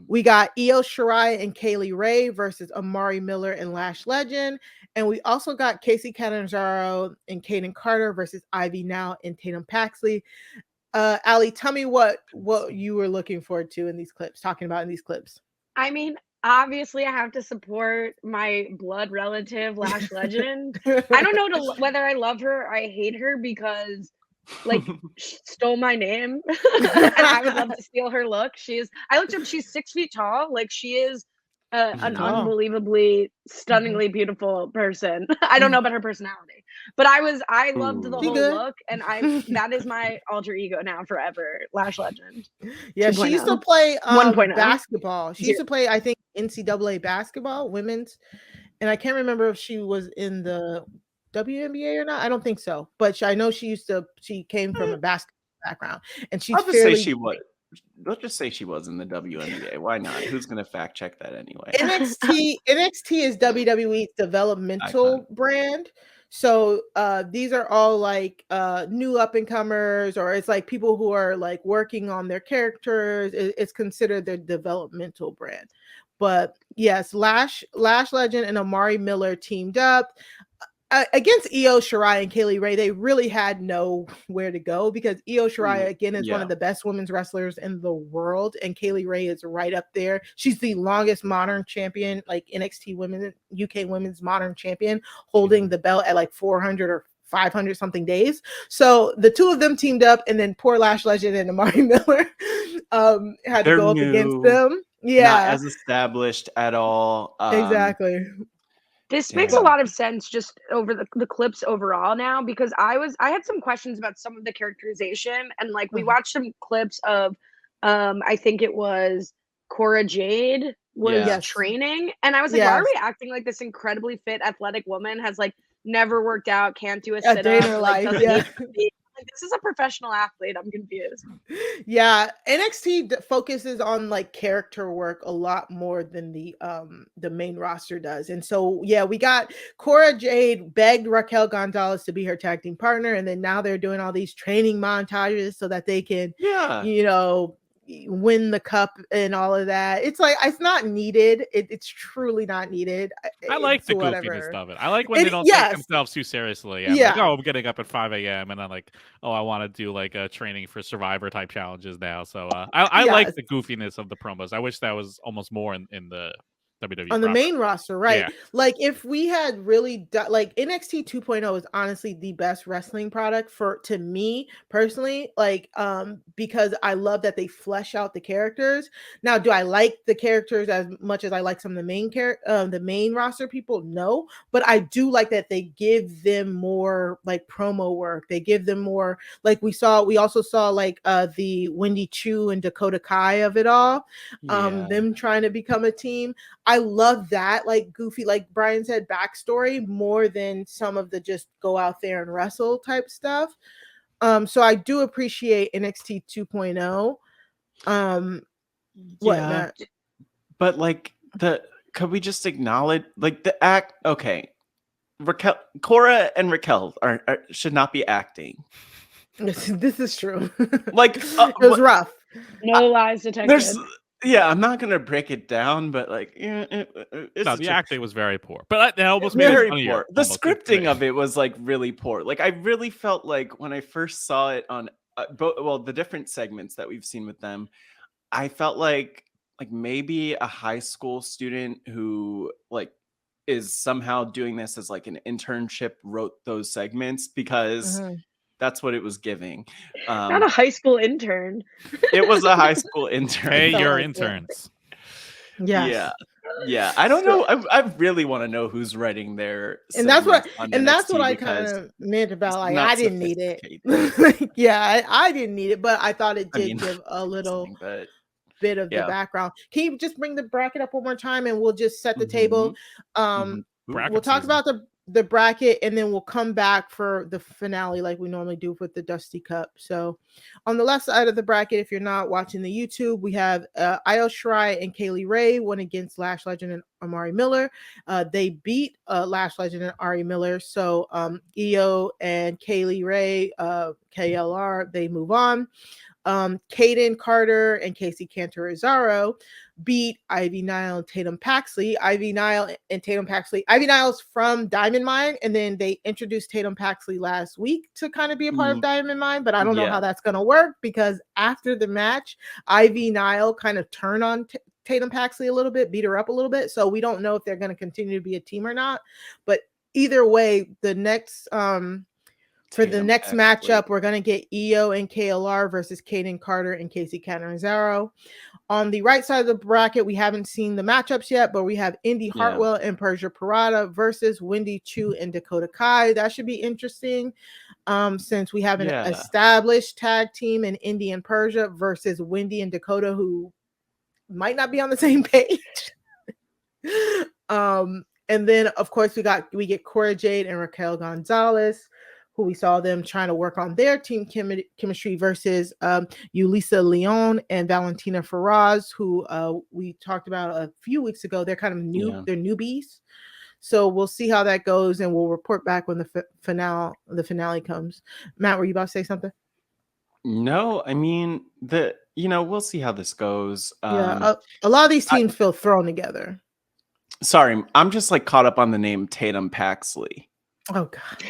Shirai and Kaylee Ray versus Amari Miller and Lash Legend, and we also got Casey Catanzaro and Kaden Carter versus Ivy Now and Tatum Paxley. Allie, tell me what you were looking forward to in these clips, talking about in these clips. I mean, obviously, I have to support my blood relative, Lash Legend. I don't know whether I love her or I hate her because, like, she stole my name, and I would love to steal her look. I looked up. She's 6 feet tall. Like, she is an unbelievably, stunningly beautiful person. I don't know about her personality, but I loved the whole look, and that is my alter ego now forever. Lash Legend. Yeah, she used to play basketball. She used to play, I think, NCAA basketball, women's, and I can't remember if she was in the WNBA or not. I don't think so, but I know she came from a basketball background, and she's Let's just say she was in the WNBA. Why not? Who's going to fact check that anyway? NXT is WWE's developmental brand. So these are all like new up and comers, or it's like people who are like working on their characters. It's considered their developmental brand. But yes, Lash Legend and Amari Miller teamed up against Io Shirai and Kaylee Ray. They really had nowhere to go because Io Shirai again is one of the best women's wrestlers in the world, and Kaylee Ray is right up there. She's the longest modern champion, like NXT women, UK women's modern champion, holding the belt at like 400 or 500 something days. So the two of them teamed up, and then poor Lash Legend and Amari Miller had to go up against them. Yeah, not as established at all. Exactly. This makes a lot of sense just over the clips overall now, because I had some questions about some of the characterization, and like we watched some clips of I think it was Cora Jade was training, and I was like, why are we acting like this incredibly fit athletic woman has like never worked out, can't do a sit up, like, like, this is a professional athlete. I'm confused. Yeah, NXT focuses on like character work a lot more than the main roster does. And so yeah, we got Cora Jade begged Raquel Gonzalez to be her tag team partner, and then now they're doing all these training montages so that they can win the cup and all of that. It's like it's not needed. It's truly not needed. I like the goofiness of it. I like when they don't take themselves too seriously. Like, I'm getting up at 5 a.m. and I'm like, I want to do like a training for Survivor type challenges now. So I like the goofiness of the promos. I wish that was almost more in the WWE on the proper. main roster, right? Yeah. Like if we had really like NXT 2.0 is honestly the best wrestling product to me personally, like because I love that they flesh out the characters. Now, do I like the characters as much as I like some of the main roster people? No, but I do like that they give them more like promo work. They give them more, like we also saw like the Wendy Chu and Dakota Kai of it all, them trying to become a team. I love that, like goofy, like Brian said, backstory more than some of the just go out there and wrestle type stuff. So I do appreciate NXT 2.0. What, Matt? But like could we just acknowledge like the act? Okay, Cora and Raquel should not be acting. This is true. Like it was rough. No lies detected. I'm not gonna break it down, but like, the acting was very poor. But that almost made very it funnier. poor. The scripting of it was like really poor. Like I really felt like when I first saw it on the different segments that we've seen with them, I felt like maybe a high school student who like is somehow doing this as like an internship wrote those segments, because that's what it was giving. Not a high school intern. It was a high school intern. Hey, your interns. Yes. Yeah. I don't know. I really want to know who's writing their. And that's what I kind of meant about like I didn't need it. I didn't need it, but I thought it did give a little bit of the background. Can you just bring the bracket up one more time and we'll just set the table? We'll talk about the bracket and then we'll come back for the finale like we normally do with the Dusty Cup. So on the left side of the bracket, if you're not watching the YouTube, we have Io Shirai and Kaylee Ray went against Lash Legend and Amari Miller. They beat Lash Legend and Ari Miller. So Io and Kaylee Ray, KLR, they move on. Kaden Carter and Casey Cantor-Cesaro beat Ivy Nile and Tatum Paxley. Ivy Nile's from Diamond Mine, and then they introduced Tatum Paxley last week to kind of be a part of Diamond Mine, but I don't know how that's going to work, because after the match, Ivy Nile kind of turned on Tatum Paxley a little bit, beat her up a little bit, so we don't know if they're going to continue to be a team or not. But either way, the next for the next matchup, we're going to get Io and KLR versus Kaden Carter and Casey Cantor-Cesaro. On the right side of the bracket, we haven't seen the matchups yet, but we have Indy Hartwell and Persia Parada versus Wendy Chu and Dakota Kai. That should be interesting, since we have an established tag team in Indy and Persia versus Wendy and Dakota, who might not be on the same page. And then, of course, we get Cora Jade and Raquel Gonzalez, who we saw them trying to work on their team chemistry versus Yulisa Leon and Valentina Feroz, who we talked about a few weeks ago. They're kind of new, they're newbies. So we'll see how that goes, and we'll report back when the finale comes. Matt, were you about to say something? No, I mean, we'll see how this goes. A lot of these teams feel thrown together. Sorry, I'm just like caught up on the name Tatum Paxley. Oh God.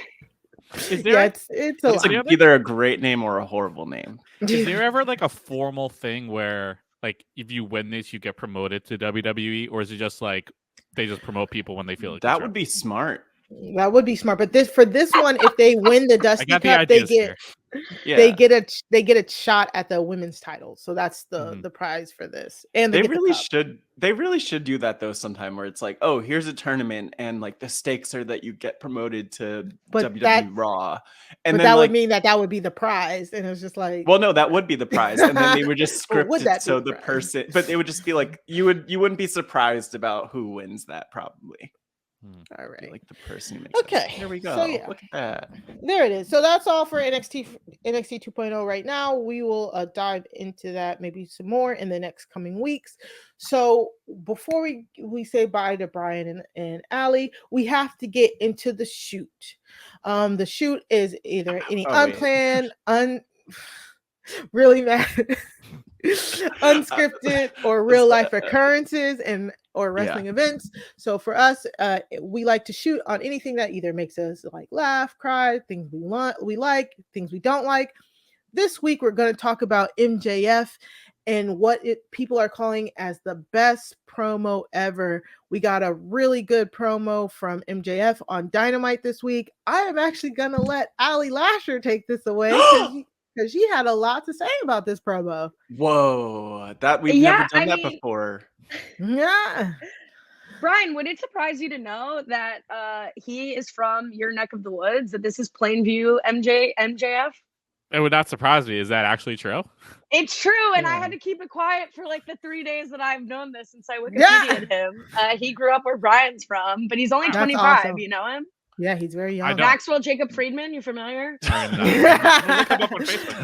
Is there it's like either a great name or a horrible name. Is there ever like a formal thing where like if you win this you get promoted to WWE, or is it just like they just promote people when they feel like that would be smart? That would be smart. But for this one, if they win the Dusty Cup, they get a shot at the women's title. So that's the prize for this. And they really should do that though sometime, where it's like, oh, here's a tournament and like the stakes are that you get promoted to WWE Raw. And then that would mean that would be the prize. And it's just like, well, no, that would be the prize. And then they would just script it so the person, but it would just be like you wouldn't be surprised about who wins that probably. All right, like the person who makes okay. Here we go. So, look at that. There it is. So that's all for NXT 2.0 right now. We will dive into that maybe some more in the next coming weeks. So before we say bye to Brian and Allie, we have to get into the shoot. The shoot is either any unplanned, really mad. Unscripted or real life occurrences or wrestling events. So for us, we like to shoot on anything that either makes us like laugh, cry, things we like, things we don't like. This week we're going to talk about MJF and what people are calling as the best promo ever. We got a really good promo from MJF on Dynamite this week. I am actually gonna let Ali Lasher take this away because she had a lot to say about this promo. Whoa, that we've never done that before. Yeah. Brian, would it surprise you to know that he is from your neck of the woods? That this is Plainview MJF? It would not surprise me. Is that actually true? It's true, and I had to keep it quiet for like the 3 days that I've known this since I Wikipedia'd him. He grew up where Brian's from, but he's only 25. Awesome. You know him? Yeah, he's very young. Maxwell Jacob Friedman, you familiar? I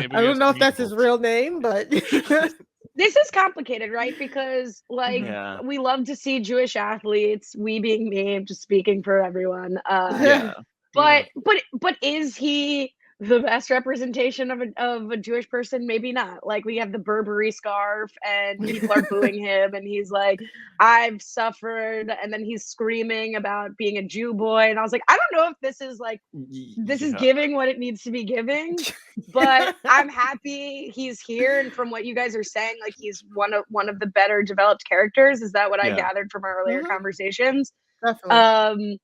don't know if that's his real name, but this is complicated, right? Because like we love to see Jewish athletes. We being me, I'm just speaking for everyone. But is he the best representation of a Jewish person? Maybe not. Like we have the Burberry scarf and people are booing him and he's like, I've suffered, and then he's screaming about being a Jew boy, and I was like, I don't know if this is like is giving what it needs to be giving, but I'm happy he's here, and from what you guys are saying, like he's one of the better developed characters. Is that what I gathered from our earlier conversations? Definitely.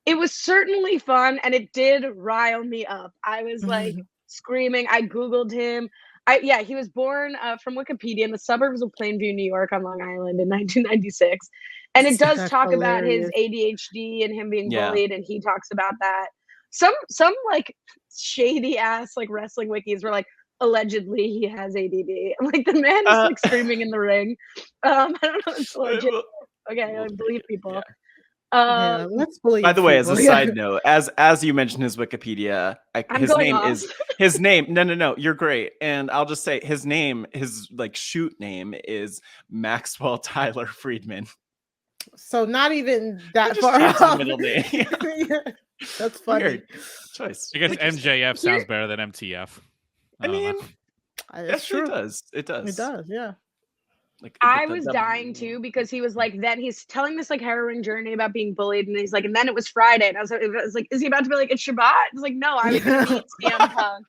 It was certainly fun, and it did rile me up. I was like screaming. I Googled him. He was born from Wikipedia in the suburbs of Plainview, New York on Long Island in 1996. And it does talk about his ADHD and him being bullied, and he talks about that. Some like shady ass like wrestling wikis were like, allegedly he has ADD. Like the man is like screaming in the ring. I don't know, it's legit. Okay, I believe people. Let's believe. By the way, as a side note, as you mentioned his Wikipedia, his name. No, you're great. And I'll just say his name, his like shoot name is Maxwell Tyler Friedman. So not even that far off. Middle name. That's funny. Weird choice. I guess MJF sounds better than MTF. I mean, it's true. It does. It does. Yeah. Like I was dying too, because he was like, then he's telling this like harrowing journey about being bullied, and he's like, and then it was Friday, and I was like, is he about to be like, it's Shabbat? It's like, no, I was gonna meet CM Punk.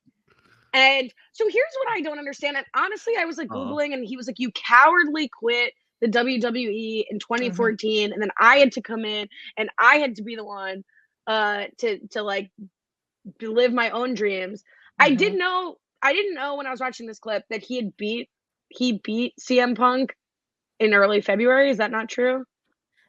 And so here's what I don't understand. And honestly, I was like Googling, and he was like, you cowardly quit the WWE in 2014, and then I had to come in, and I had to be the one to like live my own dreams. I didn't know when I was watching this clip that he beat CM Punk in early February. Is that not true?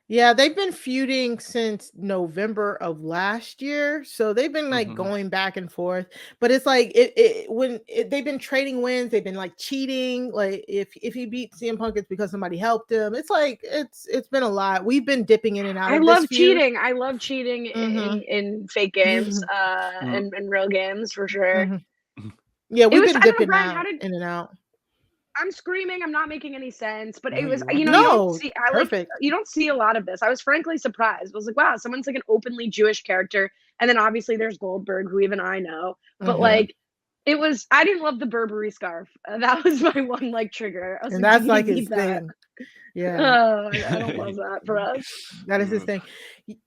Yeah, they've been feuding since November of last year, so they've been like going back and forth. But it's like they've been trading wins, they've been like cheating. Like if he beat CM Punk, it's because somebody helped him. It's like it's been a lot. We've been dipping in and out. I love cheating. I love cheating in fake games and real games for sure. Yeah, we've been dipping in and out. I'm screaming. I'm not making any sense, but it was, you know, you don't see a lot of this. I was frankly surprised. I was like, wow, someone's like an openly Jewish character. And then obviously there's Goldberg, who even I know, but like, I didn't love the Burberry scarf. That was my one like trigger. And that's like his thing. Yeah. I don't love that for us. That is his thing.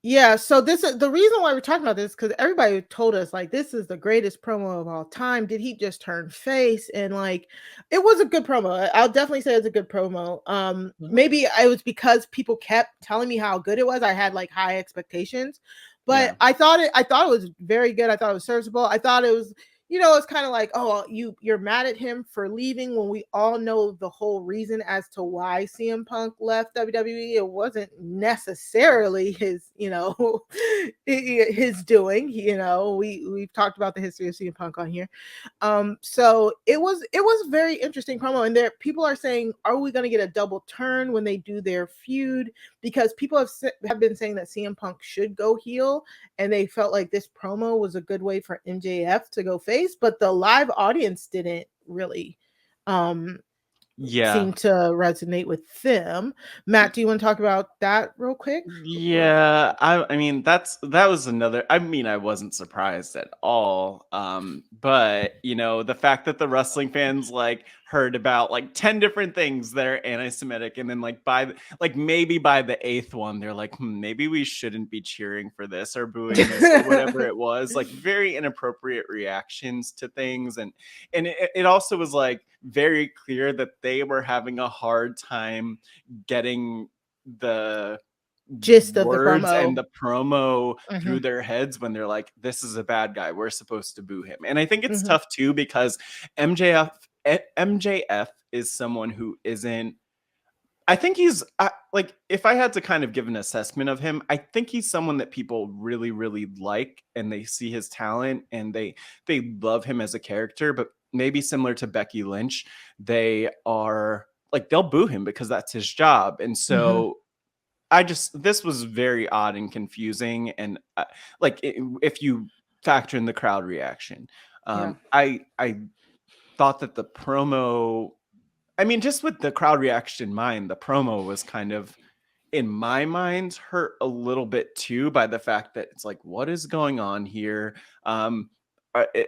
Yeah. So this is the reason why we're talking about this, because everybody told us like this is the greatest promo of all time. Did he just turn face? And like it was a good promo. I'll definitely say it's a good promo. Maybe it was because people kept telling me how good it was. I had like high expectations, but I thought it was very good. I thought it was serviceable. I thought it was, you know, it's kind of like, oh, you're mad at him for leaving when we all know the whole reason as to why CM Punk left WWE. It wasn't necessarily his, you know, his doing. You know, we've talked about the history of CM Punk on here. So it was a very interesting promo, and people are saying, are we going to get a double turn when they do their feud? Because people have been saying that CM Punk should go heel, and they felt like this promo was a good way for MJF to go face. But the live audience didn't really seem to resonate with them. Matt, do you want to talk about that real quick? Yeah, I mean that was another. I mean, I wasn't surprised at all. But you know, the fact that the wrestling fans like heard about like 10 different things that are anti-Semitic, and then like maybe by the 8th one they're like, maybe we shouldn't be cheering for this or booing this or whatever it was. Like very inappropriate reactions to things, and it also was like very clear that they were having a hard time getting the gist of the words promo and the promo through their heads when they're like, this is a bad guy, we're supposed to boo him. And I think it's tough too, because MJF is someone who isn't, I think he's like, if I had to kind of give an assessment of him, I think he's someone that people really, really like, and they see his talent and they love him as a character. But maybe similar to Becky Lynch, they are like, they'll boo him because that's his job. And so this was very odd and confusing. And if you factor in the crowd reaction, I thought that the promo, I mean, just with the crowd reaction in mind, the promo was kind of, in my mind, hurt a little bit too by the fact that it's like, what is going on here?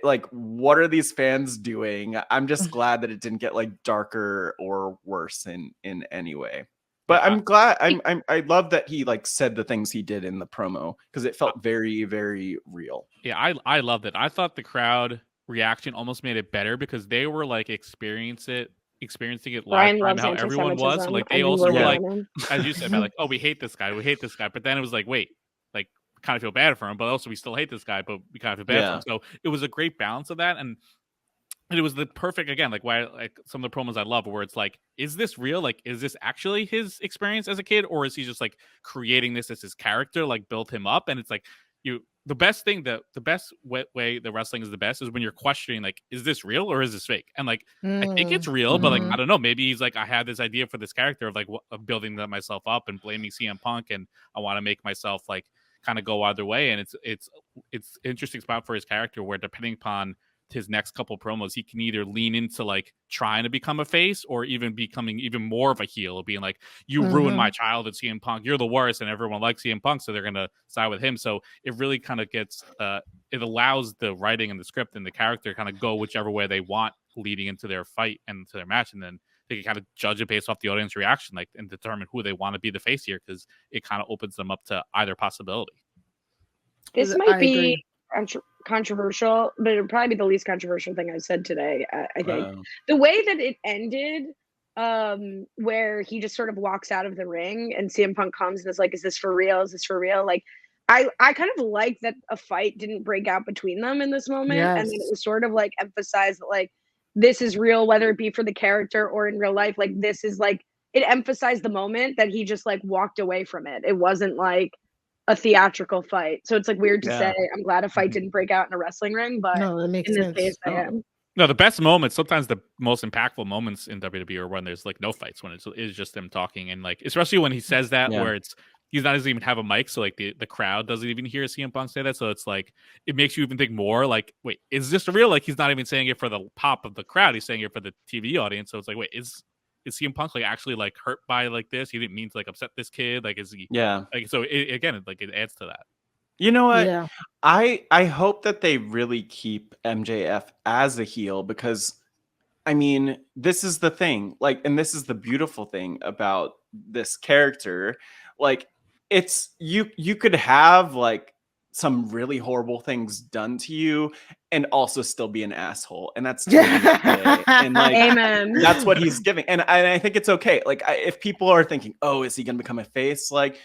Like, what are these fans doing? I'm just glad that it didn't get like darker or worse in any way. But I'm glad. I love that he like said the things he did in the promo, because it felt very, very real. Yeah, I loved it. I thought the crowd reaction almost made it better, because they were like experiencing it live, how everyone was. So, like, they also were like, as you said, like, oh, we hate this guy. But then it was like, wait, like, kind of feel bad for him, but also we still hate this guy, but we kind of feel bad for him. So it was a great balance of that. And it was the perfect, again, like, why, like, some of the promos I love where it's like, is this real? Like, is this actually his experience as a kid, or is he just like creating this as his character, like built him up? And it's like, the best thing, the best way the wrestling is the best is when you're questioning, like, is this real or is this fake? And like, I think it's real, but like, I don't know, maybe he's like, I had this idea for this character of like of building that myself up and blaming CM Punk, and I want to make myself like kind of go either way. And it's interesting spot for his character, where depending upon his next couple promos, he can either lean into like trying to become a face, or even becoming even more of a heel, being like, you ruined my childhood, CM Punk, you're the worst, and everyone likes CM Punk, so they're gonna side with him. So it really kind of gets it allows the writing and the script and the character kind of go whichever way they want leading into their fight and to their match, and then they can kind of judge it based off the audience reaction, like, and determine who they want to be the face here, because it kind of opens them up to either possibility. This might be controversial, but it would probably be the least controversial thing I've said today. I think the way that it ended, where he just sort of walks out of the ring and CM Punk comes and is like, is this for real? Is this for real? Like, I kind of like that a fight didn't break out between them in this moment. And then it was sort of like emphasized that like, this is real, whether it be for the character or in real life. Like, this is like, it emphasized the moment that he just like walked away from it. It wasn't like a theatrical fight. So it's like weird to say. I'm glad a fight didn't break out in a wrestling ring, but no, that makes in this sense. case, I am. No, the best moments, sometimes the most impactful moments in WWE are when there's like no fights, when it's just them talking, and like, especially when he says that, where he doesn't even have a mic, so like the crowd doesn't even hear CM Punk say that, so it's like, it makes you even think more like, wait, is this real? Like, he's not even saying it for the pop of the crowd, he's saying it for the TV audience. So it's like, wait, is CM Punk like actually like hurt by like this? He didn't mean to like upset this kid. Like, is he? Yeah. Like, so it adds to that. You know what? Yeah. I hope that they really keep MJF as a heel, because I mean, this is the thing, like, and this is the beautiful thing about this character. Like, it's you could have like some really horrible things done to you and also still be an asshole, and that's totally okay. And like, amen. That's what he's giving, and I think it's okay. Like, if people are thinking, oh, is he gonna become a face? Like,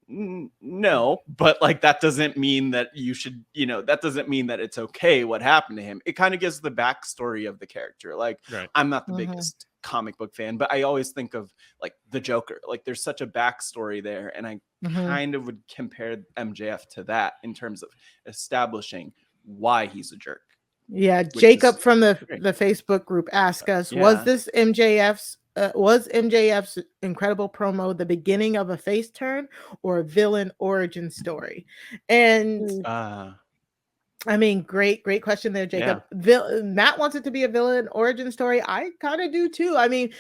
no, but like, that doesn't mean that you should, that doesn't mean that it's okay what happened to him. It kind of gives the backstory of the character. Like, I'm not the biggest comic book fan, but I always think of like the Joker. Like, there's such a backstory there, and I kind of would compare MJF to that in terms of establishing why he's a jerk. Yeah, Jacob from the Facebook group asked us, was this MJF's incredible promo the beginning of a face turn or a villain origin story? And I mean, great question there, Jacob. Matt wants it to be a villain origin story. I kind of do too. I mean,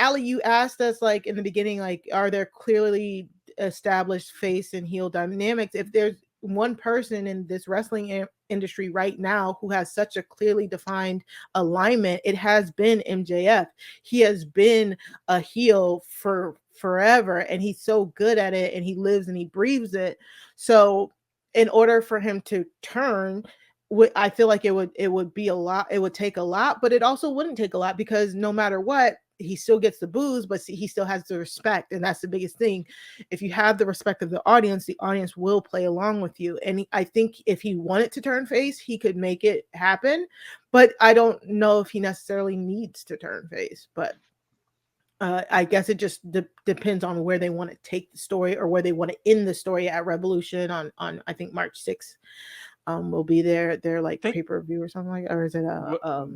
Allie, you asked us like in the beginning, like, are there clearly established face and heel dynamics? If there's one person in this wrestling industry right now who has such a clearly defined alignment, it has been MJF. He has been a heel for forever, and he's so good at it, and he lives and he breathes it. So in order for him to turn, I feel like it would be a lot. It would take a lot, but it also wouldn't take a lot, because no matter what, he still gets the booze, but he still has the respect, and that's the biggest thing. If you have the respect of the audience will play along with you. And I think if he wanted to turn face, he could make it happen, but I don't know if he necessarily needs to turn face. But I guess it just depends on where they want to take the story, or where they want to end the story at Revolution on I think March 6th. Will be their like pay-per-view or something like, or is it a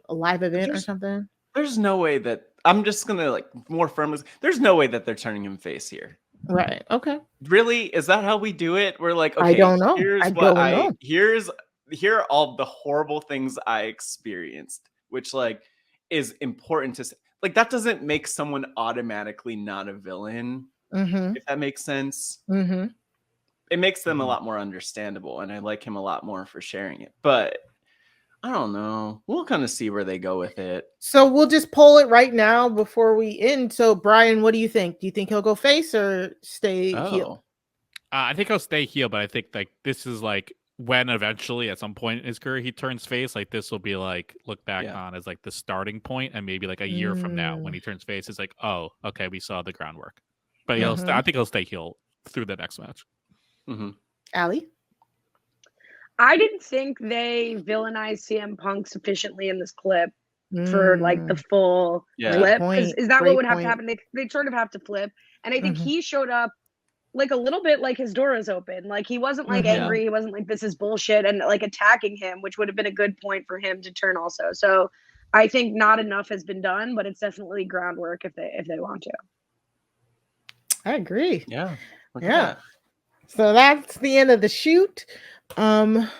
live event or something? There's no way that I'm just gonna like more firmly. There's no way that they're turning him face here. Right. Okay. Really? Is that how we do it? We're like, okay, I don't know. Here are all the horrible things I experienced, which like is important to say. Like that doesn't make someone automatically not a villain. If that makes sense. It makes them a lot more understandable, and I like him a lot more for sharing it. But I don't know. We'll kind of see where they go with it. So we'll just poll it right now before we end. So Brian, what do you think? Do you think he'll go face or stay heel? I think he'll stay heel, but I think like this is like when eventually at some point in his career he turns face. Like this will be like looked back on as like the starting point, and maybe like a year from now when he turns face, it's like, oh, okay, we saw the groundwork. But I think he'll stay heel through the next match. Allie? I didn't think they villainized CM Punk sufficiently in this clip for like the full flip. Is that what would have to happen? They sort of have to flip. And I think he showed up like a little bit like his door is open. Like he wasn't like angry. He wasn't like, this is bullshit, and like attacking him, which would have been a good point for him to turn also. So I think not enough has been done, but it's definitely groundwork if they want to. I agree. Yeah. So that's the end of the shoot. Let's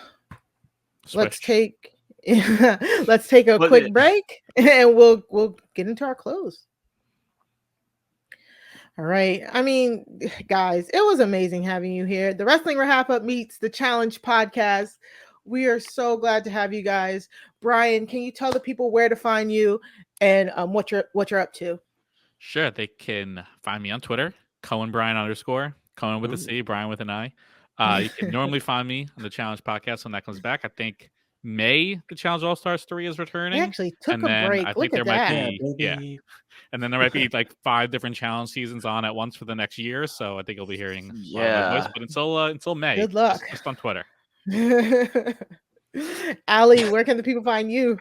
take a quick break, and we'll get into our close. All right. I mean, guys, it was amazing having you here. The Wrestling RHAPup meets the Challenge podcast. We are so glad to have you guys. Brian, can you tell the people where to find you and what you're up to? Sure. They can find me on Twitter, Cohen Brian _, Cohen with a C, Brian with an I. You can normally find me on the Challenge podcast when that comes back. I think May, the Challenge All Stars 3 is returning. They actually took a break. I think there might be, and then there might be like 5 different challenge seasons on at once for the next year. So I think you'll be hearing my voice. But until May, good luck. Just on Twitter. Allie, where can the people find you?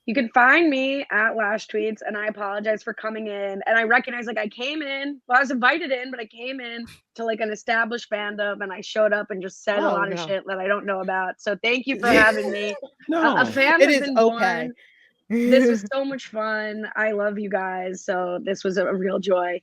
You can find me at Lash Tweets, and I apologize for coming in. And I recognize, like, I came in. Well, I was invited in, but I came in to like an established fandom, and I showed up and just said a lot of shit that I don't know about. So thank you for having me. A fan has been born. This was so much fun. I love you guys. So this was a real joy.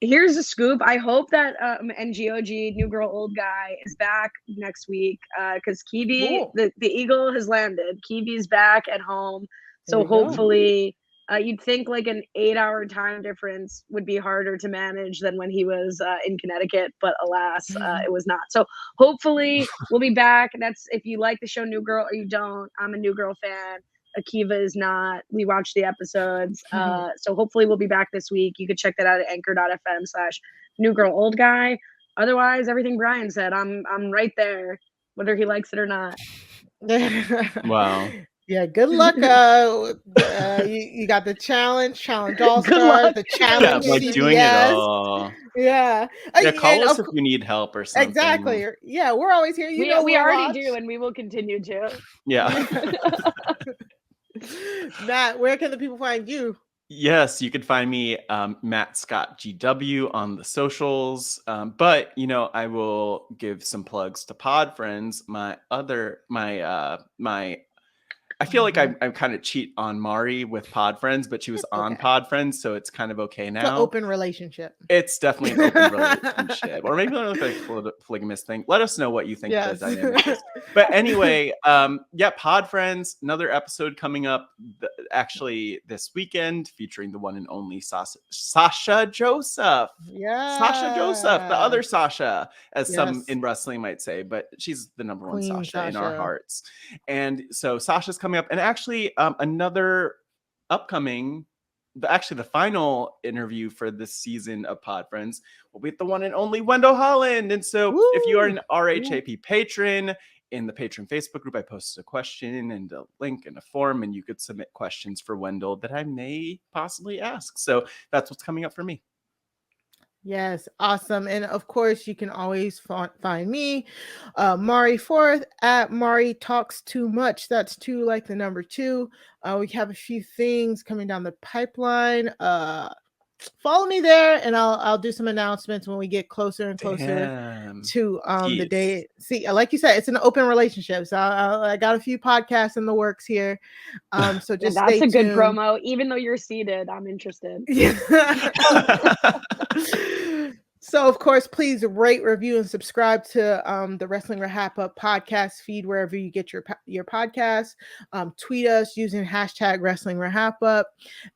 Here's a scoop. I hope that NGOG, New Girl Old Guy, is back next week because Kiwi, the Eagle has landed. Kiwi's back at home. So hopefully you'd think like an 8-hour time difference would be harder to manage than when he was in Connecticut. But alas, it was not. So hopefully we'll be back. That's if you like the show New Girl or you don't. I'm a New Girl fan. Akiva is not. We watched the episodes. So hopefully we'll be back this week. You could check that out at anchor.fm/New Girl Old Guy. Otherwise, everything Brian said, I'm right there, whether he likes it or not. Wow. Yeah, good luck. You got the challenge All Stars, the challenge. Like doing it all. Yeah. Call us if you need help or something. Exactly. Yeah, we're always here. We already do, and we will continue to. Yeah. Matt, where can the people find you? Yes, you can find me, Matt Scott GW on the socials. But I will give some plugs to Pod Friends, my I feel like I'm kind of cheat on Mari with Pod Friends, but she was on Pod Friends, so it's kind of okay now. It's an open relationship. It's definitely an open relationship, or maybe like a polygamous thing. Let us know what you think the dynamic is. But anyway, Pod Friends, another episode coming up actually this weekend, featuring the one and only Sasha Joseph. Yeah, Sasha Joseph, the other Sasha, as some in wrestling might say, but she's the number one Sasha in our hearts. And so Sasha's coming up, and actually another upcoming, the final interview for this season of Pod Friends will be the one and only Wendell Holland. And so if you are an RHAP patron, in the patron Facebook group, I posted a question and a link and a form, and you could submit questions for Wendell that I may possibly ask. So that's what's coming up for me. Yes, awesome. And of course, you can always find me, Mari Forth, at Mari Talks Too Much. That's 2 like the number 2. We have a few things coming down the pipeline. Follow me there, and I'll do some announcements when we get closer and closer to the day. See, like you said, it's an open relationship, so I got a few podcasts in the works here. So just that's stay a good tuned. promo. Even though you're seated, I'm interested. So, of course, please rate, review, and subscribe to the Wrestling RHAPup podcast feed wherever you get your podcasts. Tweet us using hashtag Wrestling RHAPup.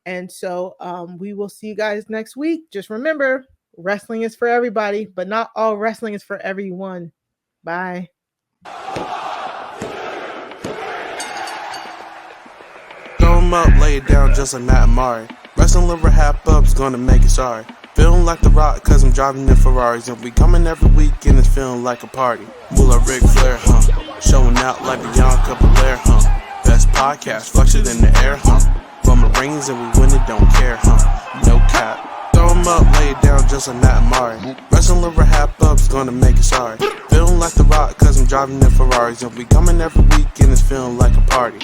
And so we will see you guys next week. Just remember, wrestling is for everybody, but not all wrestling is for everyone. Bye. Throw 'em up, lay it down just like Matt and Mari. Wrestling RHAPup's gonna make it sorry. Feeling like The Rock, cause I'm driving in Ferraris. And we coming every week and it's feeling like a party. Moolah Ric Flair, showing out like Bianca Belair, Best podcast, flush it in the air, From the rings and we win it, don't care, No cap. Throw 'em up, lay it down just like Matt and Mari. Wrestling RHAPup's gonna make it sorry. Feeling like The Rock, cause I'm driving in Ferraris. And we coming every week and it's feeling like a party.